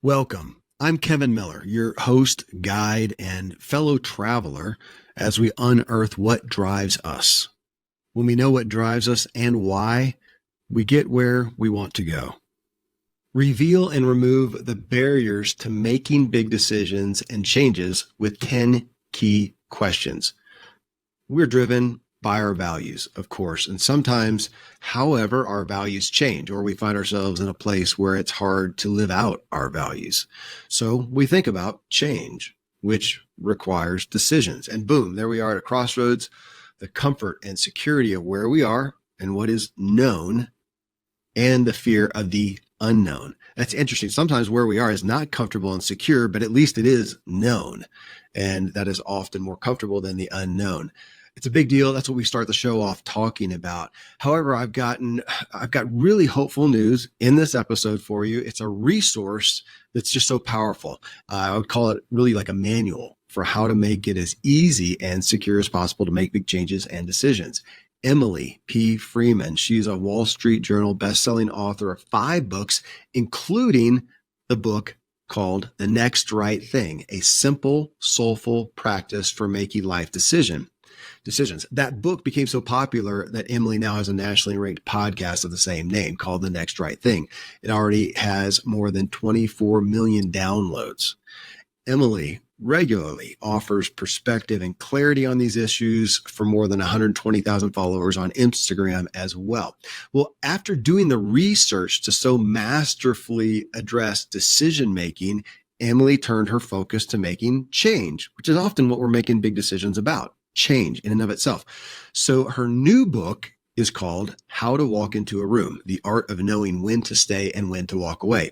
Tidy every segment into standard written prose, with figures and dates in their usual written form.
Welcome. I'm Kevin Miller, your host, guide, and fellow traveler as we unearth what drives us. When we know what drives us and why, we get where we want to go. Reveal and remove the barriers to making big decisions and changes with 10 key questions. We're driven by our values, of course, and sometimes, however, our values change, or we find ourselves in a place where it's hard to live out our values. So we think about change, which requires decisions. And boom, there we are at a crossroads. The comfort and security of where we are and what is known, and the fear of the unknown. That's interesting. Sometimes where we are is not comfortable and secure, but at least it is known. And that is often more comfortable than the unknown. It's a big deal. That's what we start the show off talking about. However, I've got really hopeful news in this episode for you. It's a resource that's just so powerful. I would call it really like a manual for how to make it as easy and secure as possible to make big changes and decisions. Emily P. Freeman, she's a Wall Street Journal bestselling author of 5 books, including the book called The Next Right Thing, a simple, soulful practice for making life decisions. That book became so popular that Emily now has a nationally ranked podcast of the same name called The Next Right Thing. It already has more than 24 million downloads. Emily regularly offers perspective and clarity on these issues for more than 120,000 followers on Instagram as well. Well, after doing the research to so masterfully address decision making, Emily turned her focus to making change, which is often what we're making big decisions about. Change in and of itself. So her new book is called How to Walk into a Room, The Art of Knowing When to Stay and When to Walk Away.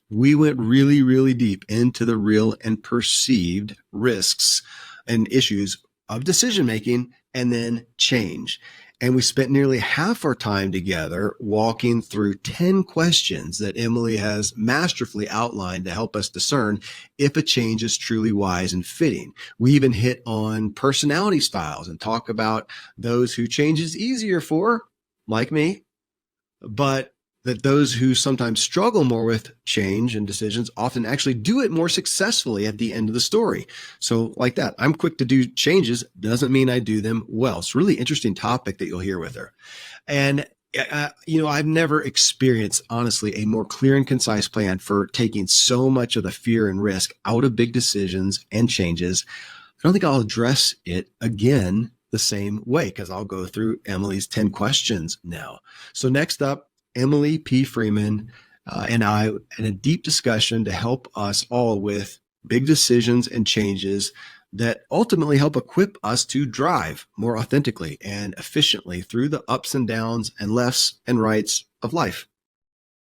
We went really, really deep into the real and perceived risks and issues of decision making and then change. And we spent nearly half our time together walking through 10 questions that Emily has masterfully outlined to help us discern if a change is truly wise and fitting. We even hit on personality styles and talk about those who change is easier for, like me, but that those who sometimes struggle more with change and decisions often actually do it more successfully at the end of the story. So like that, I'm quick to do changes doesn't mean I do them well. It's a really interesting topic that you'll hear with her. And I've never experienced, honestly, a more clear and concise plan for taking so much of the fear and risk out of big decisions and changes. I don't think I'll address it again the same way because I'll go through Emily's 10 questions now. So next up, Emily P. Freeman and I in a deep discussion to help us all with big decisions and changes that ultimately help equip us to drive more authentically and efficiently through the ups and downs and lefts and rights of life.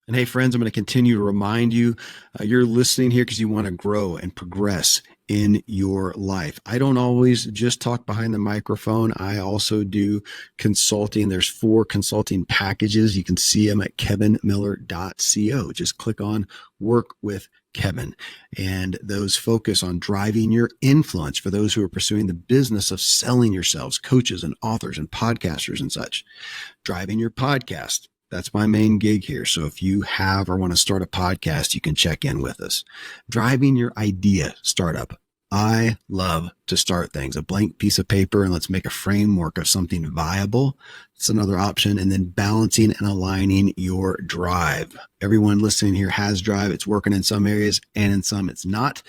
And hey, friends, I'm going to continue to remind you, you're listening here because you want to grow and progress in your life. I don't always just talk behind the microphone. I also do consulting. There's 4 consulting packages. You can see them at kevinmiller.co. Just click on Work with Kevin. And those focus on driving your influence for those who are pursuing the business of selling yourselves, coaches and authors and podcasters and such. Driving your podcast. That's my main gig here. So if you have or want to start a podcast, you can check in with us. Driving your idea startup. I love to start things. A blank piece of paper and let's make a framework of something viable. It's another option. And then balancing and aligning your drive. Everyone listening here has drive. It's working in some areas and in some it's not.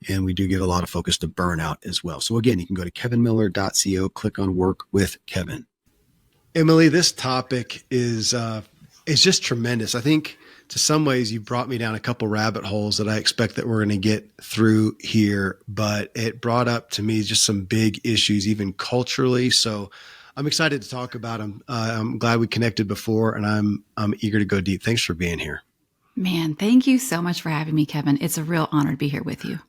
And we do give a lot of focus to burnout as well. So again, you can go to kevinmiller.co, click on Work with Kevin. Emily, this topic is just tremendous. I think to some ways you brought me down a couple rabbit holes that I expect that we're going to get through here, but it brought up to me just some big issues, even culturally. So I'm excited to talk about them. I'm glad we connected before, and I'm eager to go deep. Thanks for being here. Man, thank you so much for having me, Kevin. It's a real honor to be here with you.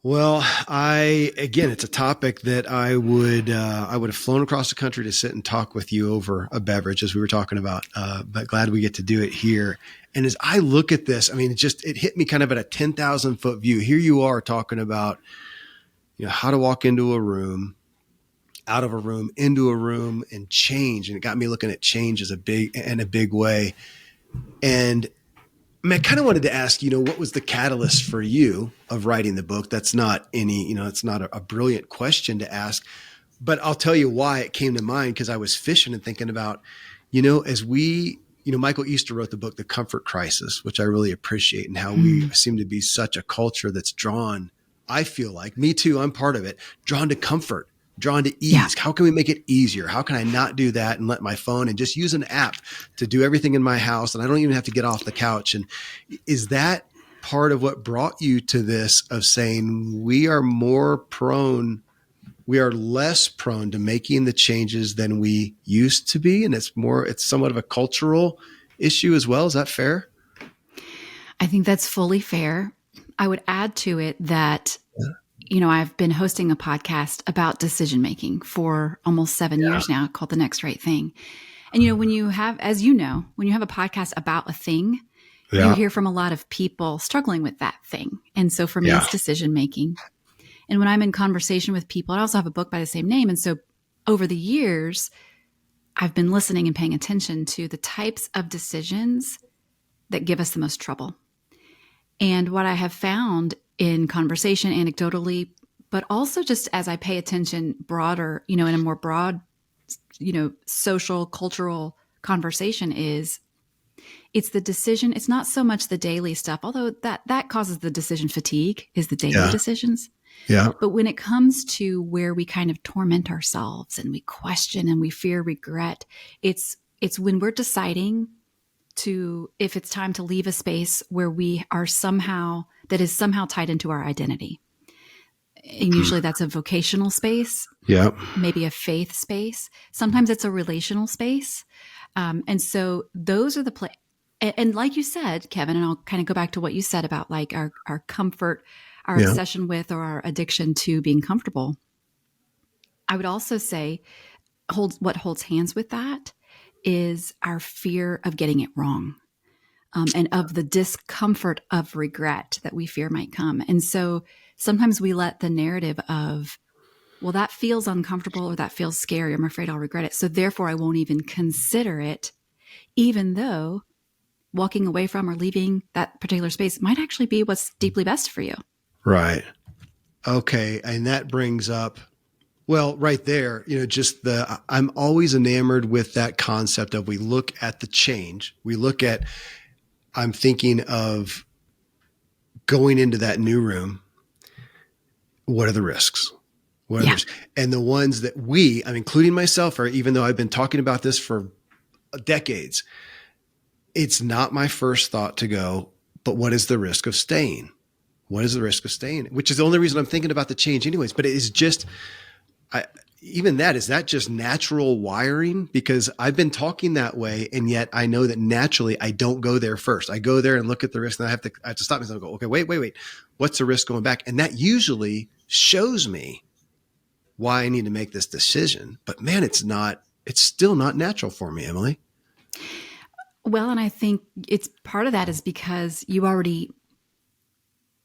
Well, it's a topic that I would have flown across the country to sit and talk with you over a beverage, as we were talking about. But glad we get to do it here. And as I look at this, I mean, it hit me kind of at a 10,000 foot view. Here you are talking about, how to walk into a room, out of a room, into a room, and change. And it got me looking at change as a big way. And I kind of wanted to ask, what was the catalyst for you of writing the book? That's not it's not a brilliant question to ask, but I'll tell you why it came to mind, because I was fishing and thinking about, as we, Michael Easter wrote the book, The Comfort Crisis, which I really appreciate, and how we seem to be such a culture that's drawn, I feel like, me too, I'm part of it, drawn to comfort, drawn to ease. Yeah. How can we make it easier? How can I not do that and let my phone and just use an app to do everything in my house? And I don't even have to get off the couch. And is that part of what brought you to this, of saying we are less prone to making the changes than we used to be? And it's somewhat of a cultural issue as well. Is that fair? I think that's fully fair. I would add to it that, I've been hosting a podcast about decision making for almost 7 years now, called The Next Right Thing. And, when you have a podcast about a thing, you hear from a lot of people struggling with that thing. And so for me, it's decision making. And when I'm in conversation with people, I also have a book by the same name. And so over the years, I've been listening and paying attention to the types of decisions that give us the most trouble. And what I have found in conversation, anecdotally, but also just as I pay attention broader, in a more broad, social, cultural conversation, is it's the decision. It's not so much the daily stuff, although that causes the decision fatigue, is the daily decisions. Yeah. But when it comes to where we kind of torment ourselves and we question and we fear regret, it's when we're deciding if it's time to leave a space where we are that is somehow tied into our identity. And usually that's a vocational space, maybe a faith space. Sometimes it's a relational space. And so those are the and like you said, Kevin, and I'll kind of go back to what you said about like our comfort, our obsession with, or our addiction to being comfortable. I would also say what holds hands with that is our fear of getting it wrong, and of the discomfort of regret that we fear might come. And so sometimes we let the narrative of, well, that feels uncomfortable or that feels scary, I'm afraid I'll regret it, so therefore I won't even consider it, even though walking away from or leaving that particular space might actually be what's deeply best for you. Right. Okay. And that brings up, well, right there, I'm always enamored with that concept of, we look at the change. I'm thinking of going into that new room. What are the risks? What are the risks? And the ones that including myself, or even though I've been talking about this for decades, it's not my first thought to go, but what is the risk of staying? What is the risk of staying? Which is the only reason I'm thinking about the change anyways. But it is just, is that just natural wiring? Because I've been talking that way, and yet I know that naturally I don't go there first. I go there and look at the risk, and I have to stop myself and go, okay, wait. What's the risk going back? And that usually shows me why I need to make this decision. But man, it's still not natural for me, Emily. Well, and I think it's part of that is because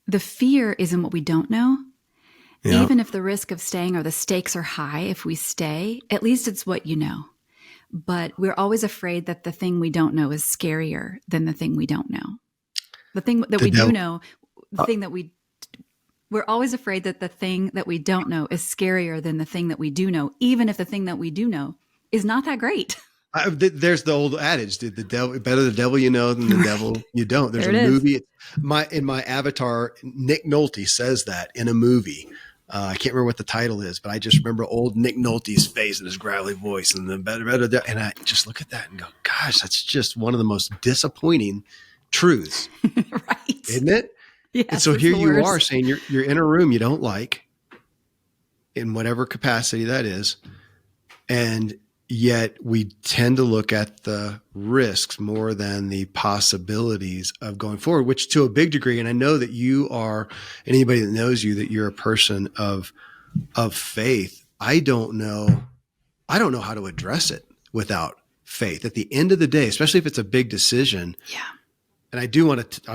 the fear isn't what we don't know. Yeah. Even if the risk of staying or the stakes are high, if we stay, at least it's what you know. But we're always afraid that the thing we don't know is scarier than the thing we don't know. The thing that we do know, we're always afraid that the thing that we don't know is scarier than the thing that we do know, even if the thing that we do know is not that great. There's the old adage, better the devil you know than the devil you don't. There's a movie. In my avatar, Nick Nolte says that in a movie. I can't remember what the title is, but I just remember old Nick Nolte's face and his gravelly voice, and and I just look at that and go, gosh, that's just one of the most disappointing truths. Right. Isn't it? Yes, and so here you are saying you're in a room you don't like, in whatever capacity that is. And yet we tend to look at the risks more than the possibilities of going forward, which to a big degree, and I know that you are, and anybody that knows you, that you're a person of faith. I don't know how to address it without faith. At the end of the day, especially if it's a big decision. Yeah. And I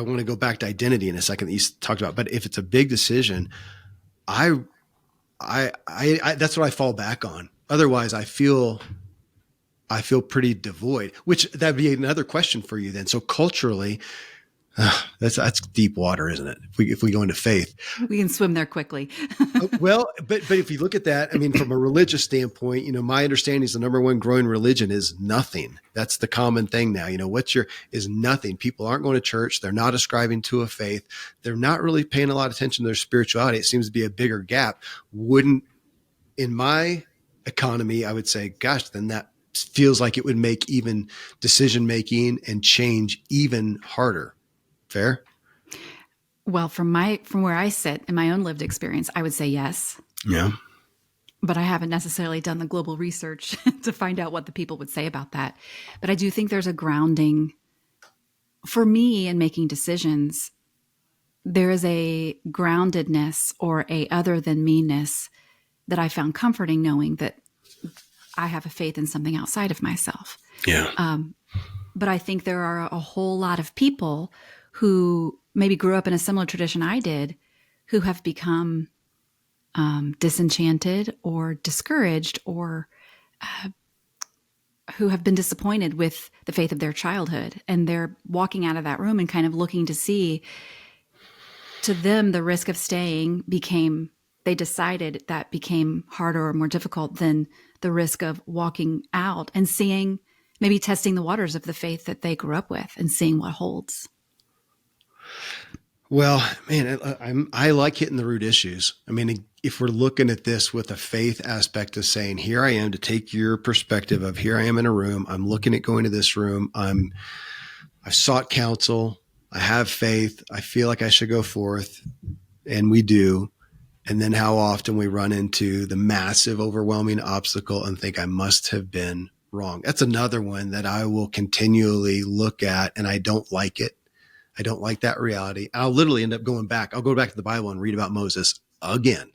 want to go back to identity in a second that you talked about, but if it's a big decision, I that's what I fall back on. Otherwise, I feel pretty devoid, which that'd be another question for you then. So culturally, That's deep water, isn't it? If we go into faith, We can swim there quickly. well, but if you look at that, I mean, from a religious standpoint, my understanding is the number one growing religion is nothing. That's the common thing now. Is nothing. People aren't going to church. They're not ascribing to a faith. They're not really paying a lot of attention to their spirituality. It seems to be a bigger gap. Wouldn't, in my economy, I would say, gosh, then that feels like it would make even decision making and change even harder. Fair? Well, from where I sit in my own lived experience, I would say yes. Yeah. But I haven't necessarily done the global research to find out what the people would say about that. But I do think there's a grounding for me in making decisions. There is a groundedness or a other than me-ness that I found comforting, knowing that I have a faith in something outside of myself. Yeah. But I think there are a whole lot of people who maybe grew up in a similar tradition I did, who have become disenchanted or discouraged, or who have been disappointed with the faith of their childhood. And they're walking out of that room and kind of looking to see, to them, the risk of staying they decided that became harder or more difficult than the risk of walking out and seeing, maybe testing the waters of the faith that they grew up with and seeing what holds. Well, man, I like hitting the root issues. I mean, if we're looking at this with a faith aspect of saying, here I am, to take your perspective of, here I am in a room, I'm looking at going to this room, I've sought counsel, I have faith, I feel like I should go forth, and we do. And then how often we run into the massive, overwhelming obstacle and think I must have been wrong. That's another one that I will continually look at, and I don't like it. I don't like that reality. I'll literally end up going back. I'll go back to the Bible and read about Moses again.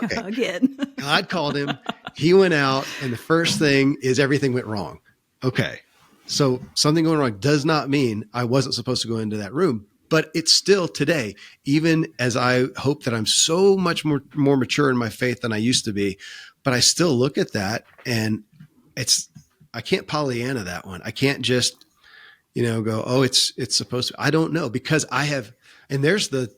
Okay. Again. God called him. He went out, and the first thing is everything went wrong. Okay. So something going wrong does not mean I wasn't supposed to go into that room, but it's still today, even as I hope that I'm so much more mature in my faith than I used to be, but I still look at that, and I can't Pollyanna that one. I can't just, go, oh, it's supposed to, I don't know, because I have, and there's the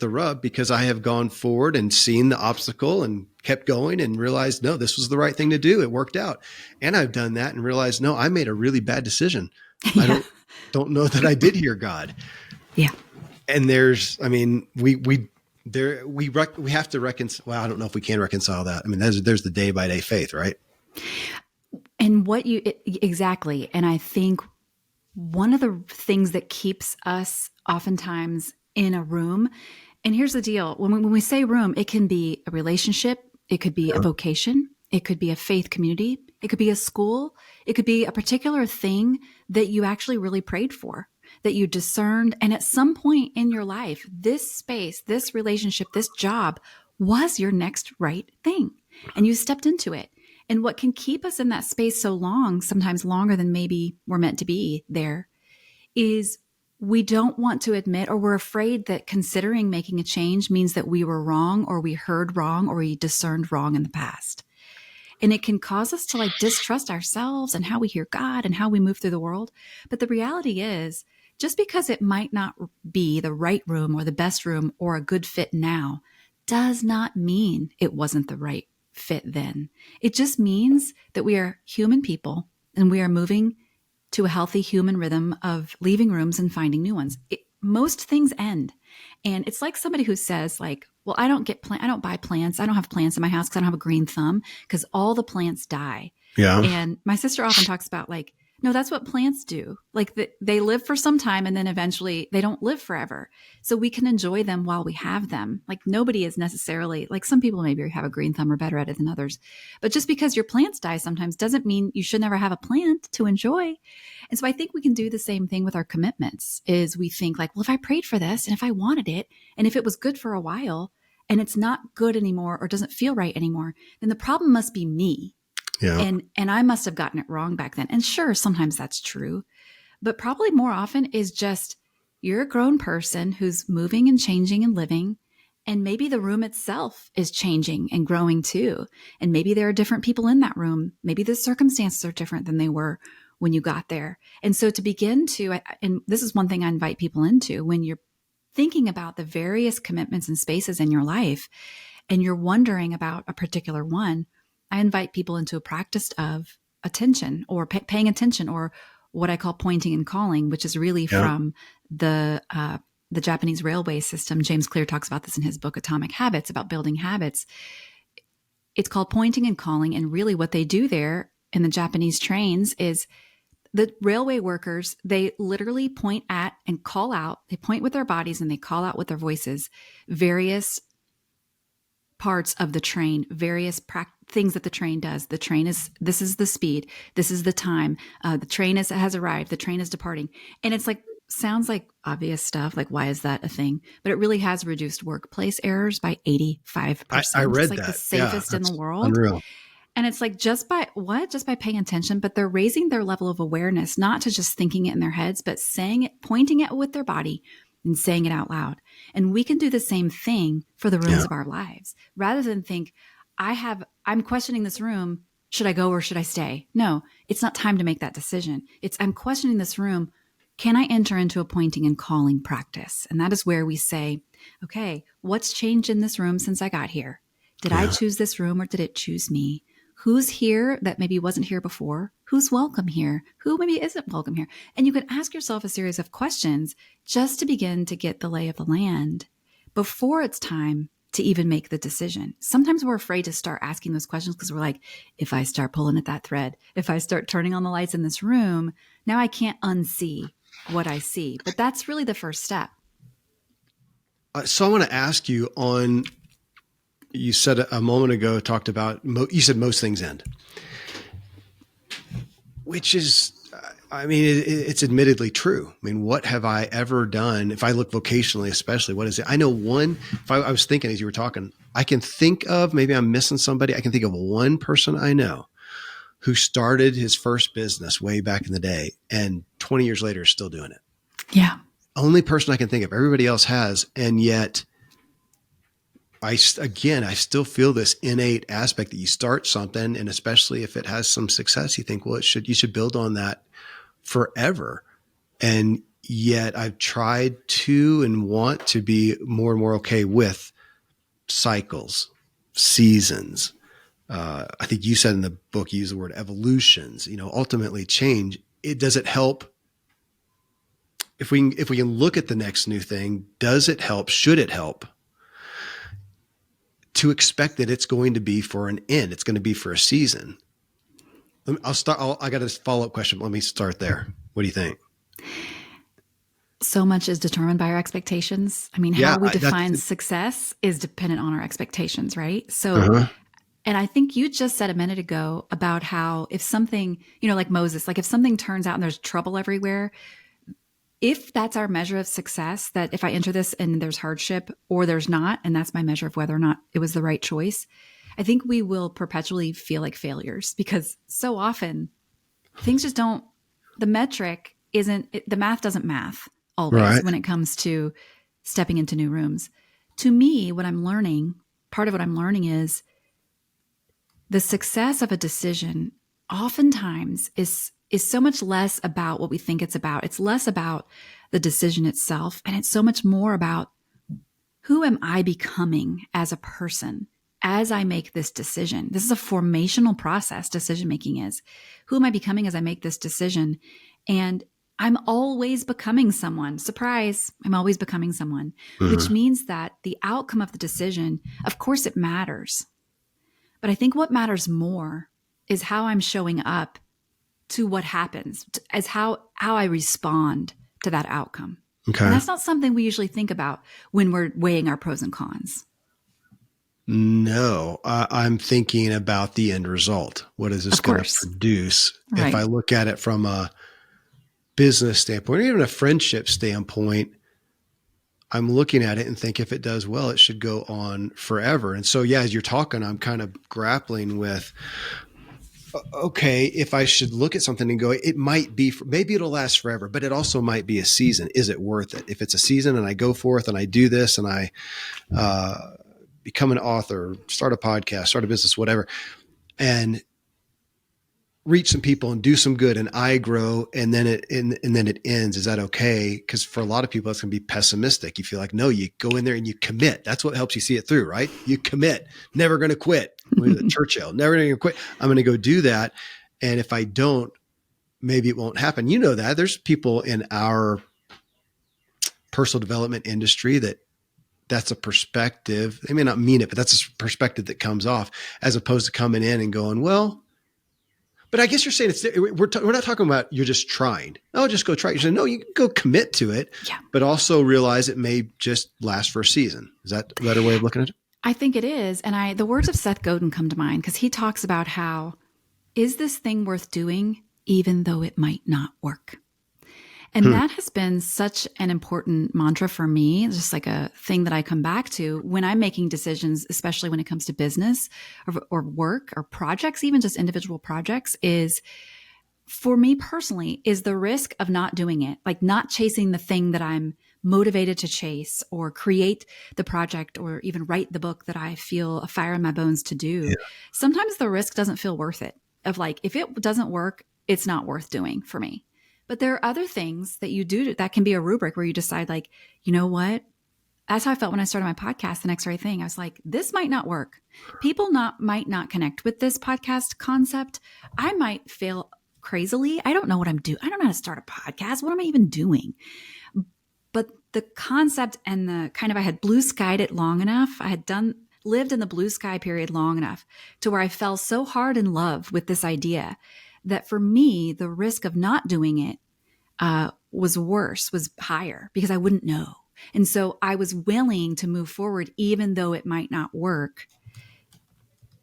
rub, because I have gone forward and seen the obstacle and kept going and realized, no, this was the right thing to do. It worked out. And I've done that and realized, no, I made a really bad decision. Yeah. I don't know that I did hear God. Yeah. And there's, I mean, we have to reconcile. Well, I don't know if we can reconcile that. I mean, there's the day by day faith, right? And exactly. And I think one of the things that keeps us oftentimes in a room, and here's the deal, when we say room, it can be a relationship, it could be a vocation, it could be a faith community, it could be a school, it could be a particular thing that you actually really prayed for, that you discerned. And at some point in your life, this space, this relationship, this job was your next right thing. And you stepped into it. And what can keep us in that space so long, sometimes longer than maybe we're meant to be there, is we don't want to admit, or we're afraid that considering making a change means that we were wrong, or we heard wrong, or we discerned wrong in the past. And it can cause us to distrust ourselves and how we hear God and how we move through the world. But the reality is, just because it might not be the right room or the best room or a good fit now, does not mean it wasn't the right fit then. It just means that we are human people and we are moving to a healthy human rhythm of leaving rooms and finding new ones. Most things end. And it's like somebody who says well, I don't buy plants. I don't have plants in my house because I don't have a green thumb, because all the plants die. Yeah. And my sister often talks about no, that's what plants do. They live for some time and then eventually they don't live forever. So we can enjoy them while we have them. Nobody is necessarily, some people maybe have a green thumb or better at it than others. But just because your plants die sometimes doesn't mean you should never have a plant to enjoy. And so I think we can do the same thing with our commitments, is we think well, if I prayed for this and if I wanted it and if it was good for a while and it's not good anymore or doesn't feel right anymore, then the problem must be me. Yeah. And I must have gotten it wrong back then. And sure, sometimes that's true, but probably more often is just you're a grown person who's moving and changing and living. And maybe the room itself is changing and growing too. And maybe there are different people in that room. Maybe the circumstances are different than they were when you got there. And so to begin to, and this is one thing I invite people into, when you're thinking about the various commitments and spaces in your life and you're wondering about a particular one, I invite people into a practice of attention or paying attention, or what I call pointing and calling, which is really from the Japanese railway system. James Clear talks about this in his book, Atomic Habits, about building habits. It's called pointing and calling. And really what they do there in the Japanese trains is the railway workers, they literally point at and call out, they point with their bodies and they call out with their voices various parts of the train, various things that the train does. The train is, this is the speed, this is the time, the train has arrived, the train is departing. And it's like, sounds like obvious stuff, like why is that a thing? But it really has reduced workplace errors by 85%. I read it's like that. the safest in the world. Unreal. And it's like just by paying attention, but they're raising their level of awareness, not to just thinking it in their heads, but saying it, pointing it with their body and saying it out loud. And we can do the same thing for the rooms of our lives, rather than think, I'm questioning this room. Should I go or should I stay? No, it's not time to make that decision. I'm questioning this room. Can I enter into a pointing and calling practice? And that is where we say, okay, what's changed in this room since I got here? Did I choose this room or did it choose me? Who's here that maybe wasn't here before? Who's welcome here? Who maybe isn't welcome here? And you can ask yourself a series of questions just to begin to get the lay of the land before it's time to even make the decision. Sometimes we're afraid to start asking those questions because we're like, if I start pulling at that thread, if I start turning on the lights in this room, now I can't unsee what I see. But that's really the first step. So I want to ask you on, you said a moment ago, talked about, you said most things end, which is, I mean, it's admittedly true. I mean, what have I ever done? If I look vocationally, especially, what is it? I know one, if I was thinking as you were talking, I can think of, maybe I'm missing somebody. I can think of one person I know who started his first business way back in the day and 20 years later is still doing it. Yeah. Only person I can think of. Everybody else has. And yet I still feel this innate aspect that you start something, and especially if it has some success, you think, well, you should build on that forever. And yet I've tried to and want to be more and more okay with cycles, seasons. I think you said in the book, you use the word evolutions, ultimately change. Does it help? If we can look at the next new thing, does it help? Should it help to expect that it's going to be for an end? It's going to be for a season. I got a follow-up question. Let me start there. What do you think? So much is determined by our expectations. I mean, how we define success is dependent on our expectations, right? So, and I think you just said a minute ago about how if something, like Moses, like if something turns out and there's trouble everywhere, if that's our measure of success, that if I enter this and there's hardship or there's not, and that's my measure of whether or not it was the right choice, I think we will perpetually feel like failures, because so often things just don't, the metric isn't, the math doesn't math always when it comes to stepping into new rooms. To me, what I'm learning, part of what I'm learning is the success of a decision oftentimes is so much less about what we think it's about. It's less about the decision itself, and it's so much more about who am I becoming as a person as I make this decision. This is a formational process, decision making is. Who am I becoming as I make this decision? And I'm always becoming someone. Surprise, I'm always becoming someone, which means that the outcome of the decision, of course it matters. But I think what matters more is how I'm showing up to what happens, as how I respond to that outcome. Okay. And that's not something we usually think about when we're weighing our pros and cons. No, I'm thinking about the end result. What is this going to produce? Right. If I look at it from a business standpoint, or even a friendship standpoint, I'm looking at it and think if it does well, it should go on forever. And so, as you're talking, I'm kind of grappling with, okay, if I should look at something and go, it might be, maybe it'll last forever, but it also might be a season. Is it worth it? If it's a season and I go forth and I do this and I become an author, start a podcast, start a business, whatever, and reach some people and do some good and I grow and then it ends. Is that okay? Because for a lot of people, it's going to be pessimistic. You feel like, no, you go in there and you commit. That's what helps you see it through, right? You commit, never going to quit. Churchill, never going to quit. I'm going to go do that. And if I don't, maybe it won't happen. You know that there's people in our personal development industry that's a perspective. They may not mean it, but that's a perspective that comes off as opposed to coming in and going, well, but I guess you're saying we're not talking about you're just trying. Oh, just go try. You're saying, no, you can go commit to it, but also realize it may just last for a season. Is that a better way of looking at it? I think it is. And the words of Seth Godin come to mind because he talks about how, is this thing worth doing even though it might not work? And that has been such an important mantra for me. It's just like a thing that I come back to when I'm making decisions, especially when it comes to business or work or projects, even just individual projects, is for me personally, is the risk of not doing it, like not chasing the thing that I'm motivated to chase or create the project or even write the book that I feel a fire in my bones to do. Yeah. Sometimes the risk doesn't feel worth it. Of like, if it doesn't work, it's not worth doing for me. But there are other things that you do that can be a rubric where you decide like, you know what? That's how I felt when I started my podcast, The Next Right Thing. I was like, this might not work. People might not connect with this podcast concept. I might fail crazily. I don't know what I'm doing. I don't know how to start a podcast. What am I even doing? But the concept and the kind of, I had blue skied it long enough. I had lived in the blue sky period long enough to where I fell so hard in love with this idea that for me, the risk of not doing it was higher because I wouldn't know. And so I was willing to move forward, even though it might not work,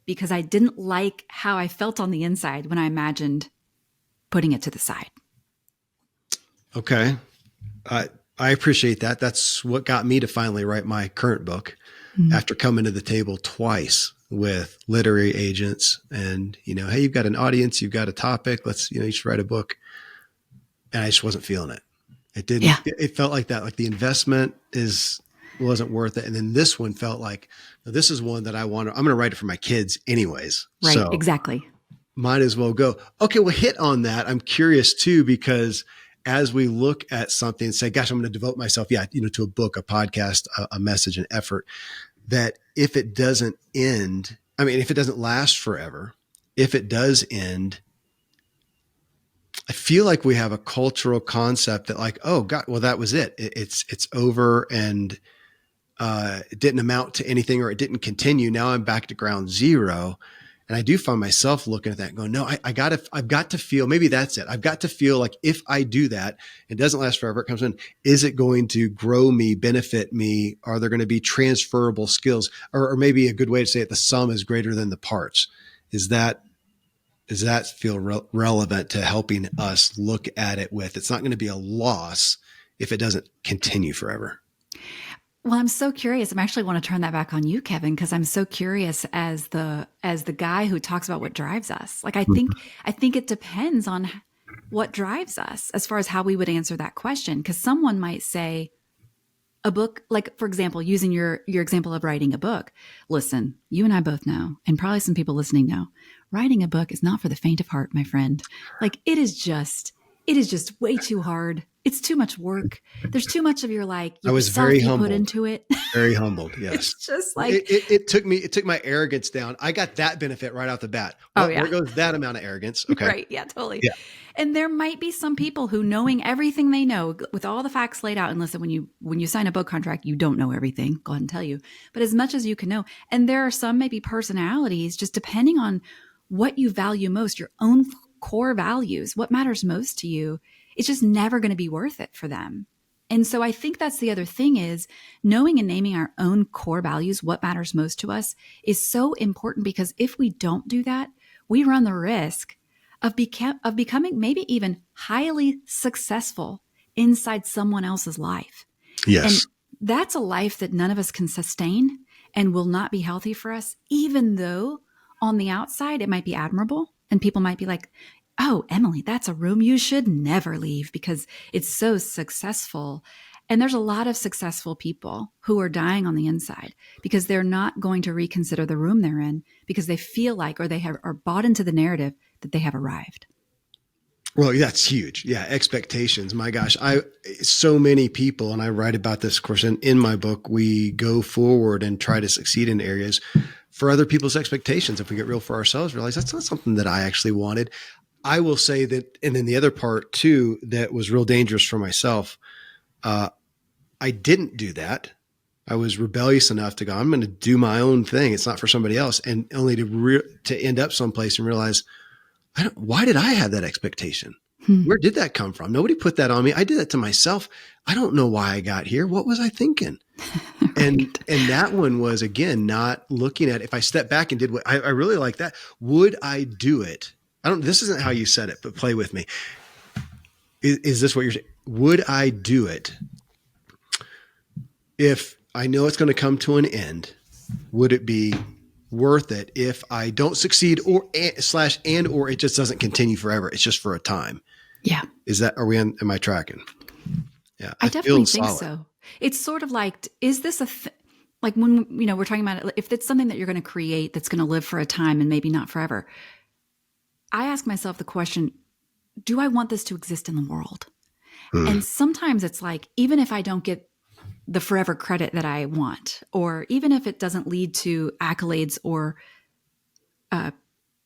because I didn't like how I felt on the inside when I imagined putting it to the side. Okay. I appreciate that. That's what got me to finally write my current book after coming to the table twice with literary agents and, hey, you've got an audience, you've got a topic, you should write a book. And I just wasn't feeling it. It didn't, It felt like that, like the investment wasn't worth it. And then this one felt like, this is one that I'm going to write it for my kids anyways. Right. So exactly. Might as well go. Okay. Well, hit on that. I'm curious too, because as we look at something and say, gosh, I'm going to devote myself, to a book, a podcast, a message, an effort, that if it doesn't end, if it doesn't last forever, if it does end, I feel like we have a cultural concept that like, oh God, well, that was it. It's over and it didn't amount to anything or it didn't continue. Now I'm back to ground zero. And I do find myself looking at that and going, no, I've got to feel, maybe that's it. I've got to feel like if I do that, it doesn't last forever. It comes in. Is it going to grow me, benefit me? Are there going to be transferable skills? Or maybe a good way to say it, the sum is greater than the parts. Does that feel relevant to helping us look at it with, it's not going to be a loss if it doesn't continue forever? Well, I'm so curious. I actually want to turn that back on you, Kevin, because I'm so curious as the guy who talks about what drives us. Like, I think it depends on what drives us as far as how we would answer that question. Because someone might say a book, like, for example, using your example of writing a book. Listen, you and I both know, and probably some people listening know, writing a book is not for the faint of heart, my friend. Like, it is just way too hard. It's too much work. There's too much of your I was very humbled. Put into it. Very humbled. Yes. It's just like it took my arrogance down. I got that benefit right off the bat. Well, there goes that amount of arrogance. Okay. Right. Yeah, totally. Yeah. And there might be some people who, knowing everything they know with all the facts laid out, and listen, when you sign a book contract, you don't know everything. Go ahead and tell you, but as much as you can know. And there are some maybe personalities, just depending on what you value most, your own core values, what matters most to you, it's just never going to be worth it for them. And so I think that's the other thing is knowing and naming our own core values, what matters most to us, is so important, because if we don't do that, we run the risk of becoming maybe even highly successful inside someone else's life. Yes. And that's a life that none of us can sustain and will not be healthy for us, even though on the outside it might be admirable and people might be like, oh, Emily, that's a room you should never leave because it's so successful. And there's a lot of successful people who are dying on the inside because they're not going to reconsider the room they're in because they feel like, or are bought into the narrative that they have arrived. Well, that's huge. Yeah. Expectations. My gosh. So many people, and I write about this, of course, in my book, we go forward and try to succeed in areas for other people's expectations. If we get real for ourselves, realize that's not something that I actually wanted. I will say that, and then the other part too, that was real dangerous for myself. I didn't do that. I was rebellious enough to go, I'm going to do my own thing. It's not for somebody else. And only to end up someplace and realize, why did I have that expectation? Where did that come from? Nobody put that on me. I did that to myself. I don't know why I got here. What was I thinking? Right. And that one was, again, not looking at, if I step back and did what I really like that, would I do it? This isn't how you said it, but play with me. Is this what you're saying? Would I do it if I know it's going to come to an end? Would it be worth it if I don't succeed or it just doesn't continue forever? It's just for a time. Yeah. Am I tracking? Yeah. I definitely think so. It's sort of like, is this like when, we're talking about it, if it's something that you're going to create that's going to live for a time and maybe not forever, I ask myself the question, do I want this to exist in the world? And sometimes it's like, even if I don't get the forever credit that I want, or even if it doesn't lead to accolades or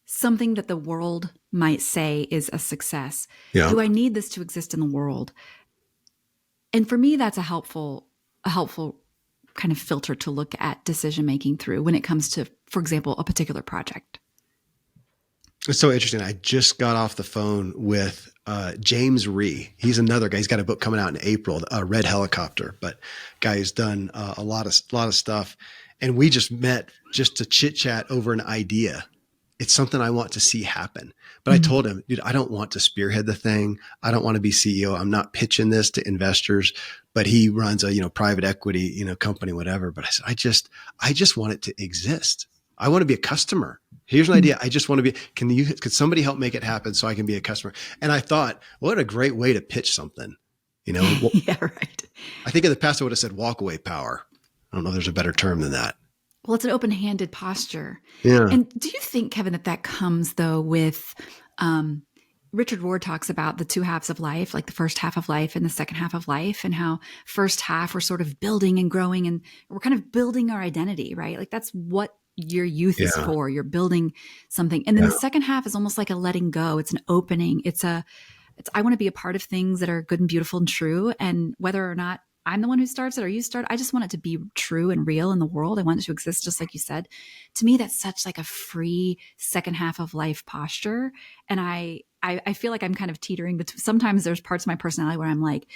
something that the world might say is a success, do I need this to exist in the world? And for me, that's a helpful kind of filter to look at decision making through when it comes to, for example, a particular project. It's so interesting. I just got off the phone with James Rhee. He's another guy. He's got a book coming out in April, Red Helicopter, but guy who's done a lot of stuff. And we just met just to chit chat over an idea. It's something I want to see happen. But I told him, dude, I don't want to spearhead the thing. I don't want to be CEO. I'm not pitching this to investors, but he runs a, private equity, company, whatever. But I said, I just want it to exist. I want to be a customer. Here's an idea. I just want to be, could somebody help make it happen so I can be a customer? And I thought, what a great way to pitch something, Yeah, right. I think in the past I would have said walk away power. I don't know if there's a better term than that. Well, it's an open-handed posture. Yeah. And do you think, Kevin, that comes though with, Richard Rohr talks about the two halves of life, like the first half of life and the second half of life, and how first half we're sort of building and growing and we're kind of building our identity, right? Like that's what your youth is for. You're building something. And then the second half is almost like a letting go. It's an opening. I want to be a part of things that are good and beautiful and true. And whether or not I'm the one who starts it or you start, I just want it to be true and real in the world. I want it to exist just like you said. To me, that's such like a free second half of life posture. And I feel like I'm kind of teetering, but sometimes there's parts of my personality where I'm like,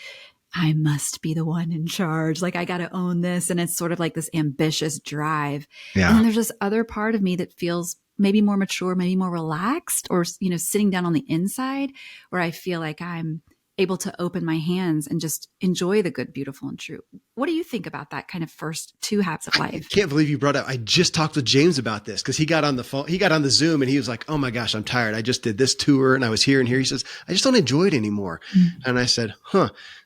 I must be the one in charge. Like I got to own this. And it's sort of like this ambitious drive. Yeah. And then there's this other part of me that feels maybe more mature, maybe more relaxed, or, sitting down on the inside where I feel like I'm able to open my hands and just enjoy the good, beautiful, and true. What do you think about that kind of first two halves of life? I can't believe you brought up. I just talked with James about this because he got on the phone, he got on the Zoom and he was like, oh my gosh, I'm tired. I just did this tour and I was here and here. He says, I just don't enjoy it anymore. And I said,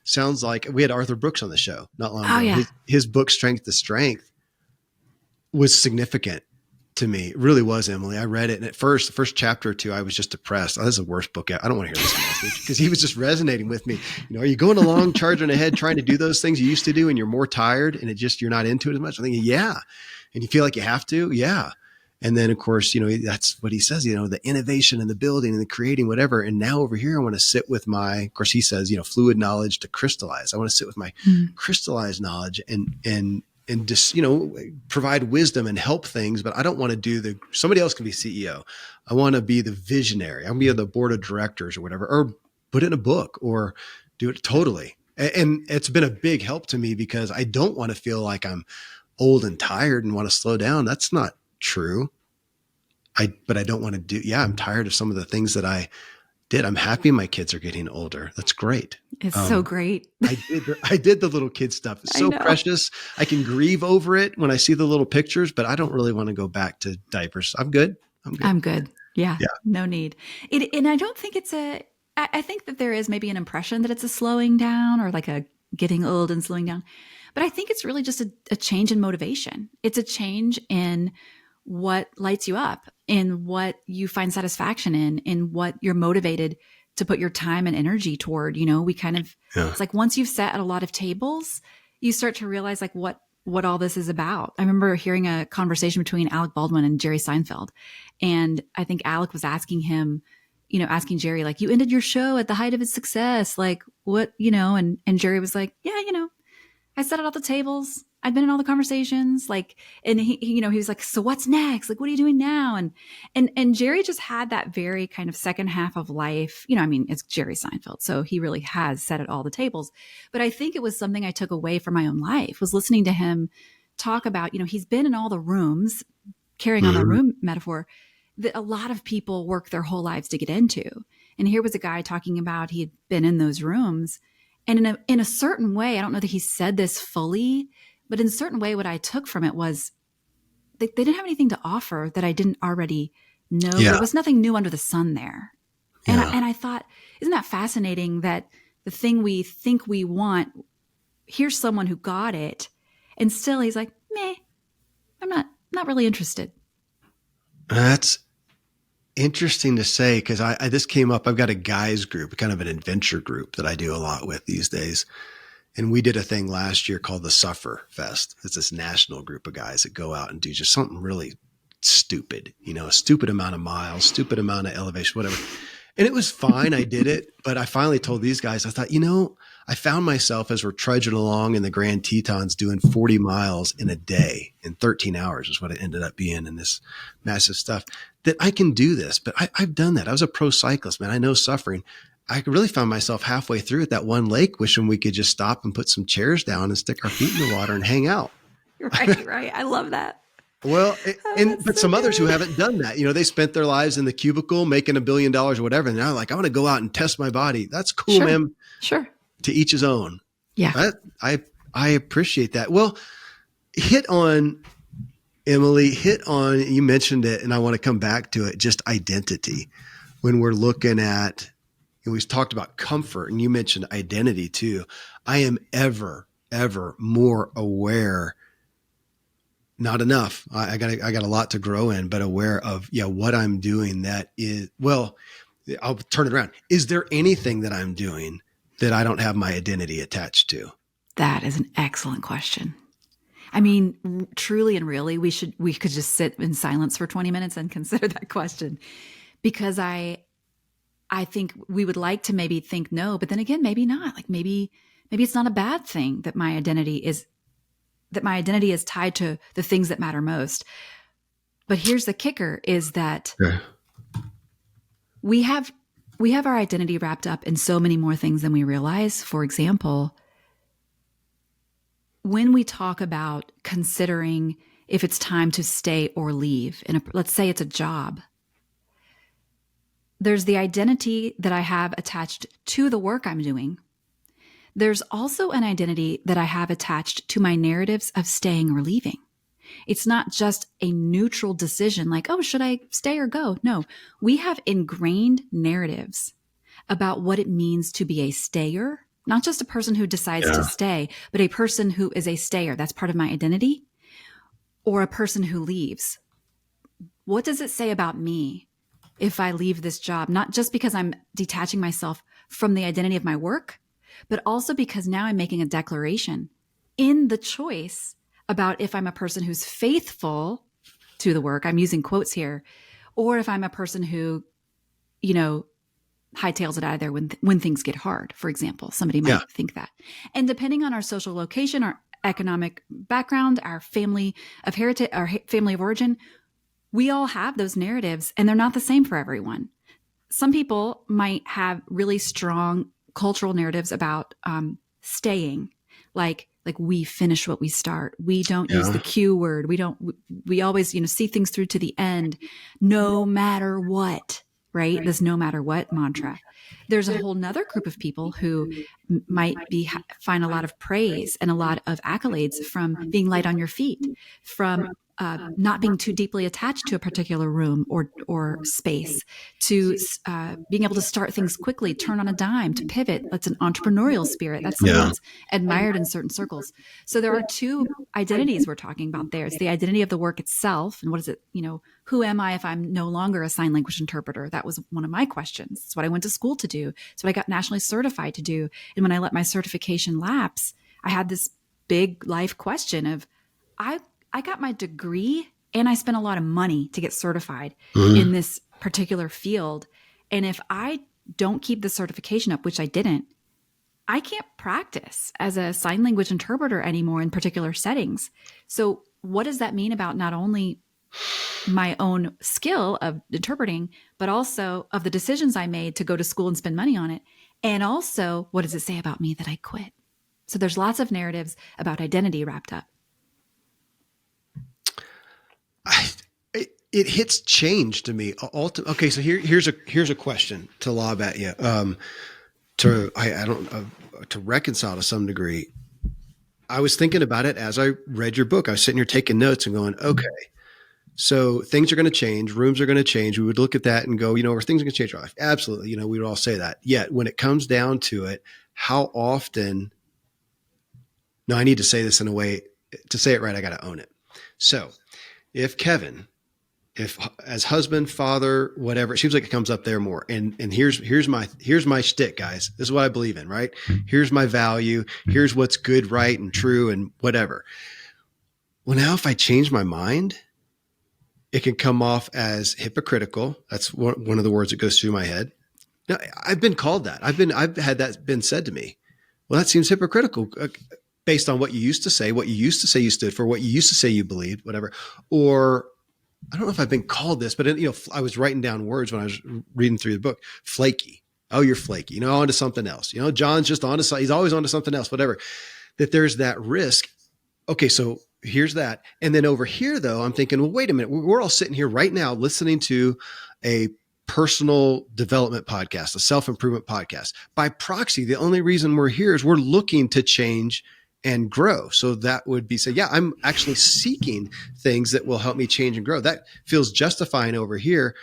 sounds like we had Arthur Brooks on the show not long ago. Yeah. His book, Strength to Strength, was significant to me. It really was, Emily. I read it. And at first, the first chapter or two, I was just depressed. Oh, this is the worst book. I don't want to hear this message because he was just resonating with me. Are you going along charging ahead, trying to do those things you used to do and you're more tired and you're not into it as much? I'm thinking, yeah. And you feel like you have to. Yeah. And then of course, that's what he says, the innovation and the building and the creating, whatever. And now over here, I want to sit with of course he says, fluid knowledge to crystallize. I want to sit with my crystallized knowledge and just, provide wisdom and help things, but I don't want to somebody else can be CEO. I want to be the visionary. I want to be on the board of directors or whatever, or put it in a book or do it totally. And it's been a big help to me because I don't want to feel like I'm old and tired and want to slow down. That's not true. But I don't want to I'm tired of some of the things that I did. I'm happy my kids are getting older. That's great. It's so great. I did the little kid stuff. It's so precious. I can grieve over it when I see the little pictures, but I don't really want to go back to diapers. I'm good. Yeah. No need. And I don't think I think that there is maybe an impression that it's a slowing down or like a getting old and slowing down, but I think it's really just a change in motivation. It's a change in what lights you up. in what you find satisfaction in what you're motivated to put your time and energy toward. We kind of, Yeah. it's like once you've sat at a lot of tables, you start to realize like what all this is about. I remember hearing a conversation between Alec Baldwin and Jerry Seinfeld. And I think Alec was asking him, asking Jerry, like, you ended your show at the height of its success. Like what, and Jerry was like, yeah, I sat at all the tables. I'd been in all the conversations. Like, and he was like, so what's next? Like, what are you doing now? And Jerry just had that very kind of second half of life. It's Jerry Seinfeld. So he really has sat at all the tables. But I think it was something I took away from my own life, was listening to him talk about, he's been in all the rooms, carrying on the room metaphor, that a lot of people work their whole lives to get into. And here was a guy talking about he had been in those rooms. And in a certain way, I don't know that he said this fully, but in a certain way, what I took from it was they didn't have anything to offer that I didn't already know. Yeah. There was nothing new under the sun there. And, Yeah. and I thought, isn't that fascinating that the thing we think we want, here's someone who got it, and still he's like, meh, I'm not really interested. That's interesting to say, because I this came up. I've got a guys group, kind of an adventure group that I do a lot with these days. And we did a thing last year called the Suffer Fest. It's this national group of guys that go out and do just something really stupid, a stupid amount of miles, stupid amount of elevation, whatever. And it was fine. I did it. But I finally told these guys, I thought, I found myself as we're trudging along in the Grand Tetons doing 40 miles in a day in 13 hours is what it ended up being in this massive stuff, that I can do this. But I've done that. I was a pro cyclist, man. I know suffering. I really found myself halfway through at that one lake, wishing we could just stop and put some chairs down and stick our feet in the water and hang out. Right. I love that. Well, but some others who haven't done that, they spent their lives in the cubicle making $1 billion or whatever. And now like, I want to go out and test my body. That's cool, man. Sure. To each his own. Yeah. I appreciate that. Well, Emily, you mentioned it, and I want to come back to it, just identity. When we're looking at, we've talked about comfort, and you mentioned identity too. I am ever more aware. Not enough. I got a lot to grow in, but aware of what I'm doing. That is, well, I'll turn it around. Is there anything that I'm doing that I don't have my identity attached to? That is an excellent question. Truly and really, we could just sit in silence for 20 minutes and consider that question, because I think we would like to maybe think no, but then again, maybe not. Like maybe it's not a bad thing that my identity is tied to the things that matter most. But here's the kicker, is that we have our identity wrapped up in so many more things than we realize. For example, when we talk about considering if it's time to stay or leave, let's say it's a job, there's the identity that I have attached to the work I'm doing. There's also an identity that I have attached to my narratives of staying or leaving. It's not just a neutral decision like, oh, should I stay or go? No, we have ingrained narratives about what it means to be a stayer, not just a person who decides to stay, but a person who is a stayer. That's part of my identity. Or a person who leaves. What does it say about me if I leave this job? Not just because I'm detaching myself from the identity of my work, but also because now I'm making a declaration in the choice about if I'm a person who's faithful to the work, I'm using quotes here, or if I'm a person who, hightails it out of there when things get hard, for example. Somebody might think that. And depending on our social location, our economic background, our family of heritage, our family of origin, we all have those narratives, and they're not the same for everyone. Some people might have really strong cultural narratives about staying, like we finish what we start. We don't use the Q word. We always, see things through to the end, no matter what, right? This no matter what mantra. There's a whole nother group of people who might find a lot of praise and a lot of accolades from being light on your feet, from not being too deeply attached to a particular room or space, to being able to start things quickly, turn on a dime, to pivot. That's an entrepreneurial spirit. That's something that's admired in certain circles. So there are two identities we're talking about there. It's the identity of the work itself. And what is it? Who am I if I'm no longer a sign language interpreter? That was one of my questions. It's what I went to school to do. It's what I got nationally certified to do. And when I let my certification lapse, I had this big life question of, I got my degree and I spent a lot of money to get certified in this particular field. And if I don't keep the certification up, which I didn't, I can't practice as a sign language interpreter anymore in particular settings. So what does that mean about not only my own skill of interpreting, but also of the decisions I made to go to school and spend money on it? And also, what does it say about me that I quit? So there's lots of narratives about identity wrapped up. It hits change to me. Okay, so here's a question to lob at you. To reconcile to some degree. I was thinking about it as I read your book. I was sitting here taking notes and going, okay, so things are going to change. Rooms are going to change. We would look at that and go, are things going to change our life? Absolutely. We would all say that. Yet when it comes down to it, how often? No, I need to say this in a way to say it right. I got to own it. So if Kevin, as husband, father, whatever, it seems like it comes up there more. And here's my shtick, guys. This is what I believe in, right? Here's my value. Here's what's good, right, and true, and whatever. Well, now if I change my mind, it can come off as hypocritical. That's one of the words that goes through my head. Now, I've been called that. I've had that been said to me. Well, that seems hypocritical based on what you used to say you stood for, what you used to say you believed, whatever. Or I don't know if I've been called this, but I was writing down words when I was reading through the book. Flaky. Oh, you're flaky. On to something else. John's just he's always on to something else, whatever. That there's that risk. Okay, so here's that. And then over here, though, I'm thinking, well, wait a minute. We're all sitting here right now listening to a personal development podcast, a self-improvement podcast. By proxy, the only reason we're here is we're looking to change and grow. So that would be I'm actually seeking things that will help me change and grow. That feels justifying over here.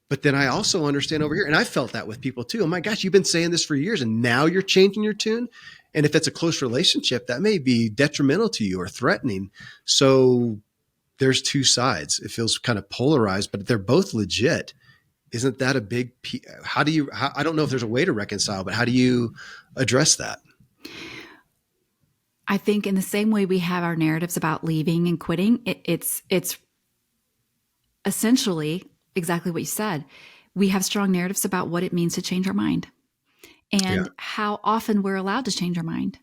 But then I also understand over here, and I felt that with people too. Oh my gosh, you've been saying this for years and now you're changing your tune. And if it's a close relationship, that may be detrimental to you or threatening. So there's two sides. It feels kind of polarized, but they're both legit. Isn't that a big, I don't know if there's a way to reconcile, but how do you address that? I think in the same way we have our narratives about leaving and quitting, it's essentially exactly what you said. We have strong narratives about what it means to change our mind and how often we're allowed to change our mind.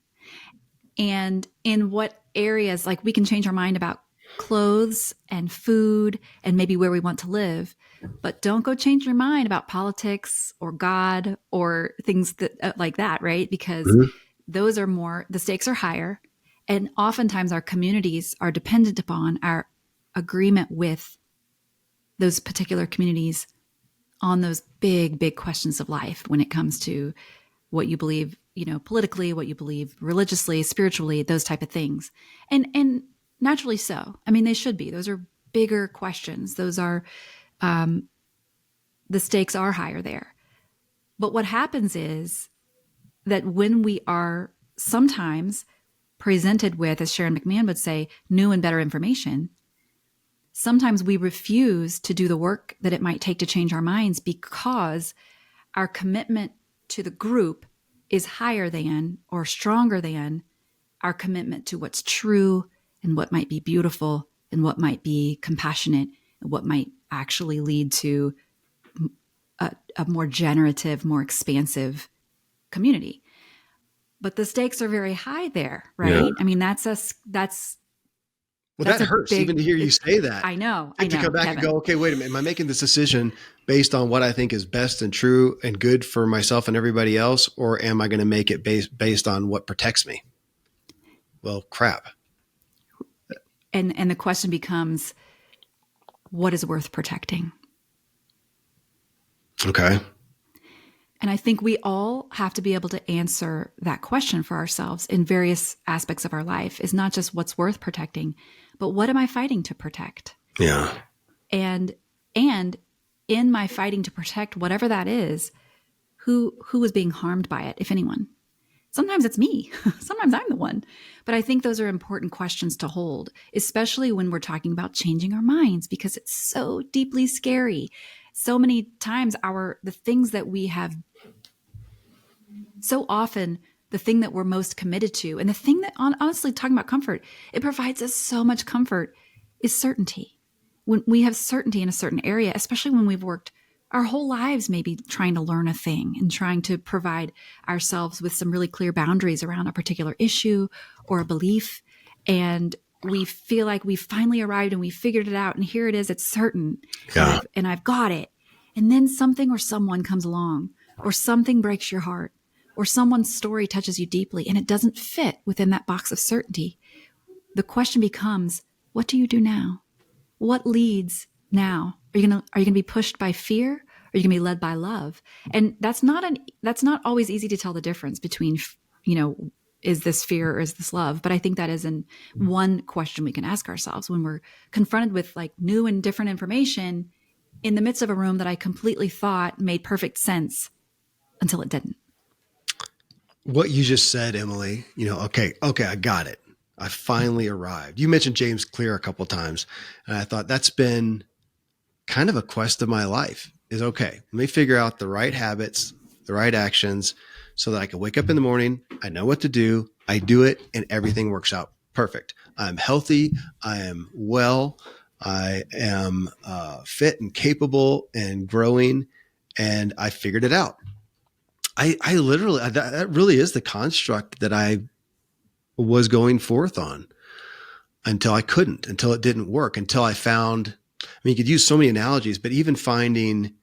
And in what areas, like we can change our mind about clothes and food and maybe where we want to live, but don't go change your mind about politics or God or things that like that, right? Because those are the stakes are higher. And oftentimes our communities are dependent upon our agreement with those particular communities on those big, big questions of life when it comes to what you believe, politically, what you believe religiously, spiritually, those type of things. And naturally so. I mean, they should be. Those are bigger questions. Those are, the stakes are higher there. But what happens is that when we are sometimes presented with, as Sharon McMahon would say, new and better information, sometimes we refuse to do the work that it might take to change our minds because our commitment to the group is higher than or stronger than our commitment to what's true and what might be beautiful and what might be compassionate and what might actually lead to a more generative, more expansive community. But the stakes are very high there, right? Yeah. I mean, well, that hurts even to hear you say that. I know. To come back, Kevin, and go, okay, wait a minute. Am I making this decision based on what I think is best and true and good for myself and everybody else? Or am I going to make it based on what protects me? Well, crap. And the question becomes, what is worth protecting? Okay. And I think we all have to be able to answer that question for ourselves in various aspects of our life, is not just what's worth protecting, but what am I fighting to protect? Yeah. And and in my fighting to protect whatever that is, who is being harmed by it, if anyone? Sometimes it's me. Sometimes I'm the one. But I think those are important questions to hold, especially when we're talking about changing our minds, because it's so deeply scary. So many times the things that we have, so often the thing that we're most committed to, and the thing that, honestly, talking about comfort, it provides us so much comfort, is certainty. When we have certainty in a certain area, especially when we've worked our whole lives maybe trying to learn a thing and trying to provide ourselves with some really clear boundaries around a particular issue or a belief, and we feel like we finally arrived and we figured it out, and here it is, it's certain, Yeah. and I've got it. And then something or someone comes along, or something breaks your heart, or someone's story touches you deeply and it doesn't fit within that box of certainty. The question becomes, what do you do now? What leads now? Are you gonna be pushed by fear? Or are you gonna be led by love? And that's not always easy to tell the difference between, is this fear or is this love? But I think that is one question we can ask ourselves when we're confronted with like new and different information in the midst of a room that I completely thought made perfect sense until it didn't. What you just said, Emily, okay, I got it. I finally arrived. You mentioned James Clear a couple of times, and I thought that's been kind of a quest of my life is, okay, let me figure out the right habits, the right actions so that I can wake up in the morning. I know what to do. I do it and everything works out perfect. I'm healthy. I am well. I am fit and capable and growing, and I figured it out. I literally, that really is the construct that I was going forth on until I couldn't, until it didn't work, until I found, I mean, you could use so many analogies, but even finding,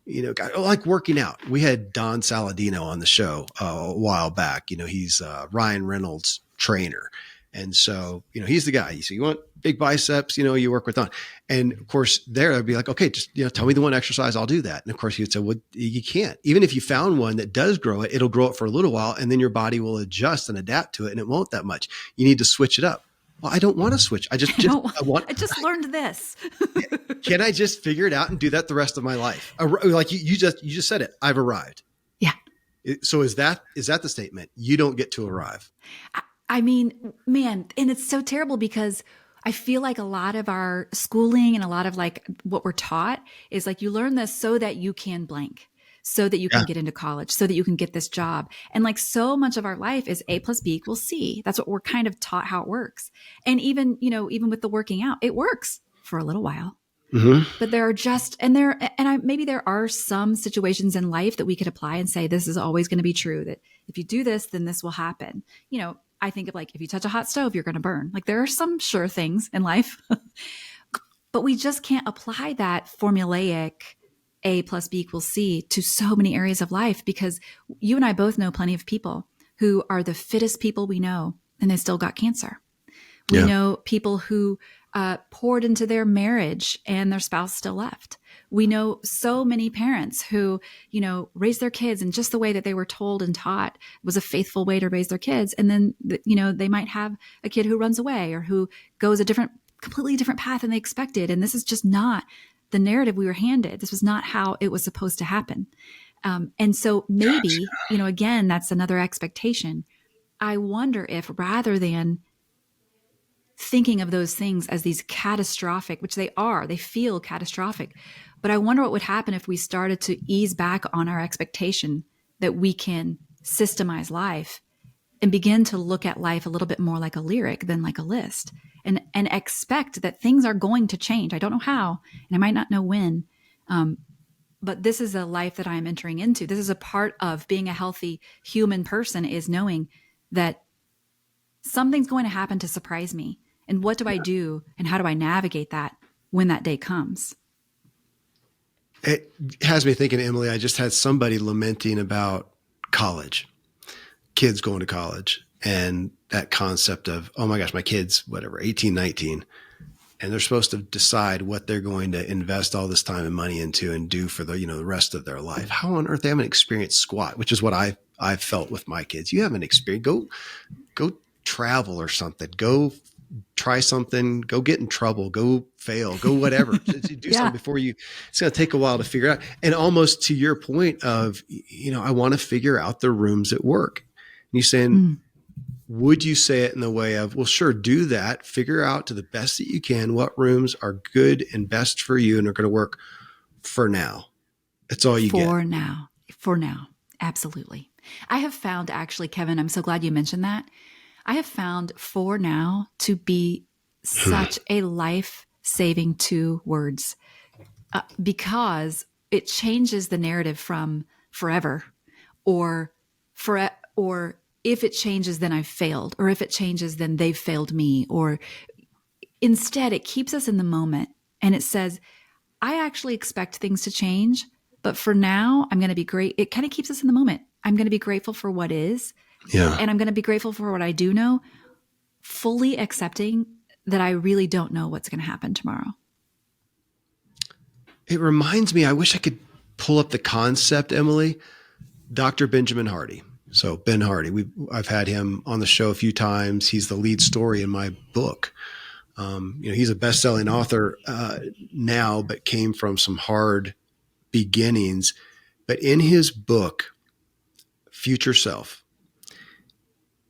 like working out. We had Don Saladino on the show a while back. He's Ryan Reynolds' trainer. And so, he's the guy. So you want big biceps, you work with Don. And of course, there I'd be like, okay, just, tell me the one exercise, I'll do that. And of course, he would say, well, you can't. Even if you found one that does grow it, it'll grow it for a little while, and then your body will adjust and adapt to it, and it won't that much. You need to switch it up. Well, I don't want to switch. I just learned this. Can I just figure it out and do that the rest of my life? Like you just said it. I've arrived. Yeah. So is that the statement? You don't get to arrive. I mean, man, and it's so terrible because I feel like a lot of our schooling and a lot of like what we're taught is like, you learn this so that you can blank, so that you can get into college, so that you can get this job. And like so much of our life is A plus B equals C. That's what we're kind of taught how it works. And even with the working out, it works for a little while. Mm-hmm. But maybe there are some situations in life that we could apply and say, this is always going to be true, that if you do this, then this will happen. I think of like, if you touch a hot stove, you're going to burn. Like there are some sure things in life, but we just can't apply that formulaic A plus B equals C to so many areas of life, because you and I both know plenty of people who are the fittest people we know, and they still got cancer. We know people who poured into their marriage and their spouse still left. We know so many parents who, raised their kids in just the way that they were told and taught was a faithful way to raise their kids. And then, they might have a kid who runs away or who goes a completely different path than they expected. And this is just not the narrative we were handed. This was not how it was supposed to happen. And so maybe, again, that's another expectation. I wonder if, rather than thinking of those things as these catastrophic, which they feel catastrophic, but I wonder what would happen if we started to ease back on our expectation that we can systemize life and begin to look at life a little bit more like a lyric than like a list, and expect that things are going to change. I don't know how, and I might not know when, but this is a life that I'm entering into. This is a part of being a healthy human person, is knowing that something's going to happen to surprise me. And what do I do? And how do I navigate that when that day comes? It has me thinking, Emily, I just had somebody lamenting about college, kids going to college, and that concept of, oh my gosh, my kid's whatever, 18, 19. and they're supposed to decide what they're going to invest all this time and money into and do for the, the rest of their life. How on earth they haven't experienced squat, which is what I've felt with my kids. You haven't experienced, go travel or something, go try something, go get in trouble, go fail, go whatever, do Yeah. something before it's going to take a while to figure out. And almost to your point of, I want to figure out the rooms at work. And you saying, would you say it in the way of, well, sure, do that, figure out to the best that you can what rooms are good and best for you and are going to work for now. That's all you get. For now. Absolutely. I have found, actually, Kevin, I'm so glad you mentioned that. I have found for now to be such a life-saving 2 words because it changes the narrative from forever or if it changes, then I've failed, or if it changes, then they've failed me, or instead it keeps us in the moment and it says, I actually expect things to change, but for now I'm going to be great. It kind of keeps us in the moment. I'm going to be grateful for what is. Yeah. And I'm going to be grateful for what I do know, fully accepting that I really don't know what's going to happen tomorrow. It reminds me, I wish I could pull up the concept, Emily, Dr. Benjamin Hardy. So Ben Hardy, I've had him on the show a few times. He's the lead story in my book. He's a best-selling author now, but came from some hard beginnings. But in his book, Future Self,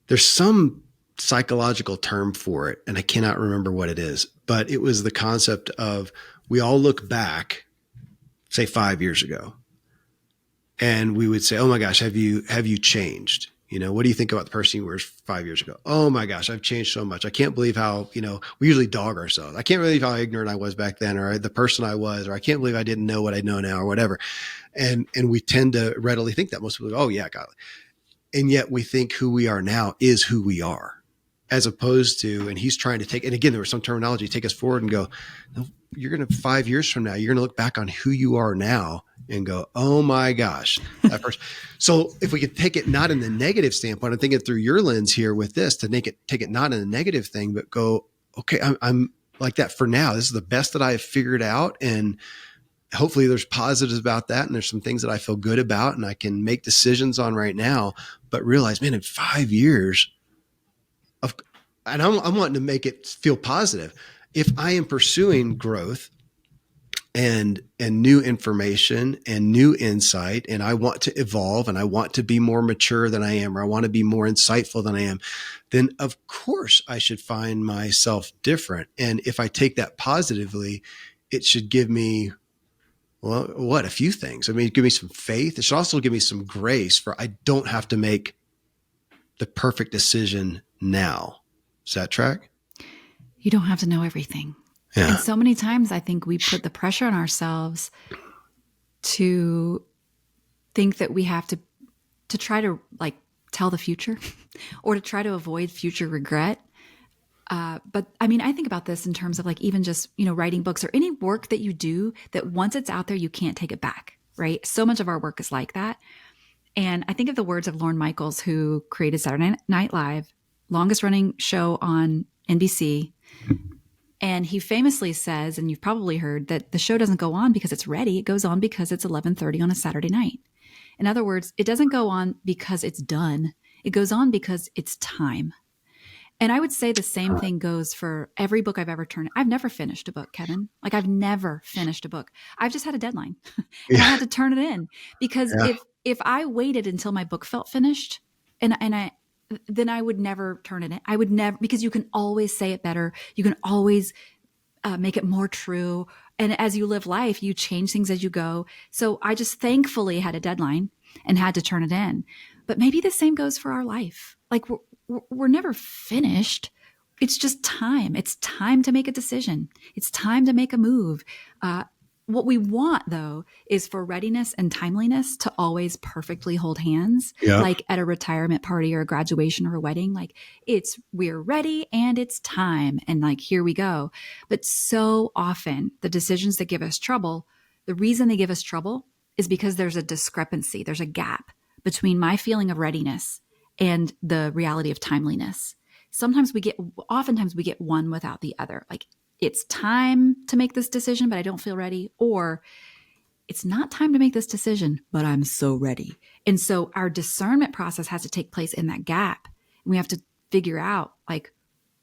there's some psychological term for it, and I cannot remember what it is, but it was the concept of we all look back, say 5 years ago, and we would say, oh my gosh, have you changed? What do you think about the person you were 5 years ago? Oh my gosh, I've changed so much. I can't believe how, we usually dog ourselves. I can't believe how ignorant I was back then, or the person I was, or I can't believe I didn't know what I know now, or whatever. And we tend to readily think that. Most people go, oh yeah, got it. And yet we think who we are now is who we are, as opposed to, and he's trying to take, and again, there was some terminology, take us forward and go, no, you're going to 5 years from now, you're going to look back on who you are now and go, oh my gosh, that person. So if we could take it not in the negative standpoint, I'm thinking through your lens here with this to take it not in a negative thing, but go, okay, I'm like that for now. This is the best that I've figured out. And hopefully there's positives about that. And there's some things that I feel good about and I can make decisions on right now, but realize, man, in 5 years and I'm wanting to make it feel positive. If I am pursuing growth and new information and new insight, and I want to evolve and I want to be more mature than I am, or I want to be more insightful than I am, then of course I should find myself different. And if I take that positively, it should give me, well, a few things. I mean, give me some faith. It should also give me some grace for I don't have to make the perfect decision now. Does that track? You don't have to know everything. Yeah. And so many times I think we put the pressure on ourselves to think that we have to try to like tell the future or to try to avoid future regret. But I mean, I think about this in terms of like even just, writing books or any work that you do that once it's out there, you can't take it back, right? So much of our work is like that. And I think of the words of Lorne Michaels, who created Saturday Night Live, longest running show on NBC. And he famously says, and you've probably heard, that the show doesn't go on because it's ready. It goes on because it's 11:30 on a Saturday night. In other words, it doesn't go on because it's done. It goes on because it's time. And I would say the same thing goes for every book I've ever turned. I've never finished a book, Kevin. Like I've never finished a book. I've just had a deadline and I had to turn it in because if I waited until my book felt finished then I would never turn it in. I would never, because you can always say it better. You can always make it more true. And as you live life, you change things as you go. So I just thankfully had a deadline and had to turn it in. But maybe the same goes for our life. Like we're never finished. It's just time. It's time to make a decision. It's time to make a move. What we want, though, is for readiness and timeliness to always perfectly hold hands, like at a retirement party or a graduation or a wedding. Like we're ready and it's time. And like, here we go. But so often the decisions that give us trouble, the reason they give us trouble is because there's a discrepancy. There's a gap between my feeling of readiness and the reality of timeliness. Oftentimes we get one without the other. Like it's time to make this decision, but I don't feel ready, or it's not time to make this decision, but I'm so ready. And so our discernment process has to take place in that gap. And we have to figure out, like,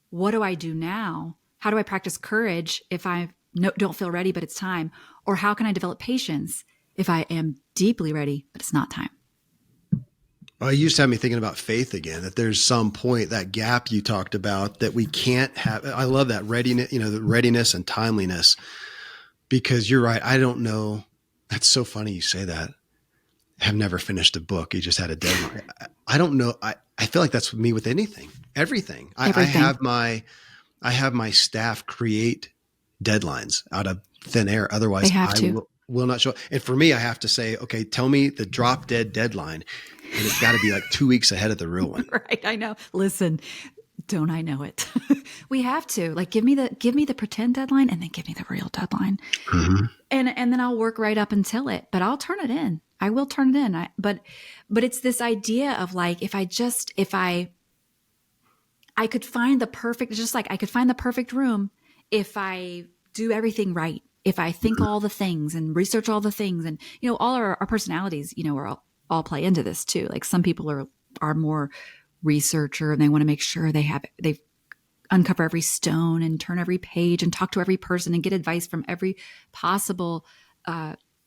what do I do now? How do I practice courage if I don't feel ready, but it's time? Or how can I develop patience if I am deeply ready, but it's not time? Well, you used to have me thinking about faith again, that there's some point, that gap you talked about, that we can't have. I love that readiness, the readiness and timeliness, because you're right. I don't know. That's so funny you say that. I have never finished a book. You just had a deadline. I don't know. I feel like that's with me with anything, everything. I have my staff create deadlines out of thin air. Otherwise, will not show up. And for me, I have to say, okay, tell me the drop dead deadline. And it's got to be like 2 weeks ahead of the real one. Right. I know. Listen, don't I know it? We have to, like, give me the pretend deadline and then give me the real deadline. Mm-hmm. And then I'll work right up until it, but I'll turn it in. I will turn it in. But it's this idea of, like, if I could find the perfect, just like I could find the perfect room if I do everything right, if I think all the things and research all the things, and, all our personalities, are all play into this too. Like, some people are more researcher and they want to make sure they uncover every stone and turn every page and talk to every person and get advice from every possible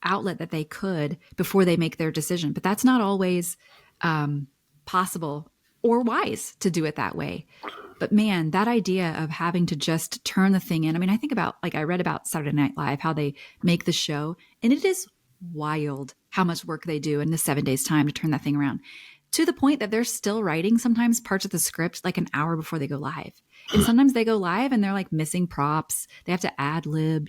outlet that they could before they make their decision. But that's not always possible or wise to do it that way. But man, that idea of having to just turn the thing in. I mean, I think about, like, I read about Saturday Night Live, how they make the show, and it is wild how much work they do in the 7 days time to turn that thing around, to the point that they're still writing sometimes parts of the script like an hour before they go live. And sometimes they go live and they're like missing props. They have to ad lib.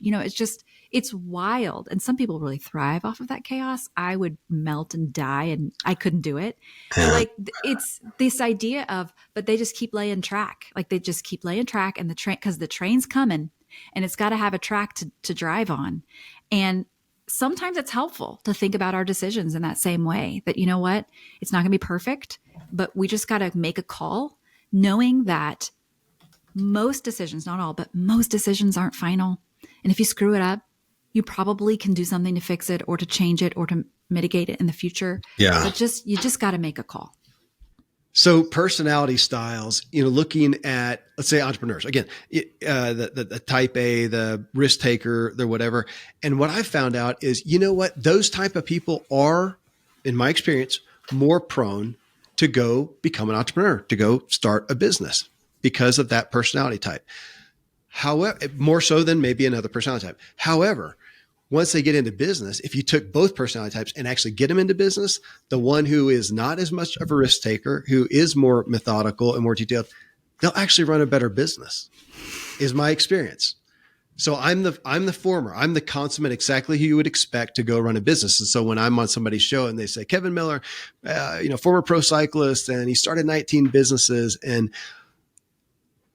It's wild. And some people really thrive off of that chaos. I would melt and die and I couldn't do it. But, like, it's this idea of, but they just keep laying track. Like, they just keep laying track, and the train, because the train's coming and it's got to have a track to drive on. And sometimes it's helpful to think about our decisions in that same way, that, you know what, it's not going to be perfect, but we just got to make a call, knowing that most decisions, not all, but most decisions aren't final. And if you screw it up, you probably can do something to fix it or to change it or to mitigate it in the future. Yeah. But you just got to make a call. So personality styles, looking at, let's say, entrepreneurs, again, the type A, the risk taker, the whatever. And what I found out is, those type of people are, in my experience, more prone to go become an entrepreneur, to go start a business, because of that personality type. However, more so than maybe another personality type. However, once they get into business, if you took both personality types and actually get them into business, the one who is not as much of a risk taker, who is more methodical and more detailed, they'll actually run a better business, is my experience. So I'm the former. I'm the consummate, exactly who you would expect to go run a business. And so when I'm on somebody's show and they say, Kevin Miller, former pro cyclist, and he started 19 businesses, and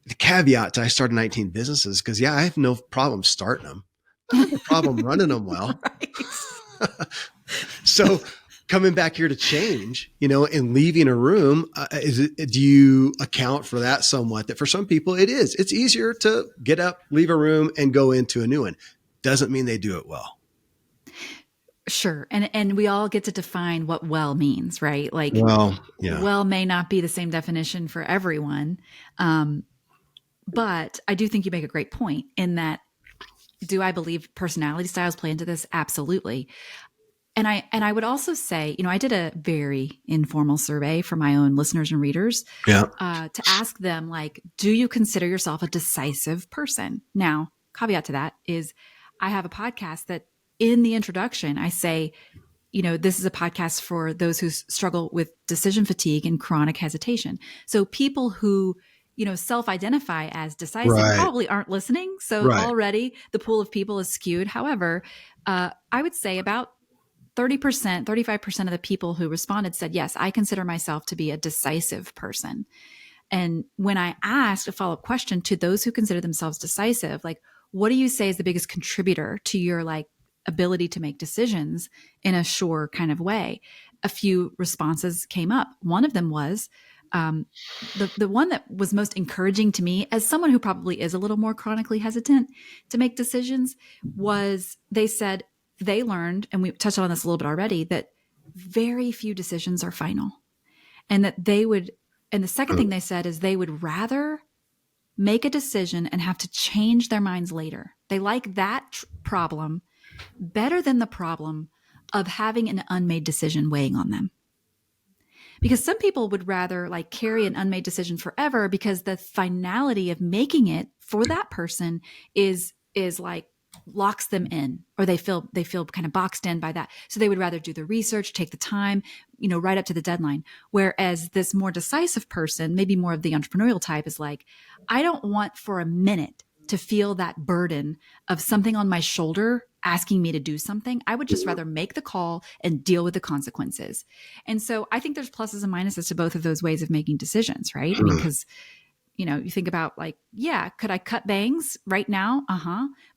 the caveat to I started 19 businesses, because I have no problem starting them. I have no problem running them well. Right. So coming back here to change, and leaving a room, do you account for that somewhat? That for some people it is. It's easier to get up, leave a room, and go into a new one. Doesn't mean they do it well. Sure. And we all get to define what well means, right? Like, well may not be the same definition for everyone. But I do think you make a great point in that. Do I believe personality styles play into this? Absolutely. And I would also say, I did a very informal survey for my own listeners and readers to ask them, like, do you consider yourself a decisive person? Now, caveat to that is, I have a podcast that in the introduction, I say, this is a podcast for those who struggle with decision fatigue and chronic hesitation. So people who self-identify as decisive probably aren't listening. So already the pool of people is skewed. However, I would say about 30%, 35% of the people who responded said, yes, I consider myself to be a decisive person. And when I asked a follow-up question to those who consider themselves decisive, like, what do you say is the biggest contributor to your, like, ability to make decisions in a sure kind of way? A few responses came up. One of them was, Um, the one that was most encouraging to me, as someone who probably is a little more chronically hesitant to make decisions, was they said they learned, and we touched on this a little bit already, that very few decisions are final, and that they would. And the second thing they said is they would rather make a decision and have to change their minds later. They like that problem better than the problem of having an unmade decision weighing on them. Because some people would rather like carry an unmade decision forever because the finality of making it for that person is like locks them in, or they feel kind of boxed in by that. So they would rather do the research, take the time, right up to the deadline. Whereas this more decisive person, maybe more of the entrepreneurial type, is like, I don't want for a minute to feel that burden of something on my shoulder asking me to do something. I would just rather make the call and deal with the consequences. And so I think there's pluses and minuses to both of those ways of making decisions, right? I mean, because you think about like, yeah, could I cut bangs right now?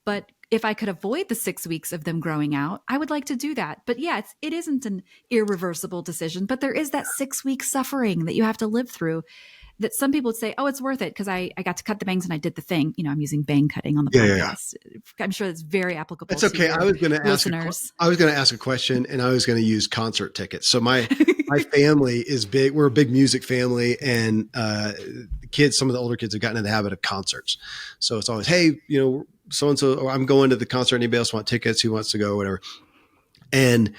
But if I could avoid the 6 weeks of them growing out, I would like to do that. But yeah, it isn't an irreversible decision, but there is that 6 week suffering that you have to live through, that some people would say, oh, it's worth it because I got to cut the bangs and I did the thing. I'm using bang cutting on the podcast. Yeah. I'm sure that's very applicable. It's okay. To I was going to ask a question, and I was going to use concert tickets. So my family is big. We're a big music family, and kids, some of the older kids have gotten in the habit of concerts. So it's always, hey, so-and-so, or I'm going to the concert. Anybody else want tickets? Who wants to go? Whatever. And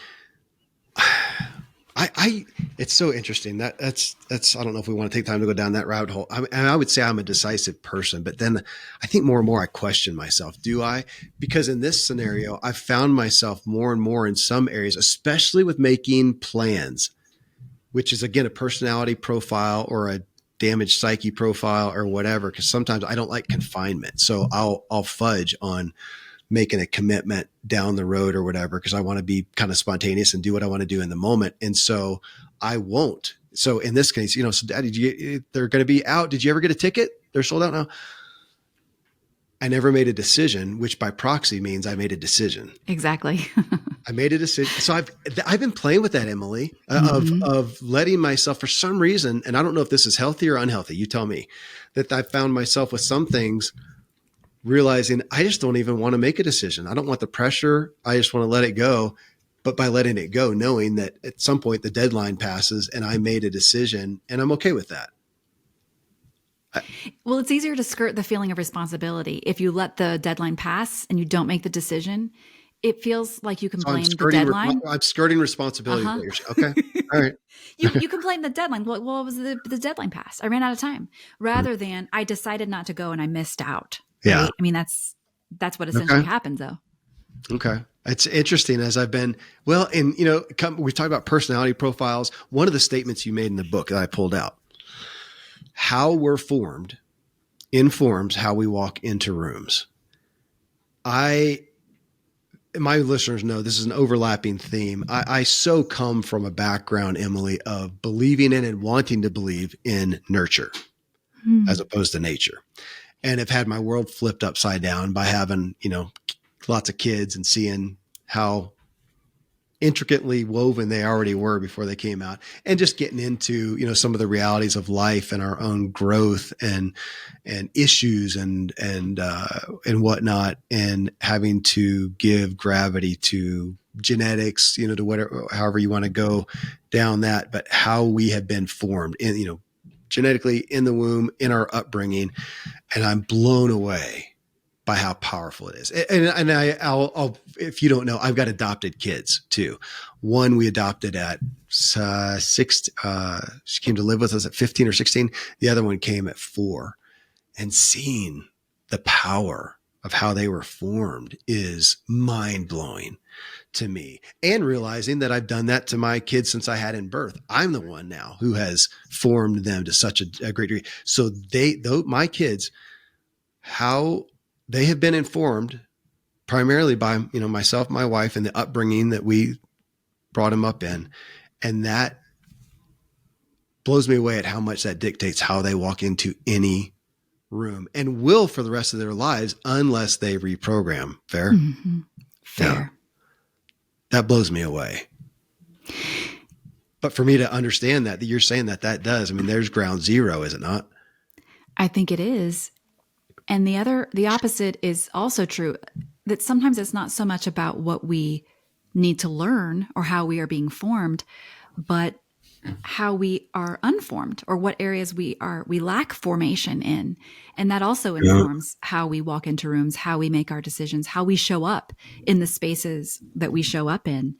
it's so interesting that's I don't know if we want to take time to go down that rabbit hole. I would say I'm a decisive person, but then I think more and more I question myself. Do I? Because in this scenario, I've found myself more and more in some areas, especially with making plans, which is again a personality profile or a damaged psyche profile or whatever. Because sometimes I don't like confinement, so I'll fudge on making a commitment down the road or whatever, because I want to be kind of spontaneous and do what I want to do in the moment. And so I won't. So in this case, so Daddy, they're going to be out. Did you ever get a ticket? They're sold out now. I never made a decision, which by proxy means I made a decision. Exactly. I made a decision. So I've been playing with that, Emily, of letting myself, for some reason, and I don't know if this is healthy or unhealthy, you tell me, that I found myself with some things realizing I just don't even want to make a decision. I don't want the pressure. I just want to let it go. But by letting it go, knowing that at some point the deadline passes and I made a decision, and I'm okay with that. Well, it's easier to skirt the feeling of responsibility. If you let the deadline pass and you don't make the decision, it feels like you can blame the deadline. I'm skirting responsibility. Okay. All right. You can blame the deadline. Well, what was the deadline pass? I ran out of time, rather than I decided not to go and I missed out. Yeah. Right? I mean, that's what essentially happens, though. Okay. It's interesting as I've been, we talked about personality profiles. One of the statements you made in the book that I pulled out, how we're formed informs how we walk into rooms. My listeners know this is an overlapping theme. I so come from a background, Emily, of believing in and wanting to believe in nurture as opposed to nature. And have had my world flipped upside down by having, lots of kids and seeing how intricately woven they already were before they came out, and just getting into, some of the realities of life and our own growth and issues and whatnot, and having to give gravity to genetics, to whatever, however you want to go down that, but how we have been formed in, genetically in the womb, in our upbringing. And I'm blown away by how powerful it is. And I'll, if you don't know, I've got adopted kids too. One we adopted at 6, she came to live with us at 15 or 16. The other one came at 4, and seeing the power of how they were formed is mind blowing to me, and realizing that I've done that to my kids since I had in birth. I'm the one now who has formed them to such a great degree. So my kids, how they have been informed primarily by, myself, my wife, and the upbringing that we brought them up in. And that blows me away at how much that dictates how they walk into any room, and will for the rest of their lives, unless they reprogram. Fair? Mm-hmm. Fair. Yeah. That blows me away. But for me to understand that you're saying that does, I mean, there's ground zero, is it not? I think it is. And the opposite is also true, that sometimes it's not so much about what we need to learn or how we are being formed, but how we are unformed, or what areas we lack formation in. And that also Yeah. informs how we walk into rooms, how we make our decisions, how we show up in the spaces that we show up in.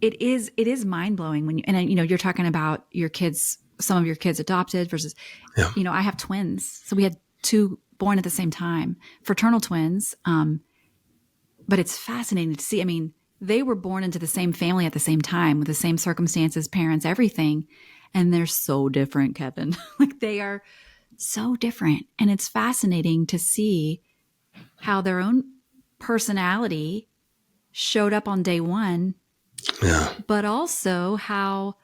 It is mind-blowing when you, and you're talking about your kids, some of your kids adopted versus, Yeah. I have twins. So we had two born at the same time, fraternal twins. But it's fascinating to see. I mean, they were born into the same family at the same time with the same circumstances, parents, everything. And they're so different, Kevin. Like, they are so different. And it's fascinating to see how their own personality showed up on day one, Yeah. but also how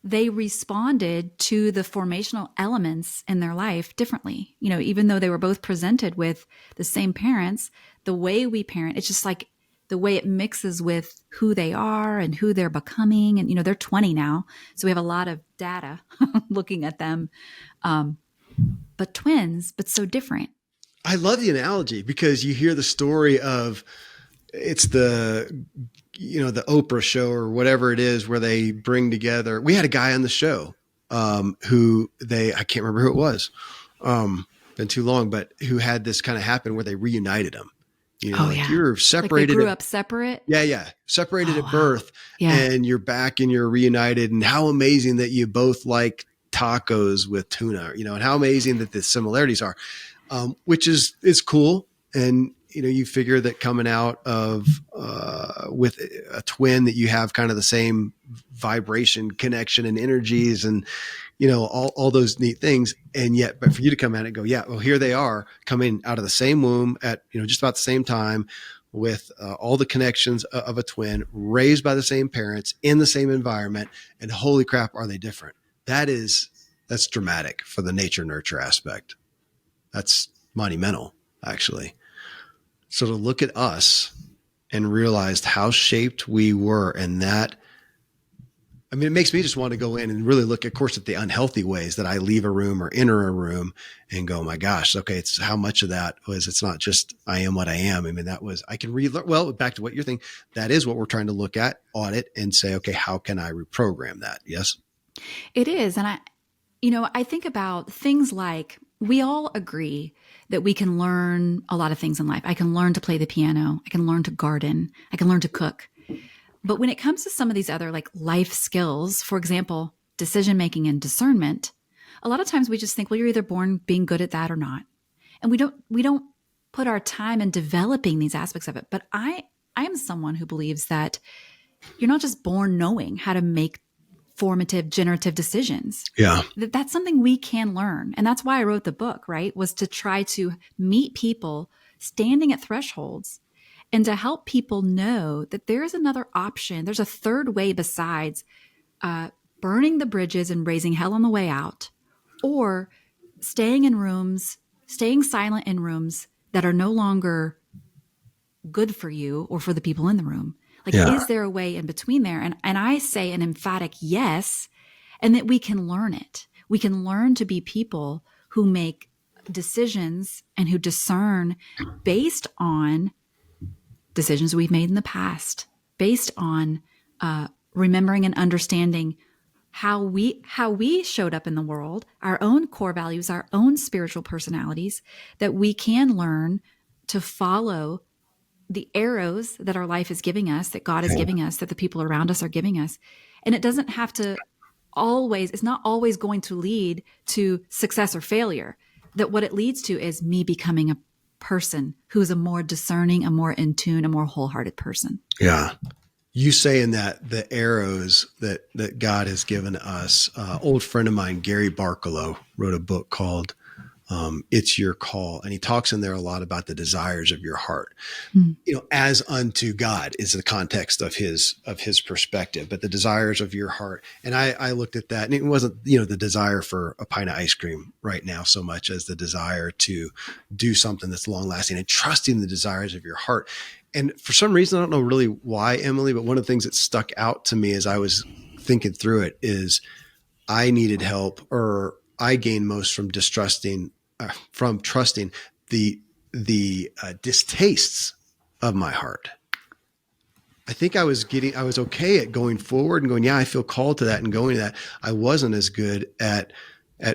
they responded to the formational elements in their life differently. Even though they were both presented with the same parents, the way we parent, it's just like the way it mixes with who they are and who they're becoming. And, they're 20 now. So we have a lot of data looking at them. But twins, but so different. I love the analogy because you hear the story of it's the Oprah show or whatever it is where they bring together. We had a guy on the show I can't remember who it was. Been too long, but who had this kind of happen where they reunited them. Oh, Like yeah. you're Like they separated. grew up separate. Yeah. Separated Oh, at wow. birth Yeah. and you're back and you're reunited, and how amazing that you both like tacos with tuna, and how amazing that the similarities are, which is cool. And, you figure that coming out of, with a twin, that you have kind of the same vibration, connection, and energies, and, all those neat things. And yet, but for you to come at it and go, yeah, well, here they are coming out of the same womb at, just about the same time with all the connections of a twin, raised by the same parents in the same environment. And holy crap, are they different? That's dramatic for the nature nurture aspect. That's monumental, actually. So to look at us and realize how shaped we were, and that, I mean, it makes me just want to go in and really look, of course, at the unhealthy ways that I leave a room or enter a room and go, my gosh, okay, it's how much of that was, it's not just I am what I am. I mean, that was, I can well, back to what you're thinking, that is what we're trying to look at, audit, and say, okay, how can I reprogram that? Yes. It is. And I think about things like, we all agree that we can learn a lot of things in life. I can learn to play the piano. I can learn to garden. I can learn to cook. But when it comes to some of these other like life skills, for example, decision making and discernment, a lot of times we just think, well, you're either born being good at that or not. And we don't put our time in developing these aspects of it. But I am someone who believes that you're not just born knowing how to make formative, generative decisions. Yeah. That's something we can learn. And that's why I wrote the book, right? Was to try to meet people standing at thresholds and to help people know that there is another option. There's a third way besides burning the bridges and raising hell on the way out, or staying silent in rooms that are no longer good for you or for the people in the room. Like, Yeah. is there a way in between there? And I say an emphatic yes, and that we can learn it. We can learn to be people who make decisions and who discern based on decisions we've made in the past, based on remembering and understanding how we showed up in the world, our own core values, our own spiritual personalities, that we can learn to follow the arrows that our life is giving us, that God is giving us, that the people around us are giving us. And it doesn't have to it's not always going to lead to success or failure. That what it leads to is me becoming a person who's a more discerning, a more in tune, a more wholehearted person. Yeah. You saying that the arrows that God has given us, old friend of mine, Gary Barkalow, wrote a book called It's Your Call. And he talks in there a lot about the desires of your heart, as unto God is the context of his perspective, but the desires of your heart. And I looked at that, and it wasn't, the desire for a pint of ice cream right now so much as the desire to do something that's long lasting and trusting the desires of your heart. And for some reason, I don't know really why, Emily, but one of the things that stuck out to me as I was thinking through it is I needed help, or I gained most from trusting the distastes of my heart. I think I was okay at going forward and going, yeah, I feel called to that and going to that. I wasn't as good at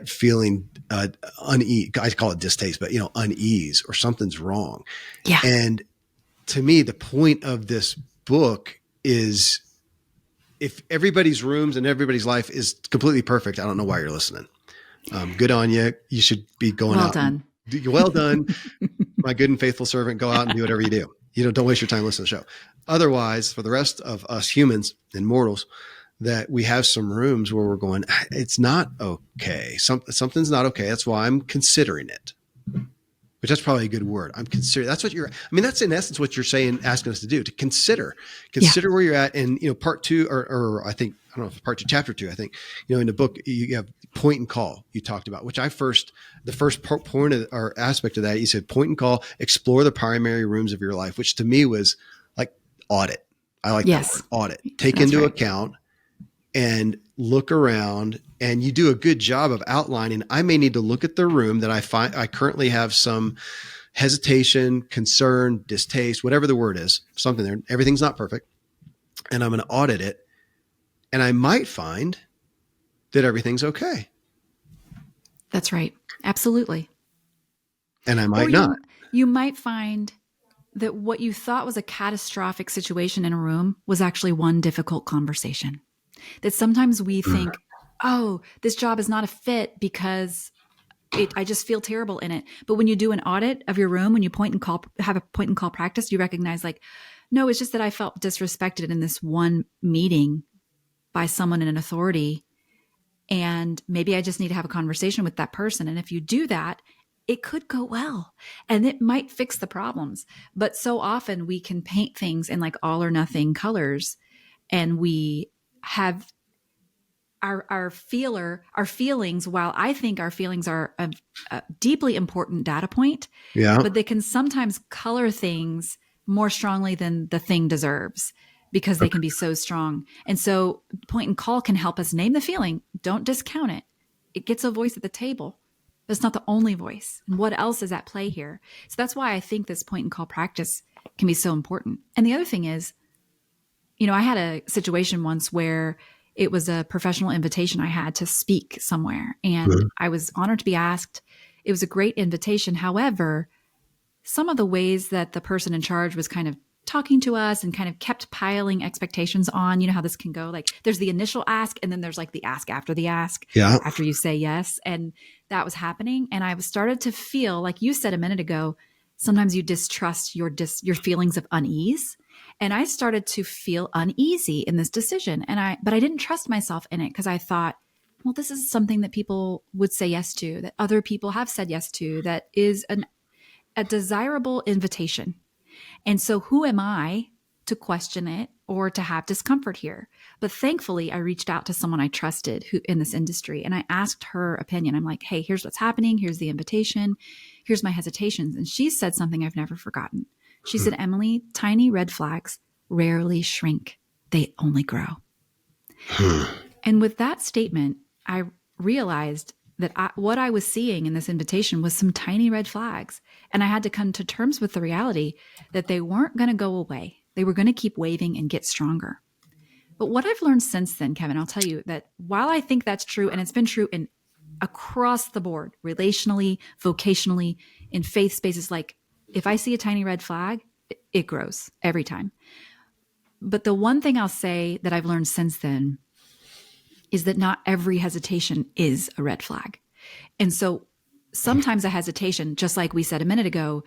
feeling unease. I call it distaste, but unease, or something's wrong. Yeah. And to me, the point of this book is, if everybody's rooms and everybody's life is completely perfect, I don't know why you're listening. Good on you. You should be going Well out. done. Well done, my good and faithful servant. Go out and do whatever you do. Don't waste your time listening to the show. Otherwise, for the rest of us humans and mortals, that we have some rooms where we're going, it's not okay. Something's not okay. That's why I'm considering it. Which, that's probably a good word. I'm considering. That's that's in essence what you're saying, asking us to do, to consider where you're at. And, part two, or I don't know if part two, chapter 2, I think, in the book, you have point and call you talked about, which the first point of, or aspect of that, you said point and call, explore the primary rooms of your life, which to me was like audit. I like that word, audit. Take into account and look around, and you do a good job of outlining. I may need to look at the room that I find I currently have some hesitation, concern, distaste, whatever the word is, something there. Everything's not perfect. And I'm going to audit it. And I might find that everything's okay. That's right. Absolutely. And I might not. You might find that what you thought was a catastrophic situation in a room was actually one difficult conversation. That sometimes we think, oh, this job is not a fit because I just feel terrible in it. But when you do an audit of your room, when you have a point and call practice, you recognize like, no, it's just that I felt disrespected in this one meeting by someone in an authority. And maybe I just need to have a conversation with that person. And if you do that, it could go well and it might fix the problems. But so often we can paint things in like all or nothing colors, and we have our feelings, while I think our feelings are a deeply important data point, but they can sometimes color things more strongly than the thing deserves because they can be so strong. And so point and call can help us name the feeling. Don't discount it. It gets a voice at the table. But it's not the only voice. And what else is at play here? So that's why I think this point and call practice can be so important. And the other thing is, I had a situation once where it was a professional invitation I had to speak somewhere, and I was honored to be asked. It was a great invitation. However, some of the ways that the person in charge was kind of talking to us and kind of kept piling expectations on, how this can go. Like there's the initial ask, and then there's like the ask after the ask, after you say yes. And that was happening. And I started to feel, like you said a minute ago, sometimes you distrust your feelings of unease. And I started to feel uneasy in this decision. But I didn't trust myself in it because I thought, well, this is something that people would say yes to, that other people have said yes to, that is a desirable invitation. And so who am I to question it or to have discomfort here? But thankfully, I reached out to someone I trusted who in this industry, and I asked her opinion. I'm like, hey, here's what's happening. Here's the invitation. Here's my hesitations. And she said something I've never forgotten. She said, Emily, tiny red flags rarely shrink. They only grow. And with that statement, I realized that what I was seeing in this invitation was some tiny red flags. And I had to come to terms with the reality that they weren't going to go away. They were going to keep waving and get stronger. But what I've learned since then, Kevin, I'll tell you that while I think that's true, and it's been true in across the board, relationally, vocationally, in faith spaces, like if I see a tiny red flag, it grows every time. But the one thing I'll say that I've learned since then is that not every hesitation is a red flag. And so sometimes a hesitation, just like we said a minute ago,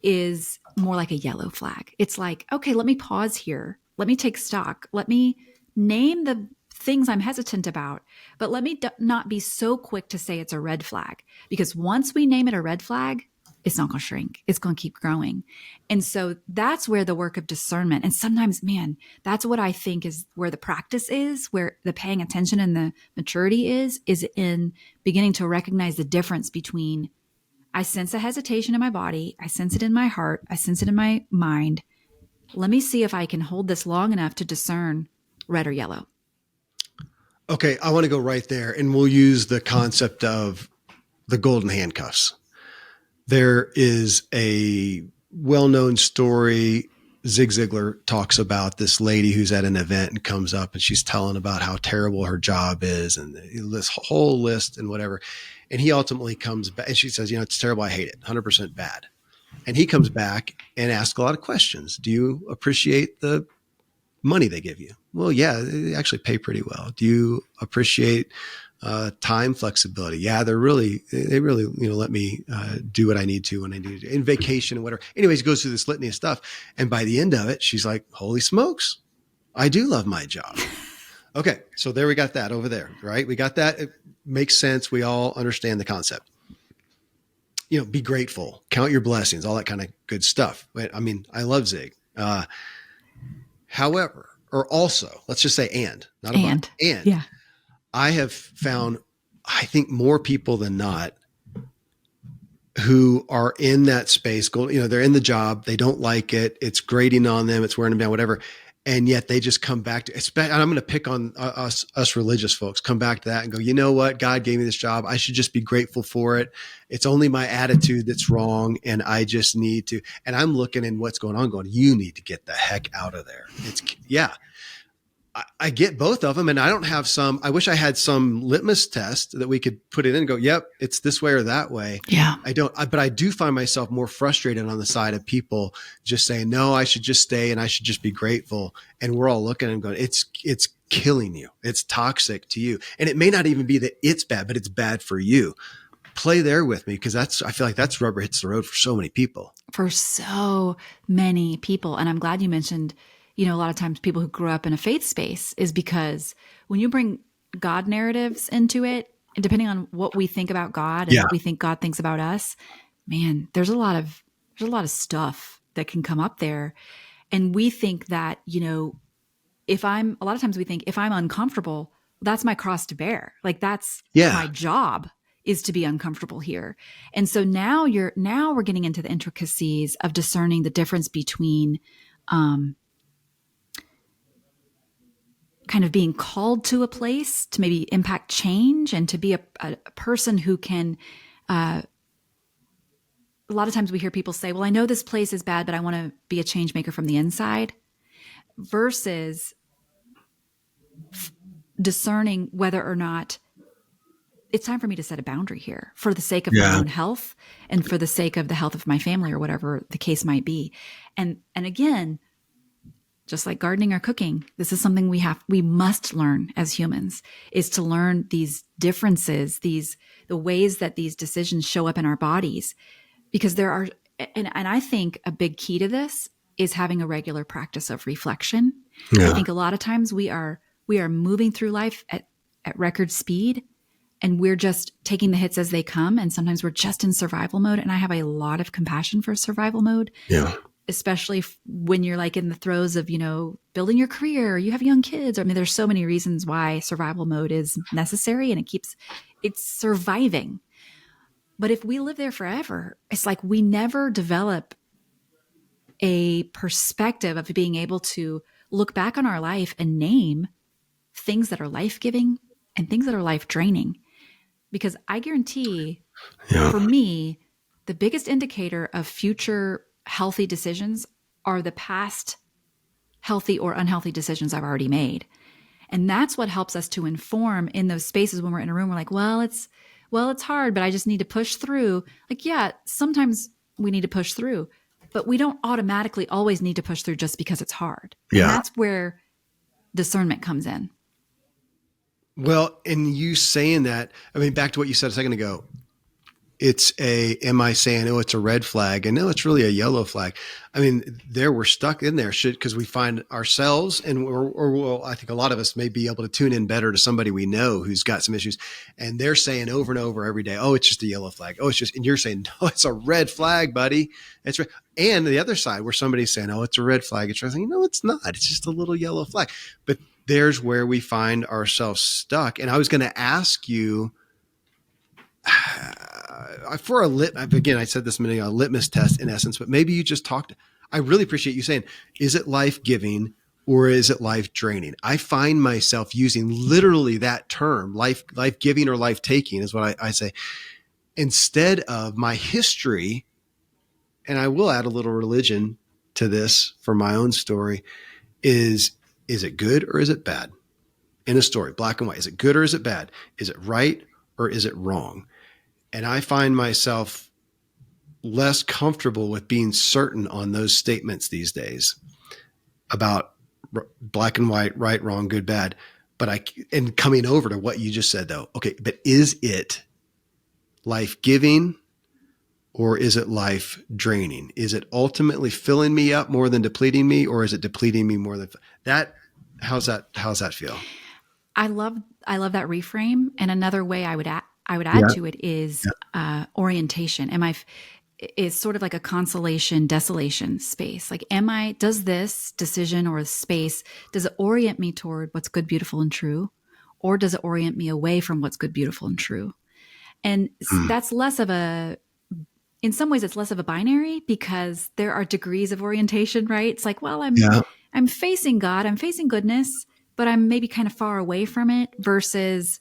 is more like a yellow flag. It's like, okay, let me pause here. Let me take stock. Let me name the things I'm hesitant about, but let me not be so quick to say it's a red flag, because once we name it a red flag, it's not going to shrink. It's going to keep growing. And so that's where the work of discernment, and sometimes, man, that's what I think is where the practice is, where the paying attention and the maturity is in beginning to recognize the difference between, I sense a hesitation in my body, I sense it in my heart, I sense it in my mind. Let me see if I can hold this long enough to discern red or yellow. Okay, I want to go right there, and we'll use the concept of the golden handcuffs. There is a well-known story. Zig Ziglar talks about this lady who's at an event and comes up and she's telling about how terrible her job is and this whole list and whatever. And he ultimately comes back and she says, it's terrible. I hate it. 100% bad. And he comes back and asks a lot of questions. Do you appreciate the money they give you? Well, yeah, they actually pay pretty well. Do you appreciate time flexibility? Yeah, they really, let me do what I need to when I need to, in vacation and whatever. Anyways, goes through this litany of stuff. And by the end of it, she's like, holy smokes, I do love my job. Okay. So there we got that over there, right? We got that. It makes sense. We all understand the concept. Be grateful, count your blessings, all that kind of good stuff. I mean, I love Zig. However, or also, let's just say not a but. And yeah. I have found, I think more people than not who are in that space, they're in the job, they don't like it, it's grating on them, it's wearing them down, whatever. And yet they just come back to, and I'm going to pick on us religious folks, come back to that and go, you know what? God gave me this job. I should just be grateful for it. It's only my attitude that's wrong. And I just need to, and I'm looking in what's going on going, you need to get the heck out of there. I get both of them, and I don't have I wish I had some litmus test that we could put it in and go, yep, it's this way or that way. Yeah. I don't, but I do find myself more frustrated on the side of people just saying, no, I should just stay and I should just be grateful. And we're all looking and going, it's killing you. It's toxic to you. And it may not even be that it's bad, but it's bad for you. Play there with me, because I feel like that's rubber hits the road for so many people. For so many people. And I'm glad you mentioned, a lot of times people who grew up in a faith space is because when you bring God narratives into it, and depending on what we think about God and what we think God thinks about us, man, there's a lot of stuff that can come up there. And we think that, a lot of times we think if I'm uncomfortable, that's my cross to bear. Like that's my job, is to be uncomfortable here. And so now we're getting into the intricacies of discerning the difference between, kind of being called to a place to maybe impact change and to be a person who can, a lot of times we hear people say, well, I know this place is bad, but I want to be a change maker from the inside, versus discerning whether or not it's time for me to set a boundary here for the sake of my own health and for the sake of the health of my family or whatever the case might be. And again, just like gardening or cooking, this is something we must learn as humans, is to learn these differences, the ways that these decisions show up in our bodies, because there are, and I think a big key to this is having a regular practice of reflection. I think a lot of times we are moving through life at record speed, and we're just taking the hits as they come. And sometimes we're just in survival mode. And I have a lot of compassion for survival mode. Yeah. Especially when you're like in the throes of, building your career, or you have young kids. I mean, there's so many reasons why survival mode is necessary, and it's surviving. But if we live there forever, it's like we never develop a perspective of being able to look back on our life and name things that are life-giving and things that are life-draining. Because I guarantee, for me, the biggest indicator of future healthy decisions are the past healthy or unhealthy decisions I've already made. And that's what helps us to inform in those spaces when we're in a room. We're like, well, it's hard, but I just need to push through. Like, yeah, sometimes we need to push through, but we don't automatically always need to push through just because it's hard. Yeah. And that's where discernment comes in. Well, and you saying that, I mean, back to what you said a second ago, am I saying, oh, it's a red flag? And no, it's really a yellow flag. I mean, we're stuck in there because we find ourselves, and well, I think a lot of us may be able to tune in better to somebody we know who's got some issues, and they're saying over and over every day, oh, it's just a yellow flag. Oh, and you're saying, no, it's a red flag, buddy. It's right. And the other side where somebody's saying, oh, it's a red flag. It's saying, no, it's not. It's just a little yellow flag. But there's where we find ourselves stuck. And I was going to ask you, for again, I said this a minute ago, a litmus test in essence, but maybe you just talked. I really appreciate you saying, is it life-giving or is it life draining? I find myself using literally that term, life giving or life taking is what I say, instead of my history. And I will add a little religion to this for my own story. Is it good or is it bad? In a story, black and white, is it good or is it bad? Is it right or is it wrong? And I find myself less comfortable with being certain on those statements these days about black and white, right, wrong, good, bad. And coming over to what you just said though, okay, but is it life giving or is it life draining? Is it ultimately filling me up more than depleting me, or is it depleting me more than that? How's that feel? I love that reframe. And another way I would add Yeah. to it is orientation. Is sort of like a consolation, desolation space. Like, does this decision or space, does it orient me toward what's good, beautiful, and true? Or does it orient me away from what's good, beautiful, and true? And that's in some ways, it's less of a binary because there are degrees of orientation, right? It's like, well, I'm facing God, I'm facing goodness, but I'm maybe kind of far away from it versus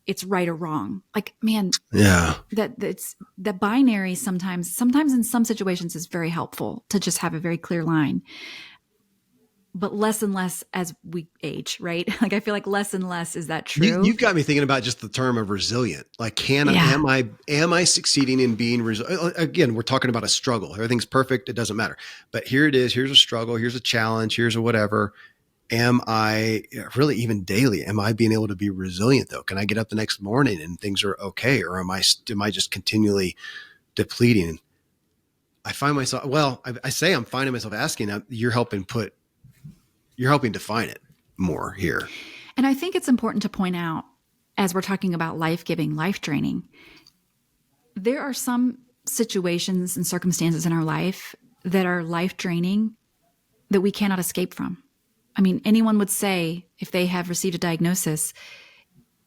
it's right or wrong. Like, man, that's the binary sometimes in some situations is very helpful to just have a very clear line, but less and less as we age, right? Like, I feel like less and less is that true. You've got me thinking about just the term of resilient. Like, am I succeeding in being resilient? Again, we're talking about a struggle. Everything's perfect. It doesn't matter. But here it is. Here's a struggle. Here's a challenge. Here's a whatever. Am I really, even daily, am I being able to be resilient though? Can I get up the next morning and things are okay? Or am I just continually depleting? I find myself, I say I'm finding myself asking, you're helping define it more here. And I think it's important to point out, as we're talking about life-giving, life draining, there are some situations and circumstances in our life that are life draining that we cannot escape from. I mean, anyone would say if they have received a diagnosis,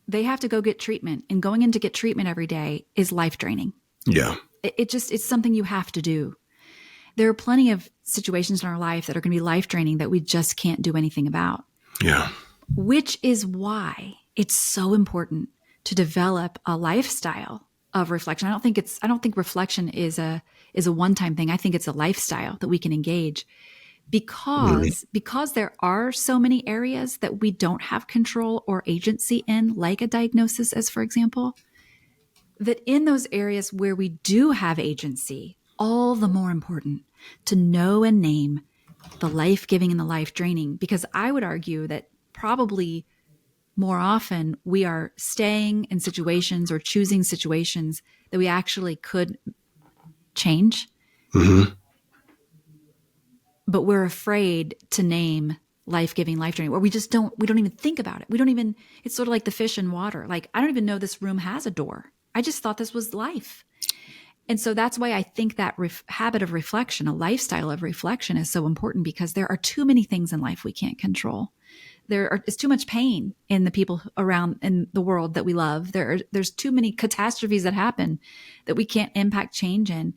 they have to go get treatment, and going in to get treatment every day is life draining. Yeah. It's something you have to do. There are plenty of situations in our life that are going to be life draining that we just can't do anything about. Yeah. Which is why it's so important to develop a lifestyle of reflection. I don't think reflection is a one-time thing. I think it's a lifestyle that we can engage. Because there are so many areas that we don't have control or agency in, like a diagnosis, as for example, that in those areas where we do have agency, all the more important to know and name the life-giving and the life-draining. Because I would argue that probably more often we are staying in situations or choosing situations that we actually could change. Mm-hmm. But we're afraid to name life-giving, life-draining, or we don't even think about it. It's sort of like the fish in water. Like, I don't even know this room has a door. I just thought this was life. And so that's why I think that habit of reflection, a lifestyle of reflection, is so important, because there are too many things in life we can't control. There's too much pain in the people around in the world that we love. There's too many catastrophes that happen that we can't impact change in.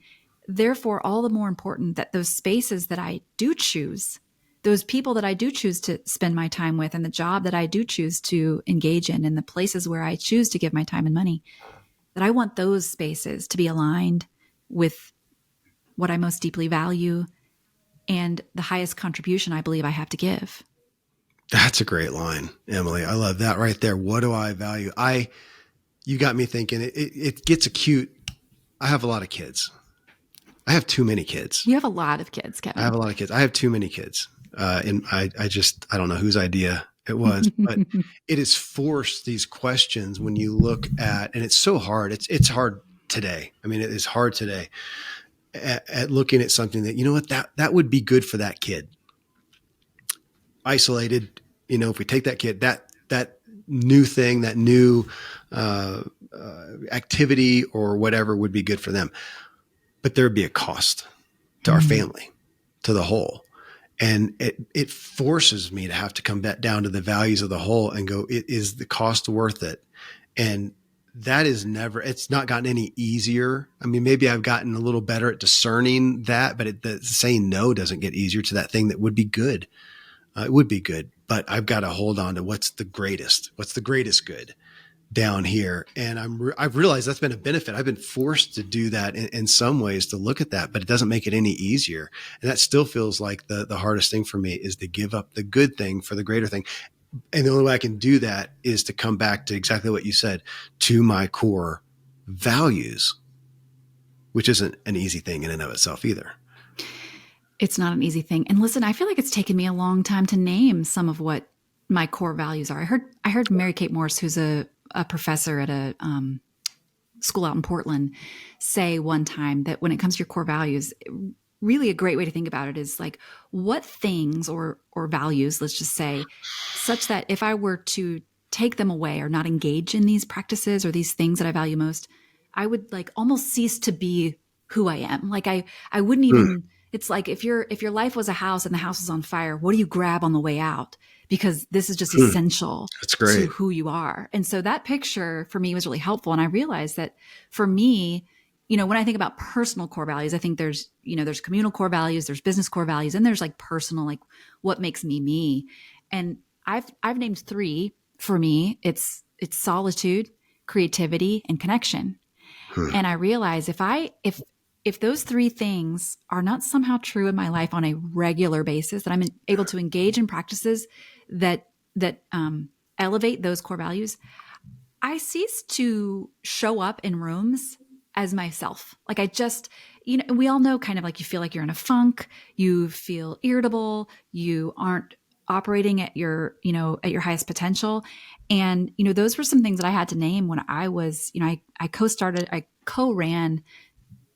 Therefore, all the more important that those spaces that I do choose, those people that I do choose to spend my time with, and the job that I do choose to engage in, and the places where I choose to give my time and money, that I want those spaces to be aligned with what I most deeply value and the highest contribution I believe I have to give. That's a great line, Emily. I love that right there. What do I value? You got me thinking. It gets acute. I have a lot of kids. I have too many kids. You have a lot of kids, Kevin. I have a lot of kids. I have too many kids. And I don't know whose idea it was, but it has forced these questions when you look at, and it's so hard. It's hard today. I mean, it is hard today at looking at something that, you know what, that would be good for that kid. Isolated, if we take that kid, that new thing, that new activity or whatever would be good for them. But there'd be a cost to our family, to the whole. And it forces me to have to come back down to the values of the whole and go, is the cost worth it? And that is it's not gotten any easier. I mean, maybe I've gotten a little better at discerning that, but saying no doesn't get easier to that thing that would be good. It would be good, but I've got to hold on to what's the greatest good down here. And I've realized that's been a benefit. I've been forced to do that in some ways, to look at that, but it doesn't make it any easier. And that still feels like the hardest thing for me, is to give up the good thing for the greater thing. And the only way I can do that is to come back to exactly what you said, to my core values, which isn't an easy thing in and of itself either. It's not an easy thing. And listen, I feel like it's taken me a long time to name some of what my core values are. I heard Mary Kate Morse, who's a professor at a school out in Portland, say one time that when it comes to your core values, really a great way to think about it is like, what things or values, let's just say, such that if I were to take them away or not engage in these practices or these things that I value most, I would like almost cease to be who I am. Like I wouldn't even, it's like if your life was a house and the house is on fire, what do you grab on the way out? Because this is just essential to who you are. And so that picture for me was really helpful. And I realized that for me, when I think about personal core values, I think there's communal core values, there's business core values, and there's like personal, like what makes me me. And I've named 3 for me. It's solitude, creativity, and connection. And I realize if those 3 things are not somehow true in my life on a regular basis, that I'm able to engage in practices that elevate those core values, I cease to show up in rooms as myself. Like I just, we all know kind of like you feel like you're in a funk, you feel irritable, you aren't operating at your highest potential. And, those were some things that I had to name when I was, I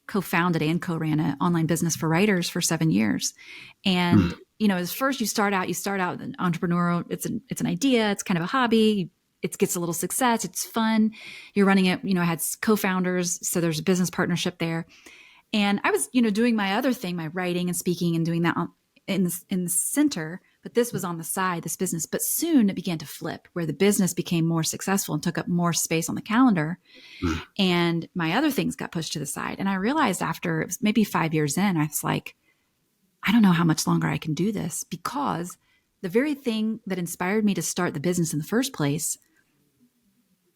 co-founded and co-ran an online business for writers for 7 years. And, as first you start out with an entrepreneurial, it's an idea, it's kind of a hobby. It gets a little success. It's fun. You're running it, I had co-founders. So there's a business partnership there. And I was, doing my other thing, my writing and speaking and doing that in the center, but this was on the side, this business. But soon it began to flip, where the business became more successful and took up more space on the calendar. And my other things got pushed to the side. And I realized after it was maybe 5 years in, I was like, I don't know how much longer I can do this, because the very thing that inspired me to start the business in the first place,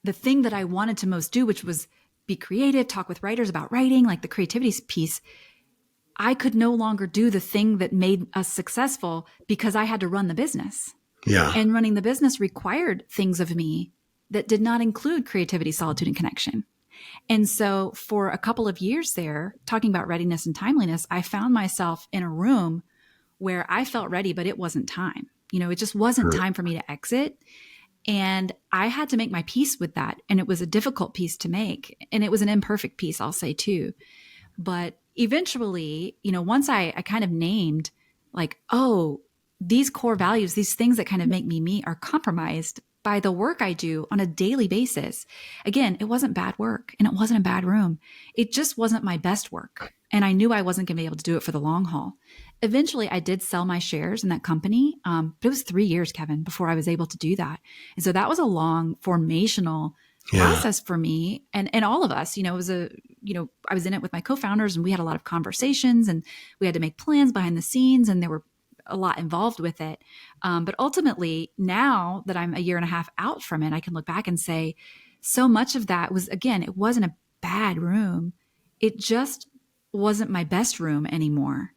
the thing that I wanted to most do, which was be creative, talk with writers about writing, like the creativity piece, I could no longer do the thing that made us successful because I had to run the business. Yeah. And running the business required things of me that did not include creativity, solitude, and connection. And so for a couple of years there, talking about readiness and timeliness, I found myself in a room where I felt ready, but it wasn't time. It just wasn't time for me to exit. And I had to make my peace with that. And it was a difficult peace to make. And it was an imperfect peace, I'll say too. But eventually, once I kind of named like, oh, these core values, these things that kind of make me are compromised by the work I do on a daily basis. Again, it wasn't bad work and it wasn't a bad room. It just wasn't my best work. And I knew I wasn't going to be able to do it for the long haul. Eventually, I did sell my shares in that company. But it was 3 years, Kevin, before I was able to do that. And so that was a long formational process for me and all of us. It was I was in it with my co-founders, and we had a lot of conversations, and we had to make plans behind the scenes, and there were a lot involved with it. But ultimately, now that I'm a year and a half out from it, I can look back and say so much of that was, again, it wasn't a bad room. It just wasn't my best room anymore.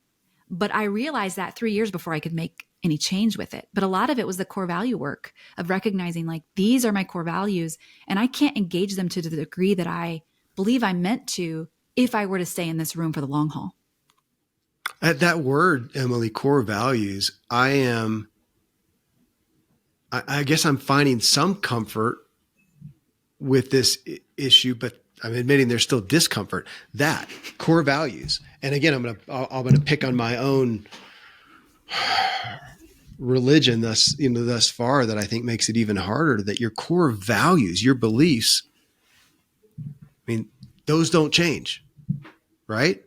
But I realized that 3 years before I could make any change with it. But a lot of it was the core value work of recognizing like, these are my core values, and I can't engage them to the degree that I believe I'm meant to if I were to stay in this room for the long haul. At that word, Emily, core values, I guess I'm finding some comfort with this issue, but I'm admitting there's still discomfort. That core values. And again, I'm going to pick on my own religion thus far, that I think makes it even harder, that your core values, your beliefs, I mean, those don't change, right?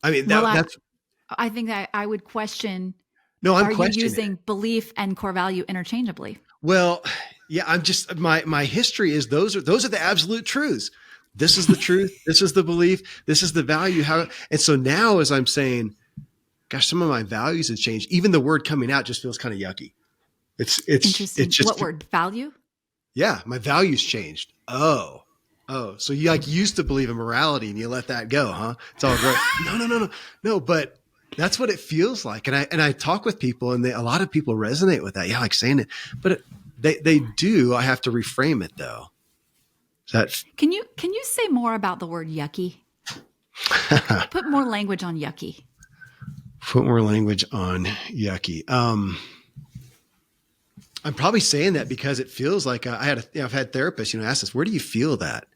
I mean, that's, I think that I would question. No, I'm are questioning. You using belief and core value interchangeably? Well, yeah, I'm just, my history is those are the absolute truths. This is the truth. This is the belief. This is the value. And so now, as I'm saying, gosh, some of my values have changed. Even the word coming out just feels kind of yucky. Interesting. It's just, What word? Value? yeah, my values changed. Oh, so you like used to believe in morality and you let that go, huh? It's all great. No. But that's what it feels like. And I talk with people, and a lot of people resonate with that. Yeah, like saying it, but they do. I have to reframe it though. Is Can you say more about the word yucky? that Put more language on yucky. put more language on yucky? I'm probably saying that because it feels like I've had therapists, ask us, where do you feel that?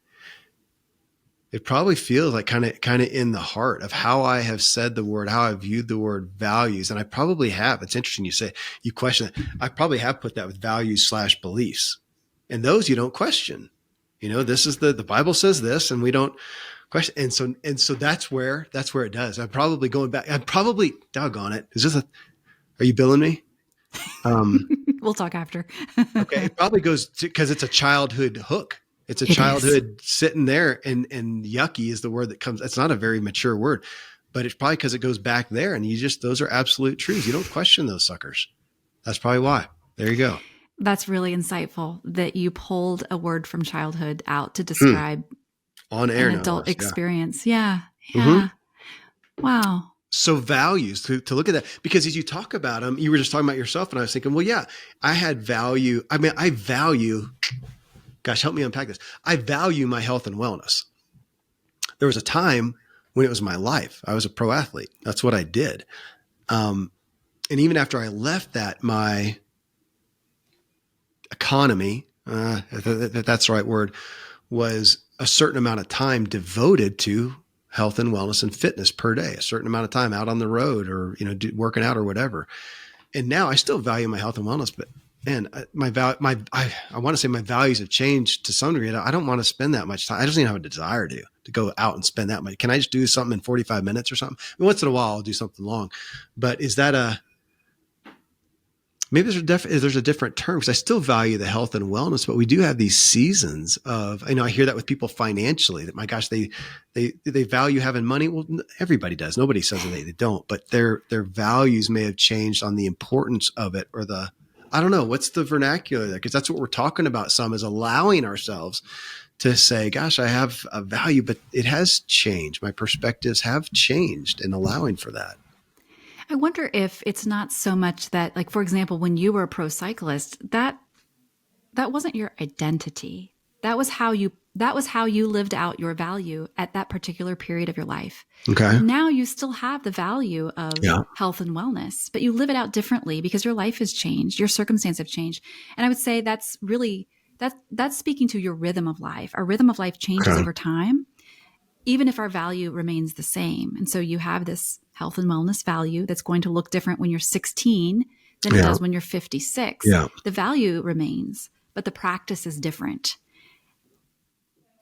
It probably feels like kind of in the heart of how I have said the word, how I viewed the word values. And I probably have. It's interesting you question it. I probably have put that with values/beliefs. And those you don't question. This is the Bible says this, and we don't question. And so that's where it does. I'm probably going back. I'm probably, doggone it. Are you billing me? We'll talk after. Okay. It probably goes because it's a childhood hook. It's a It is. childhood sitting there, and yucky is the word that comes. It's not a very mature word, but it's probably because it goes back there, and those are absolute truths. You don't question those suckers. That's probably why. There you go. That's really insightful that you pulled a word from childhood out to describe On air, an no adult less. experience. Yeah. Mm-hmm. Wow. So values to look at that, because as you talk about them, you were just talking about yourself, and I was thinking, well, yeah, I had value. I mean, I value, gosh, help me unpack this. I value my health and wellness. There was a time when it was my life. I was a pro athlete. That's what I did. And even after I left that, my economy, that's the right word, was a certain amount of time devoted to health and wellness and fitness per day, a certain amount of time out on the road or, working out or whatever. And now I still value my health and wellness, but man, I want to say my values have changed to some degree. I don't want to spend that much time. I just don't even have a desire to go out and spend that much. Can I just do something in 45 minutes or something? I mean, once in a while I'll do something long, but is that maybe there's a different term, because I still value the health and wellness, but we do have these seasons of, I hear that with people financially, that my gosh, they value having money. Well, everybody does. Nobody says that they don't, but their values may have changed on the importance of it, or I don't know, what's the vernacular there? Because that's what we're talking about. Some is allowing ourselves to say, gosh, I have a value, but it has changed. My perspectives have changed, and allowing for that. I wonder if it's not so much that, like, for example, when you were a pro cyclist, that wasn't your identity. That was how you lived out your value at that particular period of your life. Okay. Now you still have the value of health and wellness, but you live it out differently because your life has changed, your circumstances have changed. And I would say that's really that's speaking to your rhythm of life. Our rhythm of life changes over time, even if our value remains the same. And so you have this health and wellness value that's going to look different when you're 16 than it does when you're 56. Yeah. The value remains, but the practice is different.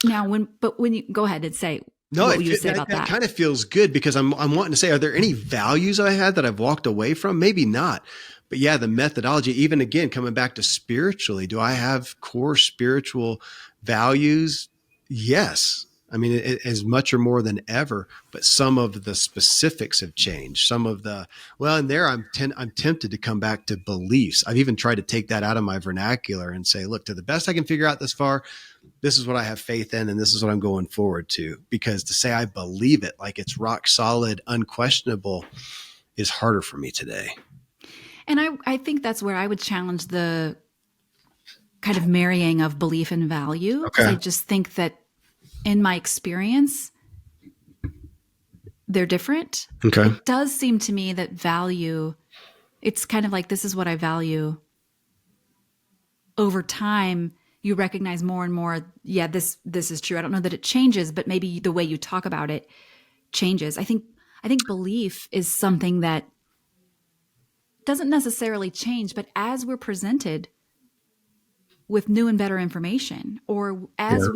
Now, when you go ahead and say, no, what would you say about that? That kind of feels good, because I'm wanting to say, are there any values I had that I've walked away from? Maybe not. But yeah, the methodology, even again, coming back to spiritually, do I have core spiritual values? Yes. I mean, as much or more than ever, but some of the specifics have changed. Some of and there I'm tempted to come back to beliefs. I've even tried to take that out of my vernacular and say, look, to the best I can figure out this far, this is what I have faith in, and this is what I'm going forward to. Because to say I believe it, like it's rock solid, unquestionable, is harder for me today. And I think that's where I would challenge the kind of marrying of belief and value. Because I just think that in my experience, they're different. Okay. It does seem to me that value, it's kind of like, this is what I value. Over time, you recognize more and more, yeah, this is true. I don't know that it changes, but maybe the way you talk about it changes. I think belief is something that doesn't necessarily change, but as we're presented with new and better information, or as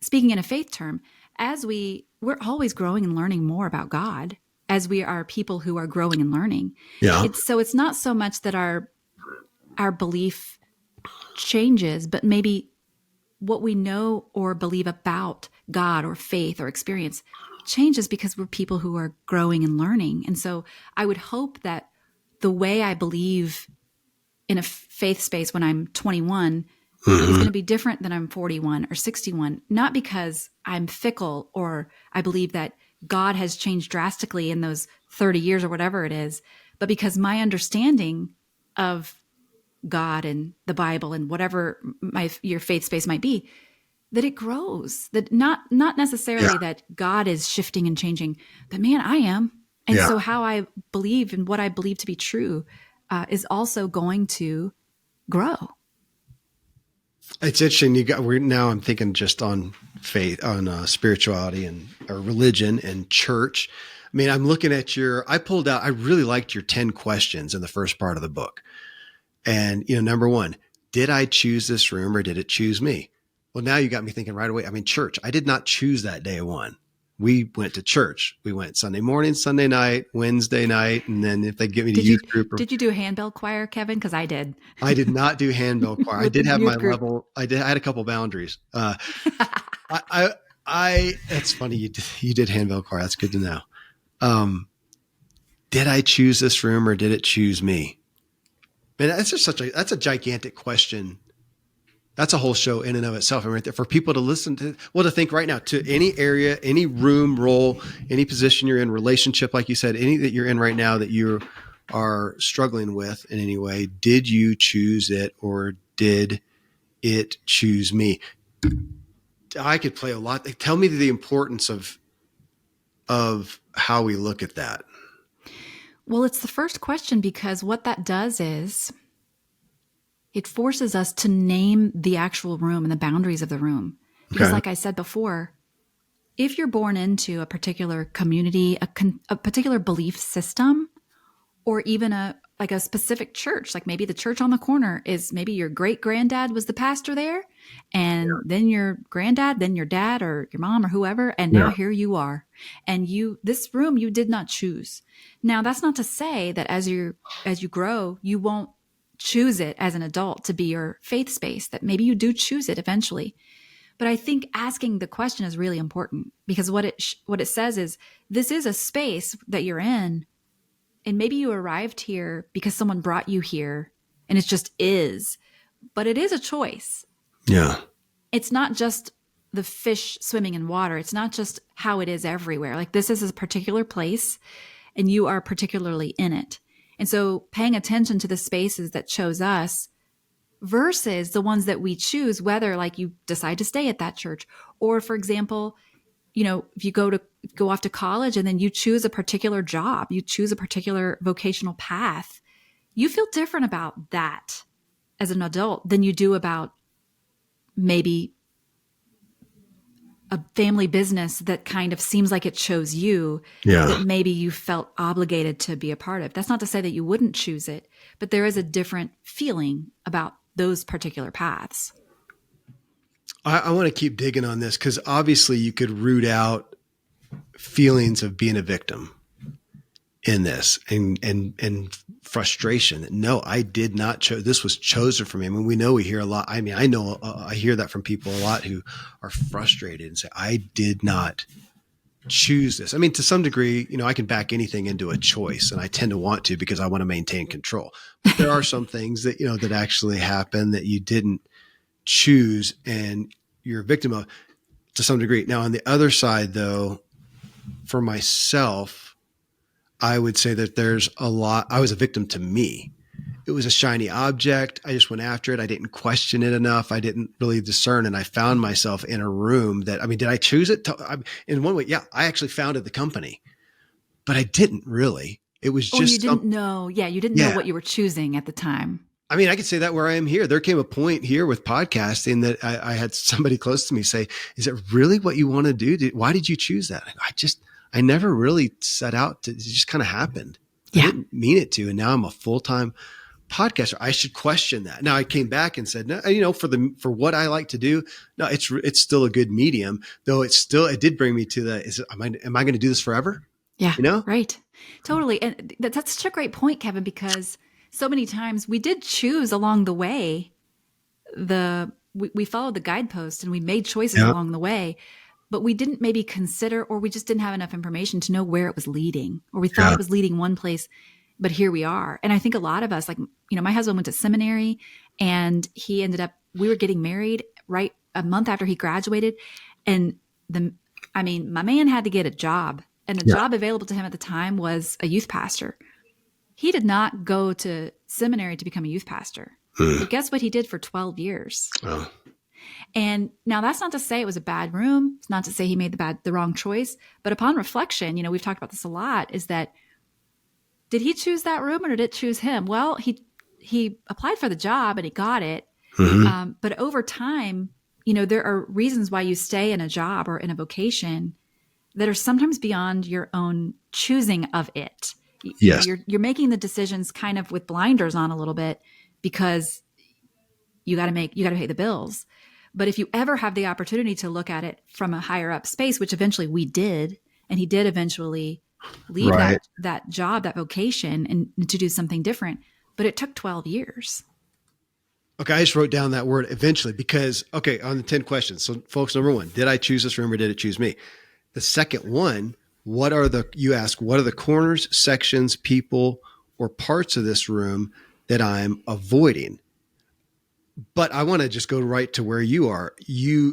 speaking in a faith term, we're always growing and learning more about God, as we are people who are growing and learning. Yeah. It's not so much that our belief changes, but maybe what we know or believe about God or faith or experience changes because we're people who are growing and learning. And so I would hope that the way I believe in a faith space when I'm 21 is going to be different than I'm 41 or 61, not because I'm fickle or I believe that God has changed drastically in those 30 years or whatever it is, but because my understanding of God and the Bible and whatever your faith space might be, that it grows. That not Yeah. necessarily that God is shifting and changing, but man, I am. And Yeah. so how I believe and what I believe to be true is also going to grow. It's interesting. Now I'm thinking just on faith, on spirituality and or religion and church. I mean, I'm looking at I really liked your 10 questions in the first part of the book. And, number one, did I choose this room or did it choose me? Well, now you got me thinking right away. I mean, church, I did not choose that day one. We went to church. We went Sunday morning, Sunday night, Wednesday night. And then if they get me to youth group, did you do handbell choir, Kevin? Cause I did. I did not do handbell choir. I With the did have my youth group. level. I had a couple boundaries. That's funny. You did handbell choir. That's good to know. Did I choose this room or did it choose me? Man, that's a gigantic question. That's a whole show in and of itself. And right there for people to listen to, to think right now to any area, any room, role, any position you're in, relationship, like you said, any that you're in right now that you are struggling with in any way, did you choose it or did it choose me? I could play a lot. Tell me the importance of how we look at that. Well, it's the first question because what that does is it forces us to name the actual room and the boundaries of the room. Because Okay. like I said before, if you're born into a particular community, a particular belief system, or even a specific church, like maybe the church on the corner is maybe your great granddad was the pastor there, and then your granddad, then your dad or your mom or whoever, and now Yeah. here you are. And this room you did not choose. Now that's not to say that as you grow, you won't choose it as an adult to be your faith space, that maybe you do choose it eventually. But I think asking the question is really important because what it says is this is a space that you're in. And maybe you arrived here because someone brought you here and it just is, but it is a choice. Yeah. It's not just the fish swimming in water. It's not just how it is everywhere. Like this is a particular place and you are particularly in it. And so paying attention to the spaces that chose us versus the ones that we choose, whether like you decide to stay at that church or for example, if you go off to college and then you choose a particular job, you choose a particular vocational path, you feel different about that as an adult than you do about maybe a family business that kind of seems like it chose you, Yeah. that maybe you felt obligated to be a part of. That's not to say that you wouldn't choose it, but there is a different feeling about those particular paths. I want to keep digging on this because obviously you could root out feelings of being a victim in this and frustration that no, I did not choose. This was chosen for me. I mean, we hear a lot. I mean, I hear that from people a lot who are frustrated and say, I did not choose this. I mean, to some degree, I can back anything into a choice and I tend to want to because I want to maintain control. But there are some things that, that actually happen that you didn't choose and you're a victim of to some degree. Now, on the other side, though, for myself, I would say that there's a lot. I was a victim to me. It was a shiny object. I just went after it. I didn't question it enough. I didn't really discern. And I found myself in a room that, did I choose it? In one way, yeah, I actually founded the company, but I didn't really. It was just. Or you didn't know. Yeah, you didn't know what you were choosing at the time. I could say that where I am here. There came a point here with podcasting that I had somebody close to me say, is it really what you want to do? Why did you choose that? I never really set out to, it just kind of happened. Yeah. I didn't mean it to. And now I'm a full-time podcaster. I should question that. Now I came back and said, no, for what I like to do, no, it's still a good medium, though it did bring me to am I going to do this forever? Yeah. Right. Totally. And that's such a great point, Kevin, because so many times we did choose along the way. We followed the guidepost and we made choices along the way, but we didn't maybe consider, or we just didn't have enough information to know where it was leading, or we thought it was leading one place, but here we are. And I think a lot of us, like, my husband went to seminary, and he ended up, we were getting married right a month after he graduated. And my man had to get a job, and the job available to him at the time was a youth pastor. He did not go to seminary to become a youth pastor. But guess what he did for 12 years? Oh. And now that's not to say it was a bad room. It's not to say he made the wrong choice. But upon reflection, we've talked about this a lot, is that, did he choose that room or did it choose him? Well, he applied for the job and he got it. Mm-hmm. But over time, there are reasons why you stay in a job or in a vocation that are sometimes beyond your own choosing of it. Yes. You're making the decisions kind of with blinders on a little bit, because you got to pay the bills. But if you ever have the opportunity to look at it from a higher up space, which eventually we did, and he did eventually leave that job, that vocation, and to do something different. But it took 12 years. Okay, I just wrote down that word eventually because, on the 10 questions. So folks, number 1, did I choose this room or did it choose me? The second one, you ask, what are the corners, sections, people, or parts of this room that I'm avoiding? But I want to just go right to where you are.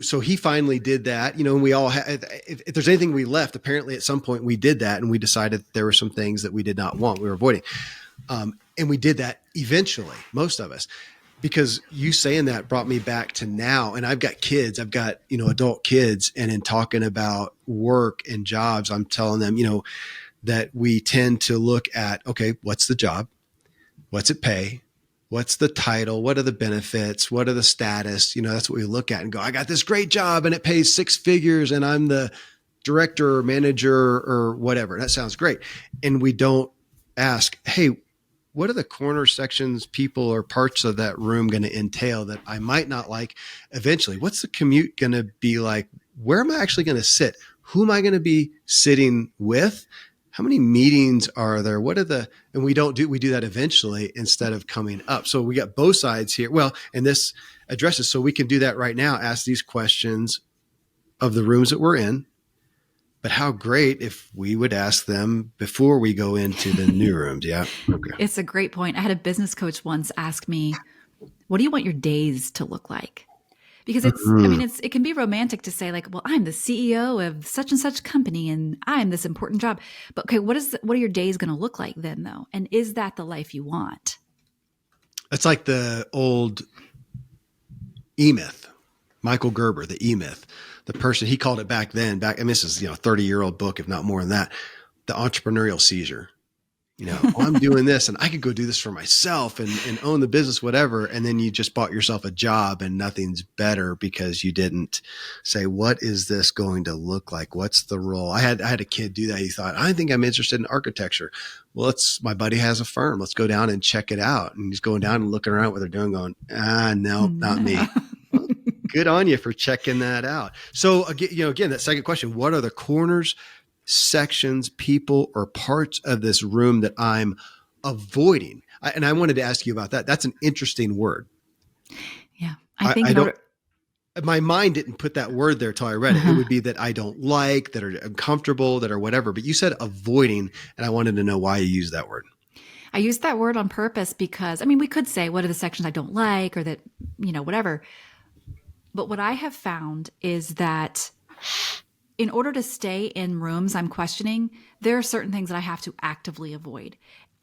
So he finally did that, and we all if there's anything we left, apparently at some point we did that, and we decided there were some things that we did not want, we were avoiding. And we did that eventually, most of us, because you saying that brought me back to now. And I've got kids, adult kids. And in talking about work and jobs, I'm telling them, that we tend to look at, okay, what's the job? What's it pay? What's the title? What are the benefits? What are the status? That's what we look at and go, I got this great job and it pays 6 figures and I'm the director or manager or whatever. That sounds great. And we don't ask, hey, what are the corner sections, people, or parts of that room going to entail that I might not like eventually? What's the commute going to be like? Where am I actually going to sit? Who am I going to be sitting with? How many meetings are there? And we do that eventually instead of coming up. So we got both sides here. Well, and this addresses, so we can do that right now. Ask these questions of the rooms that we're in. But how great if we would ask them before we go into the new rooms. Yeah. Okay. It's a great point. I had a business coach once ask me, what do you want your days to look like? Because it can be romantic to say, like, well, I'm the CEO of such and such company and I'm this important job. But okay, what are your days going to look like then, though? And is that the life you want? It's like the old E-Myth, Michael Gerber, the E-Myth, the person, he called it back then, this is, 30-year-old book, if not more than that, the entrepreneurial seizure. I'm doing this and I could go do this for myself and own the business, whatever. And then you just bought yourself a job and nothing's better because you didn't say, what is this going to look like? What's the role? I had a kid do that. He thought, I think I'm interested in architecture. Well, my buddy has a firm. Let's go down and check it out. And he's going down and looking around what they're doing, going, no, not me. Well, good on you for checking that out. So again, that second question, what are the corners, sections, people, or parts of this room that I'm avoiding? And I wanted to ask you about that. That's an interesting word. Yeah. I think my mind didn't put that word there till I read it. It would be that I don't like, that are uncomfortable, that are whatever. But you said avoiding, and I wanted to know why you used that word. I used that word on purpose because, we could say, what are the sections I don't like, or that, whatever. But what I have found is that in order to stay in rooms I'm questioning, there are certain things that I have to actively avoid.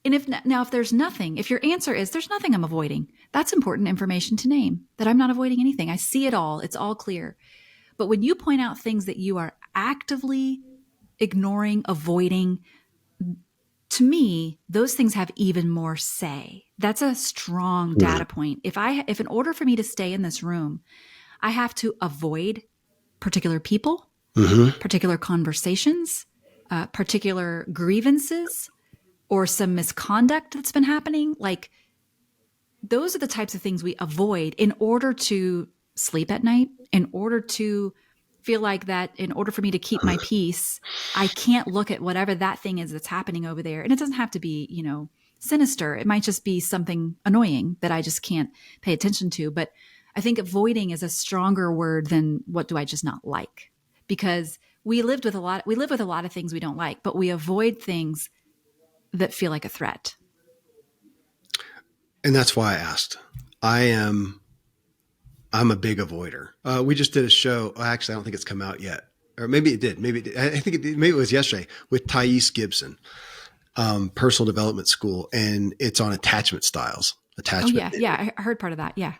And if your answer is there's nothing I'm avoiding, that's important information to name, that I'm not avoiding anything. I see it all. It's all clear. But when you point out things that you are actively ignoring, avoiding, to me, those things have even more say. That's a strong data point. If in order for me to stay in this room, I have to avoid particular people, particular conversations, particular grievances, or some misconduct that's been happening. Like, those are the types of things we avoid in order to sleep at night, in order to feel like that, in order for me to keep my peace, I can't look at whatever that thing is that's happening over there. And it doesn't have to be, sinister. It might just be something annoying that I just can't pay attention to. But I think avoiding is a stronger word than what do I just not like? because we live with a lot of things we don't like, but we avoid things that feel like a threat. And that's why I asked. I'm a big avoider. We just did a show. Actually, I don't think it's come out yet, or maybe it did. Maybe it did. I think it did. Maybe it was yesterday with Thais Gibson, Personal Development School, and it's on attachment styles. Oh Attachment. yeah. I heard part of that. Yeah.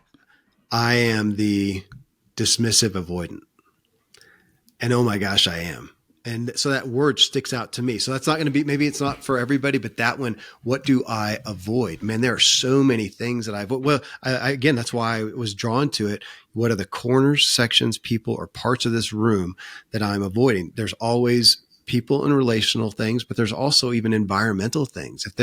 I am the dismissive avoidant, and oh my gosh, I am. And so that word sticks out to me. So that's not going to be, maybe it's not for everybody, but that one, what do I avoid? Man, there are so many things that I avoid. Well, again, that's why I was drawn to it. What are the corners, sections, people, or parts of this room that I'm avoiding? There's always people and relational things, but there's also even environmental things. If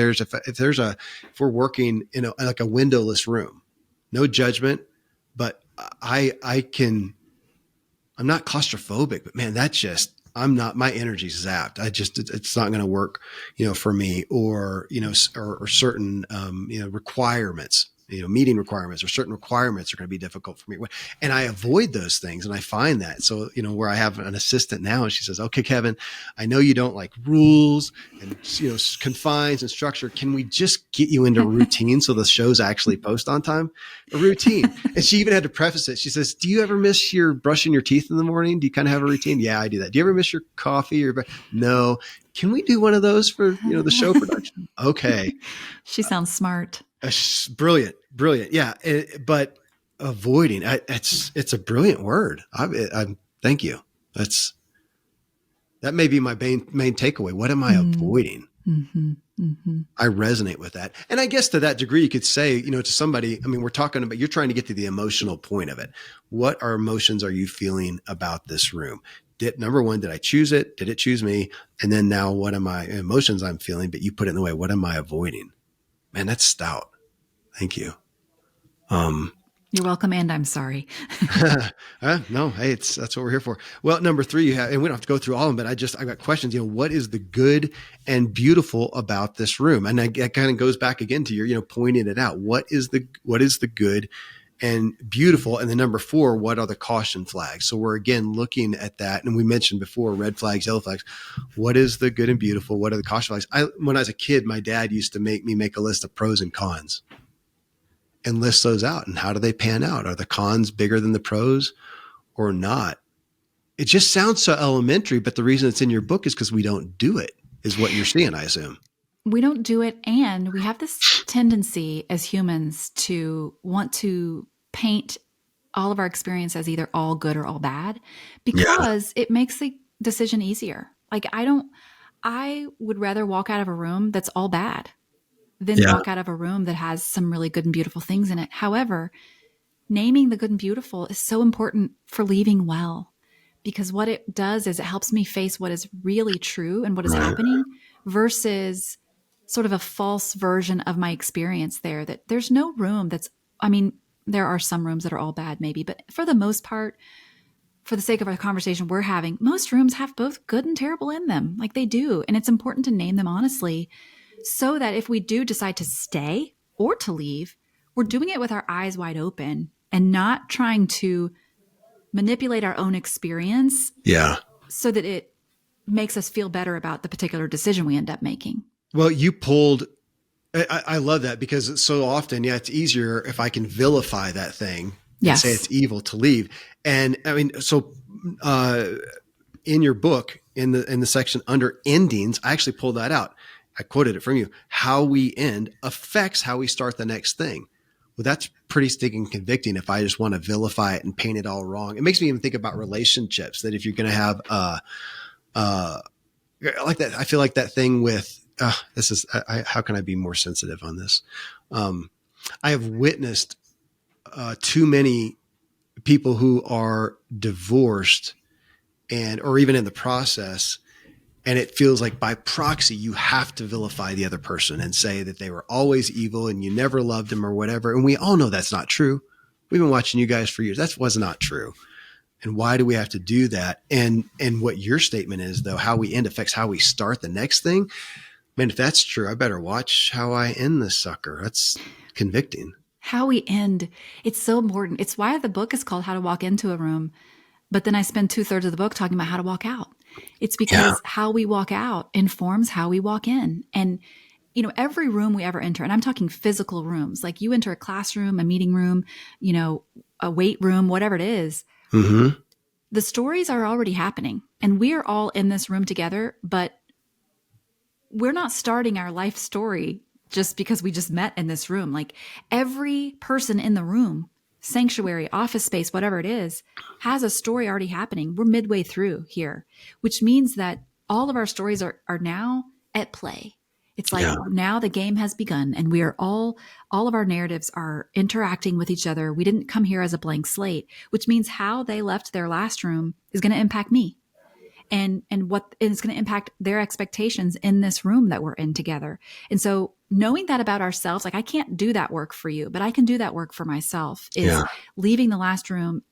we're working in like a windowless room, no judgment, but I'm not claustrophobic, but man, my energy's zapped. It's not going to work, for me, or certain, requirements, meeting requirements or certain requirements are going to be difficult for me. And I avoid those things. And I find that. So, where I have an assistant now and she says, okay, Kevin, I know you don't like rules and, confines and structure. Can we just get you into routine so the shows actually post on time? A routine. And she even had to preface it. She says, do you ever miss your brushing your teeth in the morning? Do you kind of have a routine? Yeah, I do that. Do you ever miss your coffee? No. Can we do one of those for, the show production? Okay. She sounds smart. Brilliant. Yeah. But avoiding, it's a brilliant word. Thank you. That may be my main takeaway. What am I avoiding? Mm-hmm. Mm-hmm. I resonate with that. And I guess to that degree, you could say, to somebody, we're talking about, you're trying to get to the emotional point of it. What emotions are you feeling about this room? Number one, did I choose it? Did it choose me? And then now what are my emotions I'm feeling? But you put it in the way. What am I avoiding? Man, that's stout. Thank you. You're welcome. And I'm sorry. No, hey, that's what we're here for. Well, number 3, and we don't have to go through all of them, but I got questions. What is the good and beautiful about this room? And that kind of goes back again to your, pointing it out. What is the good and beautiful? And then number 4, what are the caution flags? So we're again looking at that. And we mentioned before, red flags, yellow flags. What is the good and beautiful? What are the caution flags? When I was a kid, my dad used to make me make a list of pros and cons and list those out. And how do they pan out? Are the cons bigger than the pros or not? It just sounds so elementary, but the reason it's in your book is because we don't do it, is what you're seeing, I assume. We don't do it. And we have this tendency as humans to want to paint all of our experience as either all good or all bad, because it makes the decision easier. Like I would rather walk out of a room that's all bad than walk out of a room that has some really good and beautiful things in it. However, naming the good and beautiful is so important for leaving well, because what it does is it helps me face what is really true and what is happening versus sort of a false version of my experience there, that there's no room there are some rooms that are all bad maybe, but for the most part, for the sake of our conversation we're having, most rooms have both good and terrible in them. Like they do. And it's important to name them honestly, so that if we do decide to stay or to leave, we're doing it with our eyes wide open and not trying to manipulate our own experience so that it makes us feel better about the particular decision we end up making. Well, I love that, because so often, it's easier if I can vilify that thing and say it's evil to leave. And so in your book, in the section under endings, I actually pulled that out. I quoted it from you. How we end affects how we start the next thing. Well, that's pretty stinking convicting if I just want to vilify it and paint it all wrong. It makes me even think about relationships, that if you're going to have, like that, I feel like that thing with, how can I be more sensitive on this? I have witnessed too many people who are divorced or even in the process, and it feels like by proxy, you have to vilify the other person and say that they were always evil and you never loved them or whatever. And we all know that's not true. We've been watching you guys for years. That was not true. And why do we have to do that? And what your statement is, though, how we end affects how we start the next thing. Man, if that's true, I better watch how I end this sucker. That's convicting. How we end. It's so important. It's why the book is called How to Walk Into a Room, But then I spend 2/3 of the book talking about how to walk out. It's Yeah. because how we walk out informs how we walk in. And, every room we ever enter, and I'm talking physical rooms, like you enter a classroom, a meeting room, a weight room, whatever it is, Mm-hmm. the stories are already happening. And we are all in this room together, but we're not starting our life story just because we just met in this room. Like every person in the room, sanctuary, office space, whatever it is, has a story already happening. We're midway through here, which means that all of our stories are now at play. It's like Yeah. now the game has begun and we are all of our narratives are interacting with each other. We didn't come here as a blank slate, which means how they left their last room is going to impact me and what is going to impact their expectations in this room that we're in together. And so knowing that about ourselves, like I can't do that work for you, but I can do that work for myself, is Yeah. leaving the last room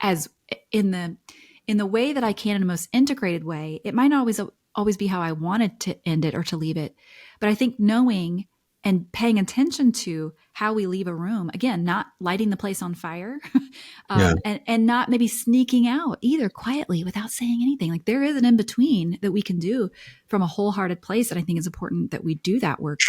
as in the way that I can, in the most integrated way. It might not always be how I wanted to end it or to leave it, but I think knowing and paying attention to how we leave a room, again, not lighting the place on fire, Yeah. and not maybe sneaking out either quietly without saying anything. Like there is an in between that we can do from a wholehearted place. And I think it's important that we do that work.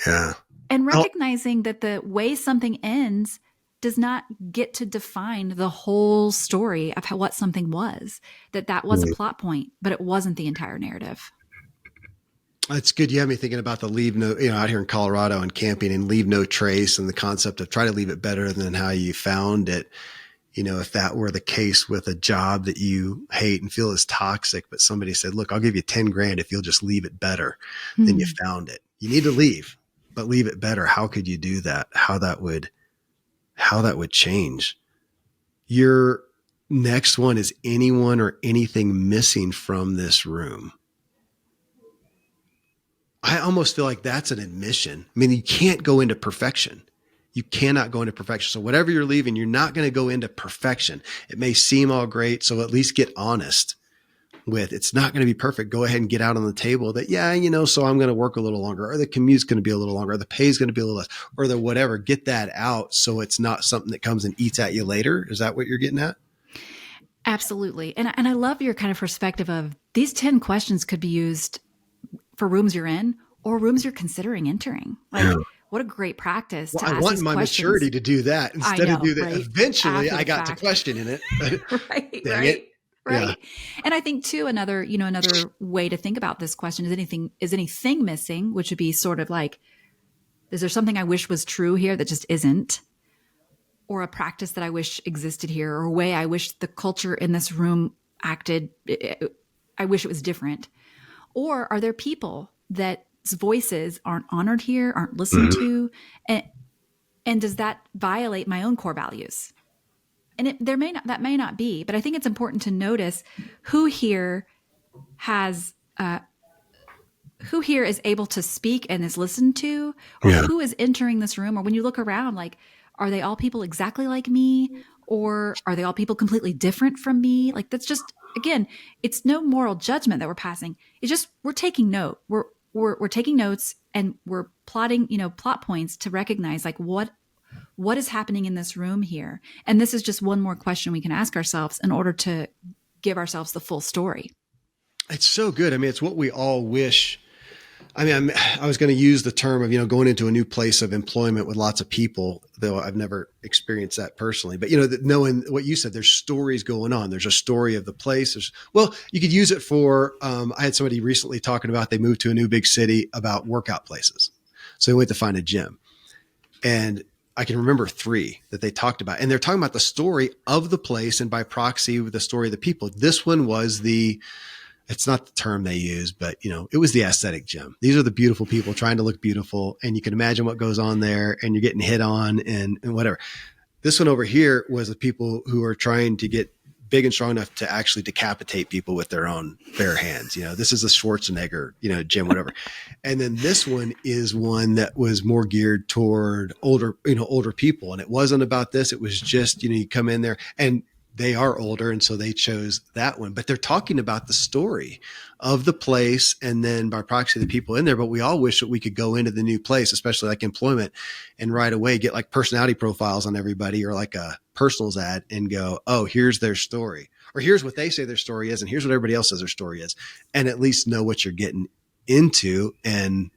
Yeah. And Oh, recognizing that the way something ends does not get to define the whole story of what something was, that was a plot point, but it wasn't the entire narrative. it's good. You have me thinking about the leave no, out here in Colorado and camping and leave no trace and the concept of try to leave it better than how you found it. If that were the case with a job that you hate and feel is toxic, but somebody said, look, I'll give you 10 grand if you'll just leave it better than you found it. You need to leave, but leave it better. How could you do that? How that would change. Your next one is anyone or anything missing from this room. I almost feel like that's an admission. I mean, you can't go into perfection. You cannot go into perfection. So whatever you're leaving, you're not going to go into perfection. It may seem all great. So at least get honest with it's not going to be perfect. Go ahead and get out on the table that, so I'm going to work a little longer, or the commute's going to be a little longer, or the pay is going to be a little less, or the whatever. Get that out so it's not something that comes and eats at you later. Is that what you're getting at? Absolutely. And I love your kind of perspective of these 10 questions could be used for rooms you're in or rooms you're considering entering. Like, Yeah. what a great practice to I ask want these my questions. maturity to do that instead of do that. Right? Eventually, After I the got fact. to questioning it. Right. Dang Right. it. Right. Yeah. And I think too, another way to think about this question is anything missing, which would be sort of like, is there something I wish was true here that just isn't? Or a practice that I wish existed here, or a way I wish the culture in this room acted. I wish it was different. Or are there people that voices aren't honored here, aren't listened to? And does that violate my own core values? And that may not be, but I think it's important to notice who here has, who here is able to speak and is listened to, or Yeah. who is entering this room. Or when you look around, like, are they all people exactly like me? Or are they all people completely different from me? Like, that's just, again, it's no moral judgment that we're passing. It's just, we're taking note. We're taking notes and we're plotting, plot points to recognize like what is happening in this room here. And this is just one more question we can ask ourselves in order to give ourselves the full story. It's so good. I mean, it's what we all wish. I mean, I was going to use the term of, going into a new place of employment with lots of people, though I've never experienced that personally. But, knowing what you said, there's stories going on. There's a story of the place. You could use it for, I had somebody recently talking about they moved to a new big city about workout places. So they went to find a gym. And I can remember 3 that they talked about. And they're talking about the story of the place and by proxy, the story of the people. This one was it's not the term they use, but it was the aesthetic gym. These are the beautiful people trying to look beautiful. And you can imagine what goes on there and you're getting hit on and whatever. This one over here was the people who are trying to get big and strong enough to actually decapitate people with their own bare hands. This is a Schwarzenegger, gym, whatever. And then this one is one that was more geared toward older people. And it wasn't about this. It was just, you come in there and they are older. And so they chose that one, but they're talking about the story of the place and then by proxy, the people in there. But we all wish that we could go into the new place, especially like employment, and right away get like personality profiles on everybody or like a personals ad and go, oh, here's their story. or here's what they say their story is, and here's what everybody else says their story is, and at least know what you're getting into. And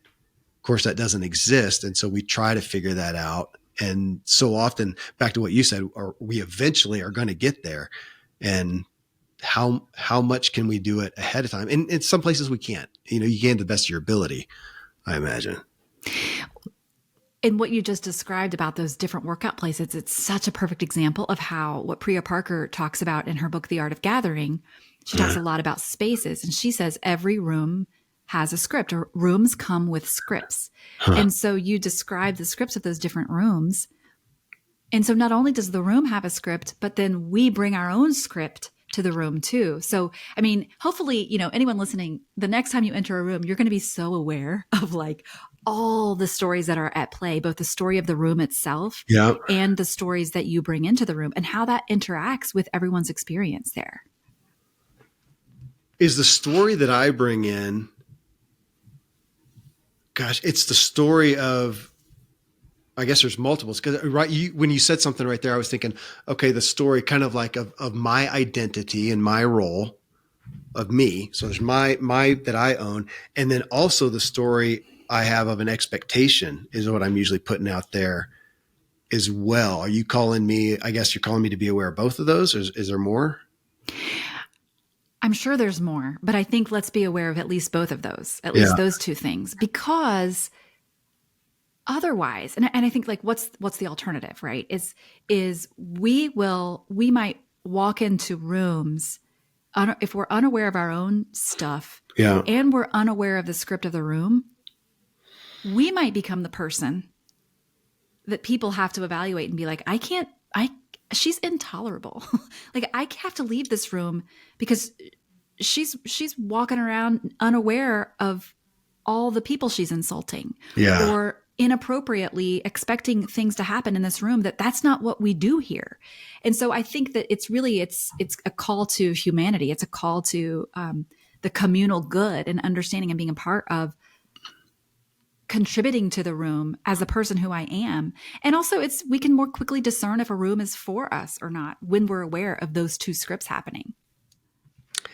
of course that doesn't exist. And so we try to figure that out. And so often, back to what you said, or we eventually are going to get there. And how much can we do it ahead of time? And in some places we can't, you can to the best of your ability, I imagine. And what you just described about those different workout places, it's such a perfect example of how what Priya Parker talks about in her book, The Art of Gathering. She talks a lot about spaces, and she says every room has a script, or rooms come with scripts. And so you describe the scripts of those different rooms. And so not only does the room have a script, but then we bring our own script to the room too. So, I mean, hopefully, anyone listening, the next time you enter a room, you're going to be so aware of like all the stories that are at play, both the story of the room itself and the stories that you bring into the room, and how that interacts with everyone's experience there. Is the story that I bring in, gosh, it's the story of, I guess there's multiples, because when you said something right there, I was thinking, okay, the story kind of like of my identity and my role of me. So there's my that I own. And then also the story I have of an expectation is what I'm usually putting out there as well. Are you calling me, I guess you're calling me to be aware of both of those, or is there more? I'm sure there's more, but I think let's be aware of at least both of those, at least those two things, because otherwise, and I think like what's the alternative, right? Is we might walk into rooms if we're unaware of our own stuff and we're unaware of the script of the room, we might become the person that people have to evaluate and be like, she's intolerable. Like I have to leave this room because she's walking around unaware of all the people she's insulting or inappropriately expecting things to happen in this room that's not what we do here. And so I think that it's a call to humanity. It's a call to the communal good and understanding and being a part of contributing to the room as the person who I am. And also we can more quickly discern if a room is for us or not when we're aware of those two scripts happening.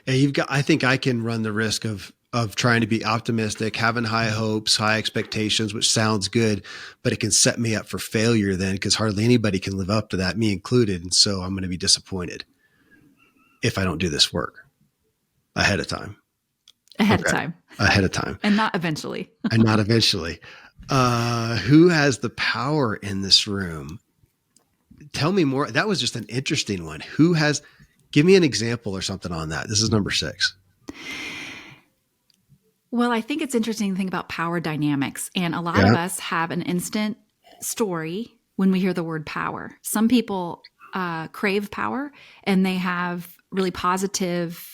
And I think I can run the risk of trying to be optimistic, having high hopes, high expectations, which sounds good, but it can set me up for failure then, because hardly anybody can live up to that, me included. And so I'm going to be disappointed if I don't do this work ahead of time. Ahead of time. And not eventually. And not eventually. Who has the power in this room? Tell me more. That was just an interesting one. Give me an example or something on that. This is number 6. Well, I think it's interesting to think about power dynamics. And a lot of us have an instant story when we hear the word power. Some people crave power and they have really positive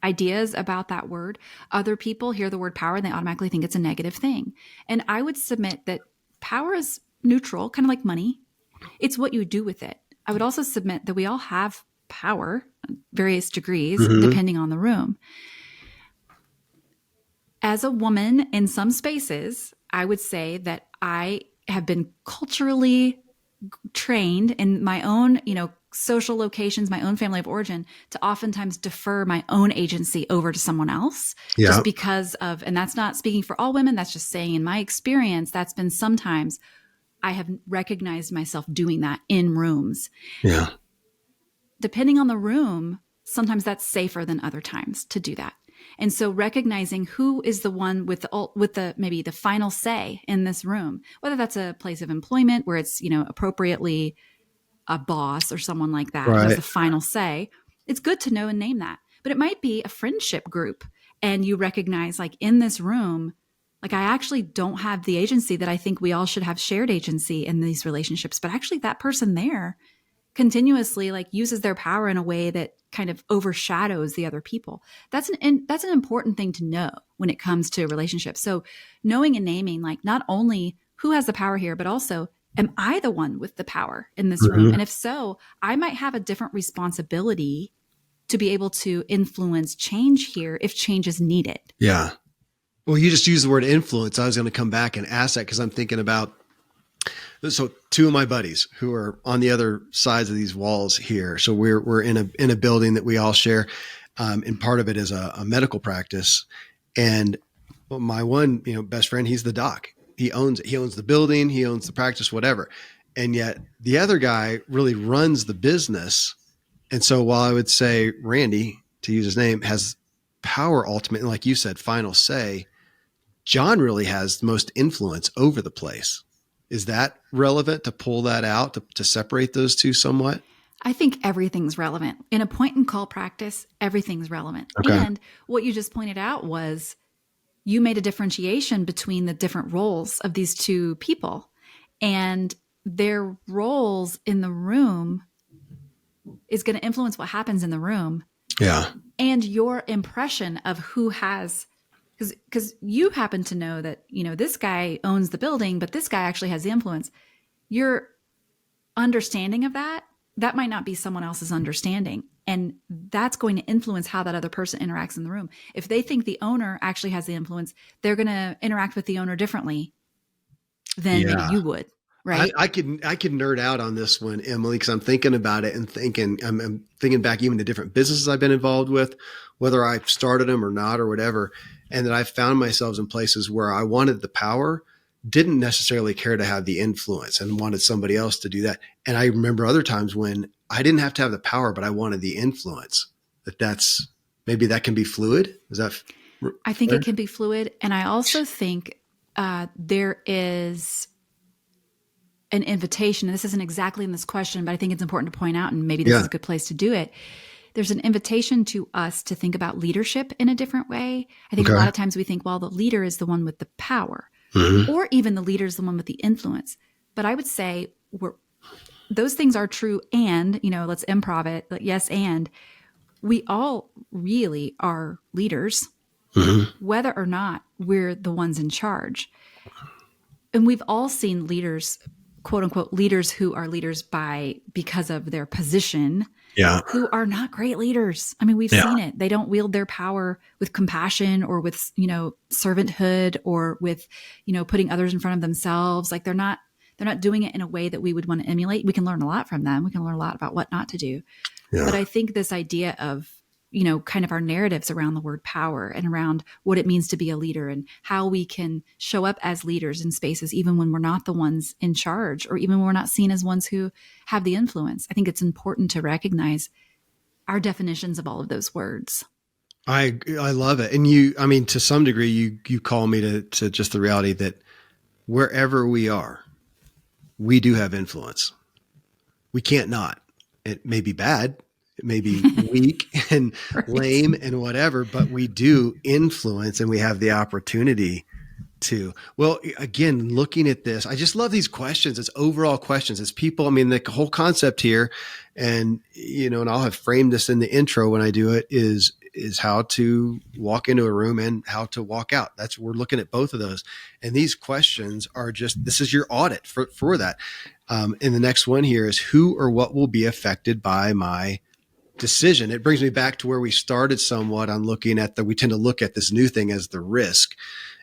ideas about that word. Other people hear the word power and they automatically think it's a negative thing. And I would submit that power is neutral, kind of like money. It's what you do with it. I would also submit that we all have power, various degrees, depending on the room. As a woman in some spaces, I would say that I have been culturally trained in my own, social locations, my own family of origin, to oftentimes defer my own agency over to someone else just because of, and that's not speaking for all women, that's just saying in my experience, that's been sometimes I have recognized myself doing that in rooms. Yeah. Depending on the room, sometimes that's safer than other times to do that. And so recognizing who is the one with the maybe the final say in this room, whether that's a place of employment where it's, appropriately a boss or someone like that who has the final say, it's good to know and name that. But it might be a friendship group and you recognize like in this room, like I actually don't have the agency that I think we all should have shared agency in these relationships, but actually that person there continuously like uses their power in a way that kind of overshadows the other people. That's an important thing to know when it comes to relationships. So knowing and naming like not only who has the power here, but also am I the one with the power in this room? And if so, I might have a different responsibility to be able to influence change here if change is needed. Yeah. Well, you just used the word influence. I was going to come back and ask that because I'm thinking about So two of my buddies who are on the other sides of these walls here. So we're in a building that we all share. And part of it is a medical practice. And my one, best friend, he's the doc. He owns it. He owns the building. He owns the practice, whatever. And yet the other guy really runs the business. And so while I would say Randy, to use his name, has power ultimately, like you said, final say, John really has the most influence over the place. Is that relevant to pull that out, to separate those two somewhat? I think everything's relevant. In a point and call practice, everything's relevant. Okay. And what you just pointed out was you made a differentiation between the different roles of these two people, and their roles in the room is going to influence what happens in the room. Yeah. And your impression of who has, because you happen to know that, this guy owns the building, but this guy actually has the influence. Your understanding of that might not be someone else's understanding. And that's going to influence how that other person interacts in the room. If they think the owner actually has the influence, they're going to interact with the owner differently than maybe you would. Right. I could nerd out on this one, Emily, because I'm thinking about it and I'm thinking back even to different businesses I've been involved with, whether I started them or not or whatever. And that I found myself in places where I wanted the power, didn't necessarily care to have the influence and wanted somebody else to do that. And I remember other times when I didn't have to have the power, but I wanted the influence. That's maybe that can be fluid. Is that? I think it can be fluid. And I also think there is an invitation, and this isn't exactly in this question, but I think it's important to point out, and maybe this is a good place to do it. There's an invitation to us to think about leadership in a different way. I think a lot of times we think, well, the leader is the one with the power, or even the leader is the one with the influence. But I would say those things are true. And, let's improv it. Yes. And we all really are leaders, whether or not we're the ones in charge. And we've all seen leaders, quote unquote, leaders who are leaders because of their position, who are not great leaders. I mean, we've seen it. They don't wield their power with compassion or with, servanthood or with, putting others in front of themselves. Like they're not doing it in a way that we would want to emulate. We can learn a lot from them. We can learn a lot about what not to do. Yeah. But I think this idea of, kind of our narratives around the word power and around what it means to be a leader and how we can show up as leaders in spaces, even when we're not the ones in charge, or even when we're not seen as ones who have the influence. I think it's important to recognize our definitions of all of those words. I love it. And to some degree, you call me to just the reality that wherever we are, we do have influence. We can't not. It may be bad. It may be weak and lame and whatever, but we do influence and we have the opportunity to. Well, again, looking at this, I just love these questions. It's overall questions. It's people. The whole concept here, and and I'll have framed this in the intro when I do it, is how to walk into a room and how to walk out. We're looking at both of those. And these questions are this is your audit for that. And the next one here is who or what will be affected by my decision. It brings me back to where we started somewhat on looking at we tend to look at this new thing as the risk,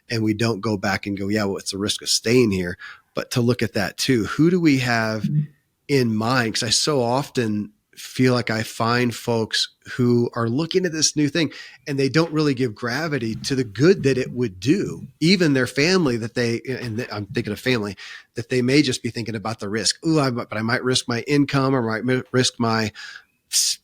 and we don't go back and go, what's the risk of staying here? But to look at that too. Who do we have in mind? Because I so often feel like I find folks who are looking at this new thing and they don't really give gravity to the good that it would do. Even their family and I'm thinking of family, that they may just be thinking about the risk. But I might risk my income, or might risk my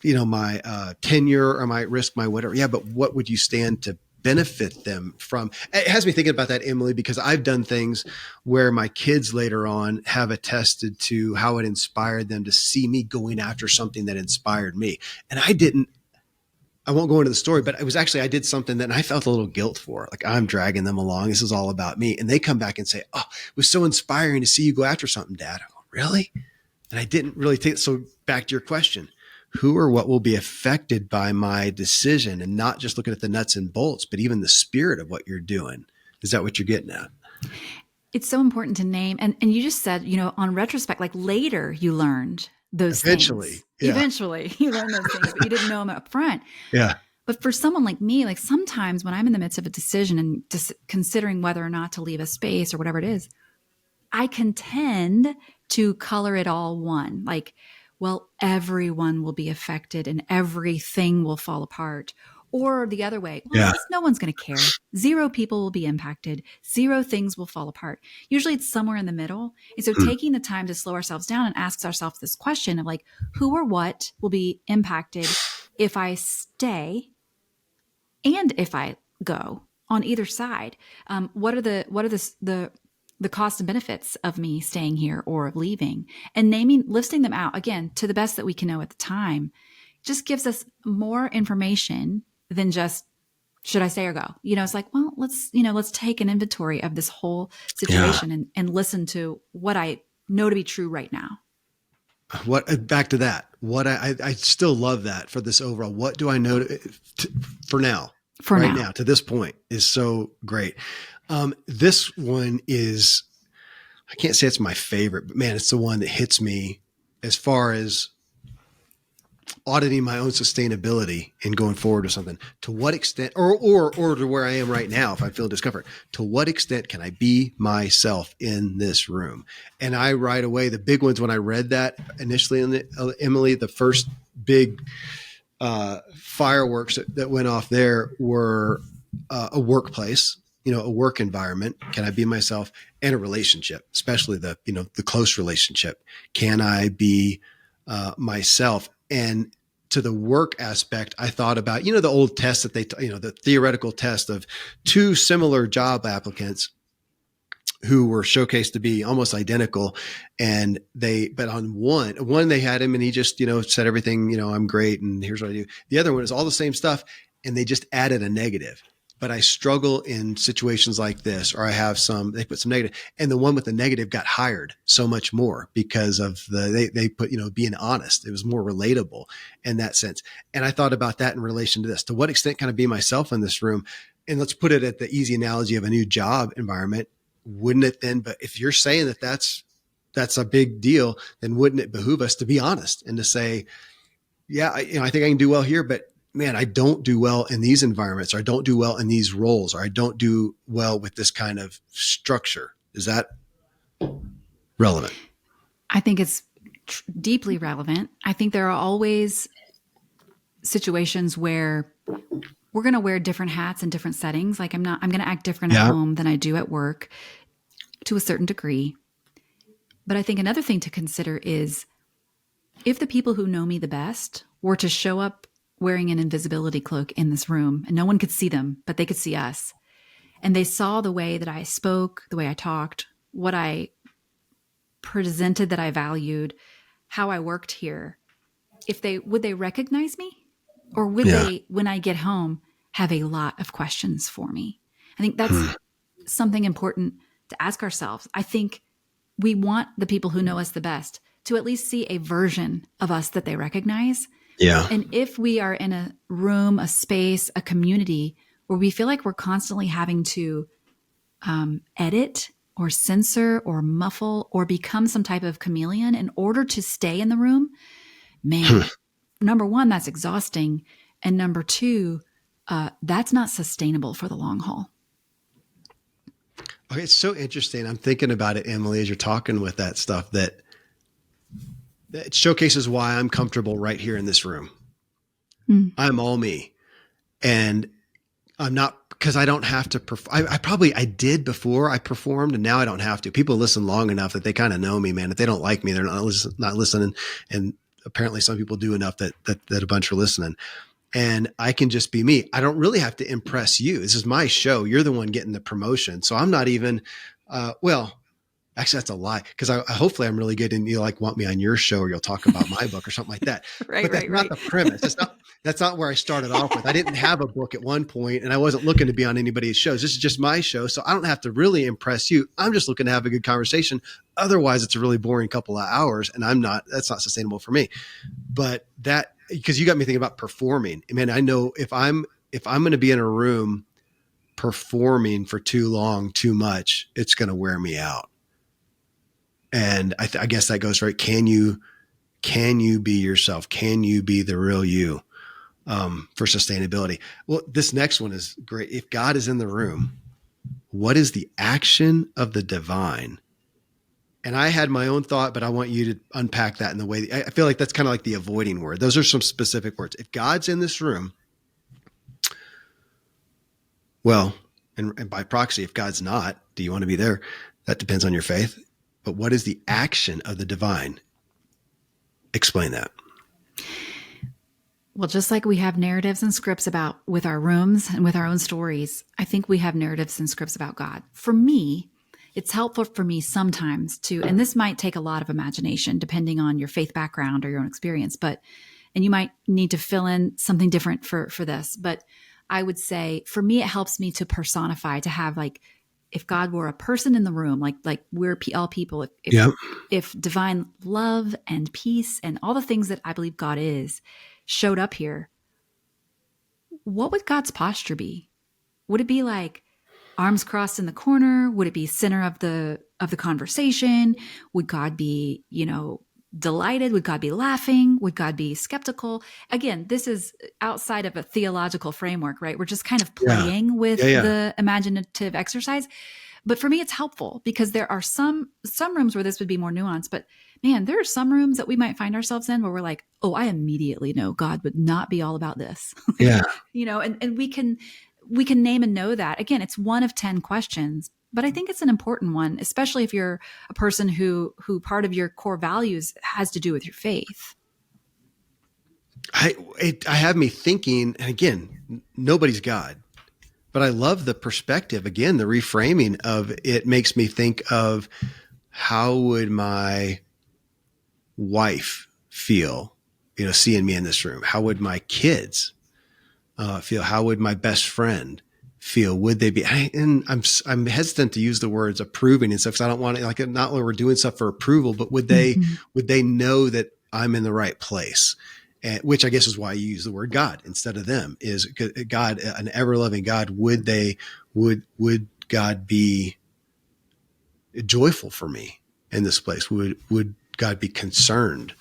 my tenure, or I might risk my whatever. Yeah, but what would you stand to benefit them from? It has me thinking about that, Emily, because I've done things where my kids later on have attested to how it inspired them to see me going after something that inspired me. And I won't go into the story, but it was actually, I did something that I felt a little guilt for. Like, I'm dragging them along. This is all about me. And they come back and say, oh, it was so inspiring to see you go after something, Dad. I go, really? And I didn't really take it. So back to your question. Who or what will be affected by my decision, and not just looking at the nuts and bolts, but even the spirit of what you're doing. Is that what you're getting at? It's so important to name. And you just said, on retrospect, like later you learned those things. Eventually you learned those things, but you didn't know them up front. Yeah. But for someone like me, like sometimes when I'm in the midst of a decision and just considering whether or not to leave a space or whatever it is, I can tend to color it all one. Like, well, everyone will be affected and everything will fall apart. Or the other way, well, Yeah. just no one's going to care. Zero people will be impacted. Zero things will fall apart. Usually it's somewhere in the middle. And so Hmm. taking the time to slow ourselves down and ask ourselves this question of like, who or what will be impacted if I stay and if I go on either side? What are the costs and benefits of me staying here or leaving, and listing them out again to the best that we can know at the time just gives us more information than just should I stay or go. It's like, well, let's take an inventory of this whole Yeah. situation and listen to what I know to be true right now. What back to that? What I still love that for this overall. What do I know for now? For Right now. now to this point is so great. This one is, I can't say it's my favorite, but man, it's the one that hits me as far as auditing my own sustainability and going forward with something. To what extent, or to where I am right now, if I feel discomfort, to what extent can I be myself in this room? And I right away, the big ones when I read that initially, Emily, the first big fireworks that went off there were a workplace, a work environment. Can I be myself? And a relationship, especially the close relationship. Can I be myself? And to the work aspect, I thought about, the old test that the theoretical test of two similar job applicants who were showcased to be almost identical. And but on one, they had him and he just, said everything, I'm great. And here's what I do. The other one is all the same stuff. And they just added a negative. But I struggle in situations like this, or they put some negative, and the one with the negative got hired so much more because of they put, being honest. It was more relatable in that sense. And I thought about that in relation to this. To what extent can I be myself in this room? And let's put it at the easy analogy of a new job environment. Wouldn't it then, but if you're saying that that's a big deal, then wouldn't it behoove us to be honest and to say, yeah, I think I can do well here, but man, I don't do well in these environments, or I don't do well in these roles, or I don't do well with this kind of structure. Is that relevant? I think it's deeply relevant. I think there are always situations where we're going to wear different hats in different settings. Like I'm going to act different at Yeah. home than I do at work to a certain degree. But I think another thing to consider is if the people who know me the best were to show up wearing an invisibility cloak in this room and no one could see them, but they could see us, and they saw the way that I spoke, the way I talked, what I presented that I valued, how I worked here, would they recognize me? Or would Yeah. they, when I get home, have a lot of questions for me? I think that's Hmm. something important to ask ourselves. I think we want the people who know us the best to at least see a version of us that they recognize. Yeah. And if we are in a room, a space, a community where we feel like we're constantly having to edit or censor or muffle or become some type of chameleon in order to stay in the room, man, number one, that's exhausting. And number two, that's not sustainable for the long haul. Okay. It's so interesting. I'm thinking about it, Emily, as you're talking with that stuff, that it showcases why I'm comfortable right here in this room. Mm. I'm all me. And I'm not, because I don't have to I did before I performed, and now I don't have to. People listen long enough that they kind of know me, man. If they don't like me, they're not listening. And apparently some people do enough that a bunch are listening. And I can just be me. I don't really have to impress you. This is my show. You're the one getting the promotion. So I'm not even, well, actually that's a lie. Cause hopefully I'm really good and you want me on your show, or you'll talk about my book or something like that. Right, But that's not the premise. That's not where I started off with. I didn't have a book at one point and I wasn't looking to be on anybody's shows. This is just my show. So I don't have to really impress you. I'm just looking to have a good conversation. Otherwise it's a really boring couple of hours, and that's not sustainable for me. But because you got me thinking about performing. I mean, I know if I'm going to be in a room performing for too long, too much, it's going to wear me out. And I guess that goes right. Can you be yourself? Can you be the real you for sustainability? Well, this next one is great. If God is in the room, what is the action of the divine And I had my own thought, but I want you to unpack that in the way I feel like that's kind of like the avoiding word. Those are some specific words. If God's in this room, well, and by proxy, if God's not, do you want to be there? That depends on your faith. But what is the action of the divine? Explain that. Well, just like we have narratives and scripts about with our rooms and with our own stories, I think we have narratives and scripts about God. For me, it's helpful for me sometimes to, and this might take a lot of imagination depending on your faith background or your own experience, and you might need to fill in something different for this. But I would say for me, it helps me to personify, to have like, if God were a person in the room, like we're all people, Yeah. if divine love and peace and all the things that I believe God is showed up here, what would God's posture be? Would it be like arms crossed in the corner? Would it be center of the conversation? Would God be, delighted? Would God be laughing? Would God be skeptical? Again, this is outside of a theological framework, right? We're just kind of Yeah. playing with Yeah. the imaginative exercise. But for me, it's helpful because there are some rooms where this would be more nuanced. But man, there are some rooms that we might find ourselves in where we're like, oh, I immediately know God would not be all about this. Yeah. And we can name and know that. Again, it's one of 10 questions, but I think it's an important one, especially if you're a person who part of your core values has to do with your faith. I have me thinking, and again, nobody's God, but I love the perspective. Again, the reframing of it makes me think of how would my wife feel, seeing me in this room? How would my kids feel? How would my best friend feel? Would they be? And I'm hesitant to use the words approving and stuff because I don't want to, like, not when we're doing stuff for approval, but would they know that I'm in the right place? And, which I guess is why you use the word God instead of them. Is God, an ever loving God? Would God be joyful for me in this place? Would God be concerned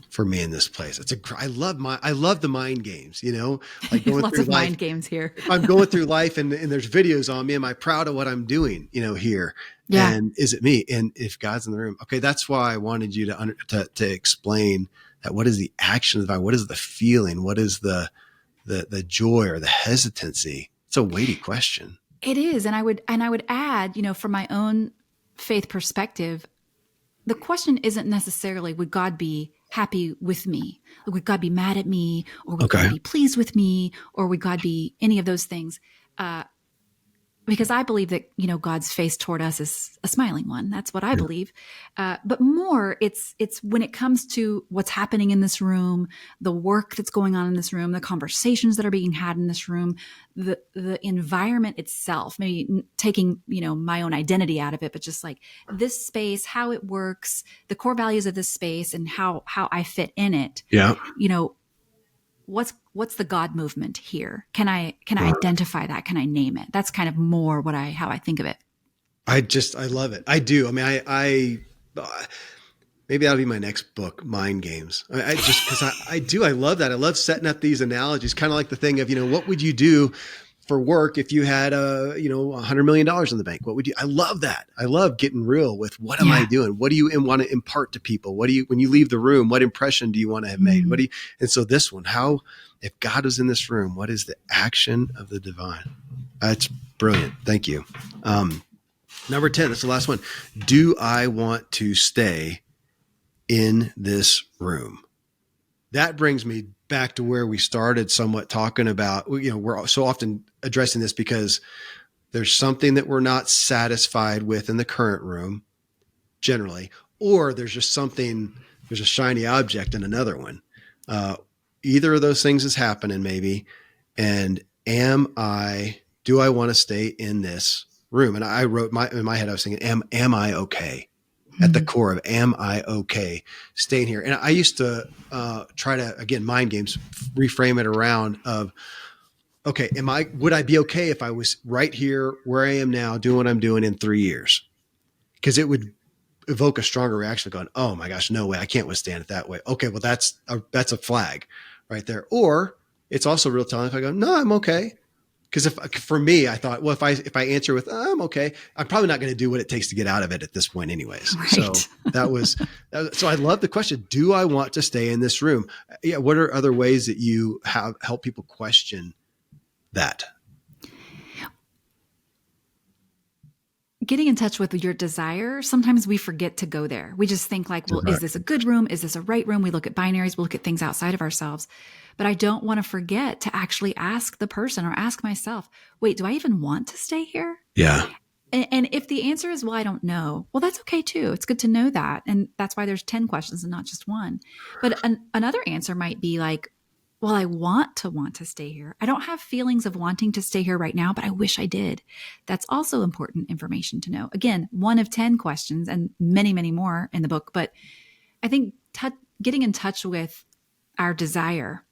for me in this place? I love the mind games, like going Lots through of life. mind games here. If I'm going through life and there's videos on me, am I proud of what I'm doing, here? Yeah. And is it me? And if God's in the room, okay, that's why I wanted you to explain that. What is the action of the divine? What is the feeling? What is the joy or the hesitancy? It's a weighty question. It is. And I would add, from my own faith perspective, the question isn't necessarily, would God be happy with me? Would God be mad at me? Or would God be pleased with me? Or would God be any of those things? Because I believe that, God's face toward us is a smiling one. That's what I believe. But more, it's when it comes to what's happening in this room, the work that's going on in this room, the conversations that are being had in this room, the environment itself, maybe taking, my own identity out of it, but just like this space, how it works, the core values of this space and how I fit in it. Yeah. What's the God movement here? Can I identify that? Can I name it? That's kind of more how I think of it. I love it. I do. I mean, I maybe that'll be my next book, Mind Games. I just, because I love that. I love setting up these analogies, kind of like the thing of, what would you do for work if you had $100 million in the bank? What would you? I love that. I love getting real with what am I doing? What do you want to impart to people? When you leave the room, what impression do you want to have made? And so this one, if God was in this room, what is the action of the divine? That's brilliant. Thank you. Number 10, that's the last one. Do I want to stay in this room? That brings me back to where we started somewhat talking about, we're so often addressing this because there's something that we're not satisfied with in the current room generally, or there's a shiny object in another one. Either of those things is happening maybe. And do I want to stay in this room? And I wrote in my head, I was thinking, am I okay? At the core of, am I okay staying here? And I used to try to, again, mind games, reframe it around of, okay, would I be okay if I was right here where I am now doing what I'm doing in 3 years? Because it would evoke a stronger reaction going, oh my gosh, no way, I can't withstand it that way. Okay, well, that's a flag right there. Or it's also real telling if I go, no, I'm okay. Because for me, I thought, well, if I answer with I'm okay, I'm probably not going to do what it takes to get out of it at this point, anyways. Right. So so I love the question. Do I want to stay in this room? Yeah. What are other ways that you have help people question that? Getting in touch with your desire, sometimes we forget to go there. We just think like, well, is this a good room? Is this a right room? We look at binaries, we look at things outside of ourselves. But I don't want to forget to actually ask the person or ask myself, wait, do I even want to stay here? Yeah. And if the answer is, well, I don't know, well, that's okay too. It's good to know that. And that's why there's 10 questions and not just one. But another answer might be like, well, I want to stay here. I don't have feelings of wanting to stay here right now, but I wish I did. That's also important information to know. Again, one of 10 questions and many, many more in the book. But I think getting in touch with our desire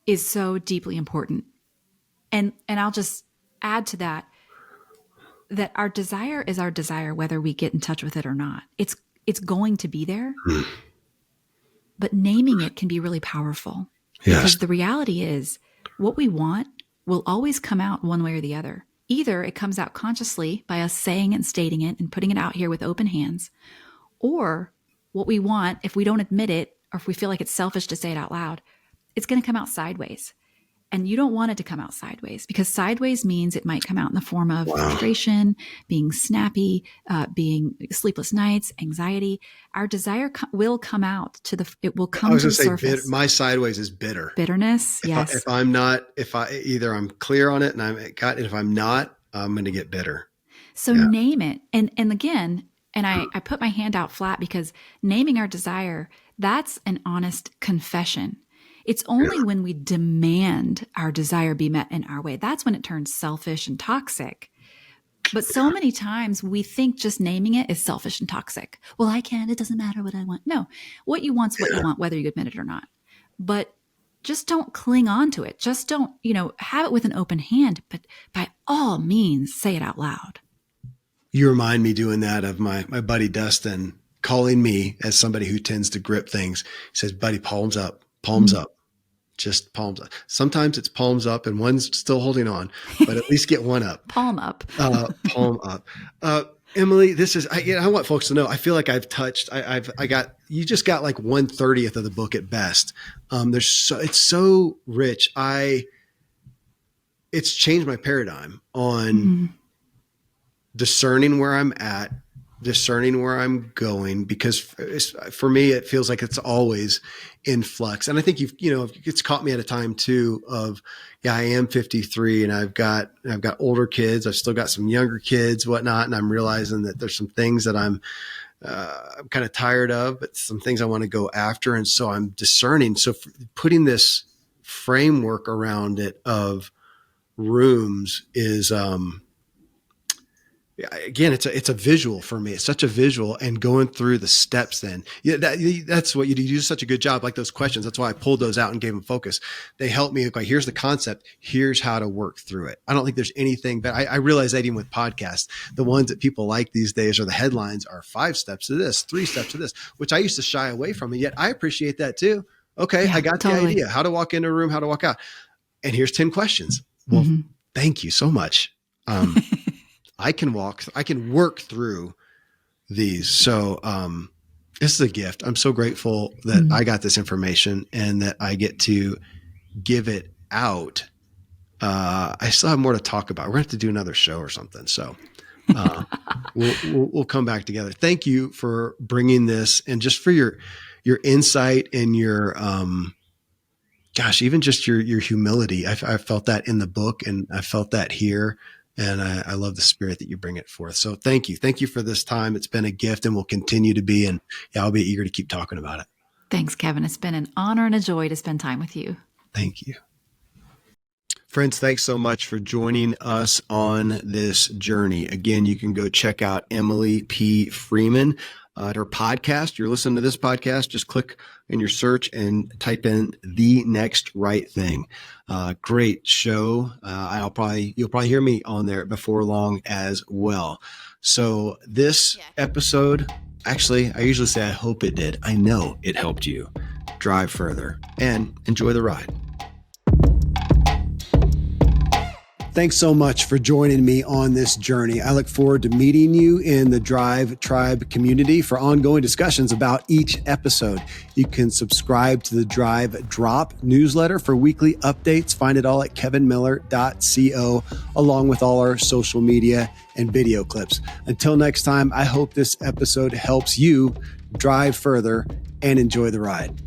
is so deeply important. And I'll just add to that our desire is our desire, whether we get in touch with it or not. It's going to be there. But naming it can be really powerful because the reality is what we want will always come out one way or the other. Either it comes out consciously by us saying and stating it and putting it out here with open hands, or what we want, if we don't admit it, or if we feel like it's selfish to say it out loud, it's going to come out sideways. And you don't want it to come out sideways because sideways means it might come out in the form of frustration, being snappy, being sleepless nights, anxiety. Our desire will come out it will come to the surface. My sideways is bitter. Bitterness. Yes. If I'm either I'm clear on it and if I'm not, I'm going to get bitter. So name it. And again, and I put my hand out flat because naming our desire, that's an honest confession. It's only when we demand our desire be met in our way, that's when it turns selfish and toxic. But so many times we think just naming it is selfish and toxic. Well, I can't. It doesn't matter what I want. No, what you want's what you want, whether you admit it or not. But just don't cling on to it. Just don't, have it with an open hand, but by all means, say it out loud. You remind me doing that of my buddy Dustin calling me as somebody who tends to grip things. He says, buddy, palms up, palms up. Just palms up. Sometimes it's palms up and one's still holding on, but at least get one up. Palm up. Palm up. Emily, I want folks to know, I feel like I've touched, you just got like 1/30th of the book at best. It's so rich. It's changed my paradigm on discerning where I'm at, discerning where I'm going, because for me, it feels like it's always in flux. And I think it's caught me at a time too of, I am 53 and I've got older kids. I've still got some younger kids, whatnot. And I'm realizing that there's some things that I'm kind of tired of, but some things I want to go after. And so I'm discerning. So putting this framework around it of rooms is, again, it's a visual for me. It's such a visual, and going through the steps then. That's what you do. You do such a good job, like those questions. That's why I pulled those out and gave them focus. They help me. Okay, here's the concept. Here's how to work through it. I don't think there's anything, but I realize that even with podcasts, the ones that people like these days, or the headlines are 5 steps to this, 3 steps to this, which I used to shy away from. And yet I appreciate that too. Okay. I got the idea, how to walk into a room, how to walk out. And here's 10 questions. Well, thank you so much. I can work through these. So, this is a gift. I'm so grateful that I got this information and that I get to give it out. I still have more to talk about. We're going to have to do another show or something. So, we'll come back together. Thank you for bringing this, and just for your insight and your, even just your humility. I felt that in the book, and I felt that here. And I love the spirit that you bring it forth. So thank you. Thank you for this time. It's been a gift and will continue to be. And I'll be eager to keep talking about it. Thanks, Kevin. It's been an honor and a joy to spend time with you. Thank you. Friends, thanks so much for joining us on this journey. Again, you can go check out Emily P. Freeman at her podcast. You're listening to this podcast, just click in your search and type in The Next Right Thing. Great show. You'll probably hear me on there before long as well. So this episode, actually, I usually say I hope it did. I know it helped you drive further and enjoy the ride. Thanks so much for joining me on this journey. I look forward to meeting you in the Drive Tribe community for ongoing discussions about each episode. You can subscribe to the Drive Drop newsletter for weekly updates. Find it all at kevinmiller.co, along with all our social media and video clips. Until next time, I hope this episode helps you drive further and enjoy the ride.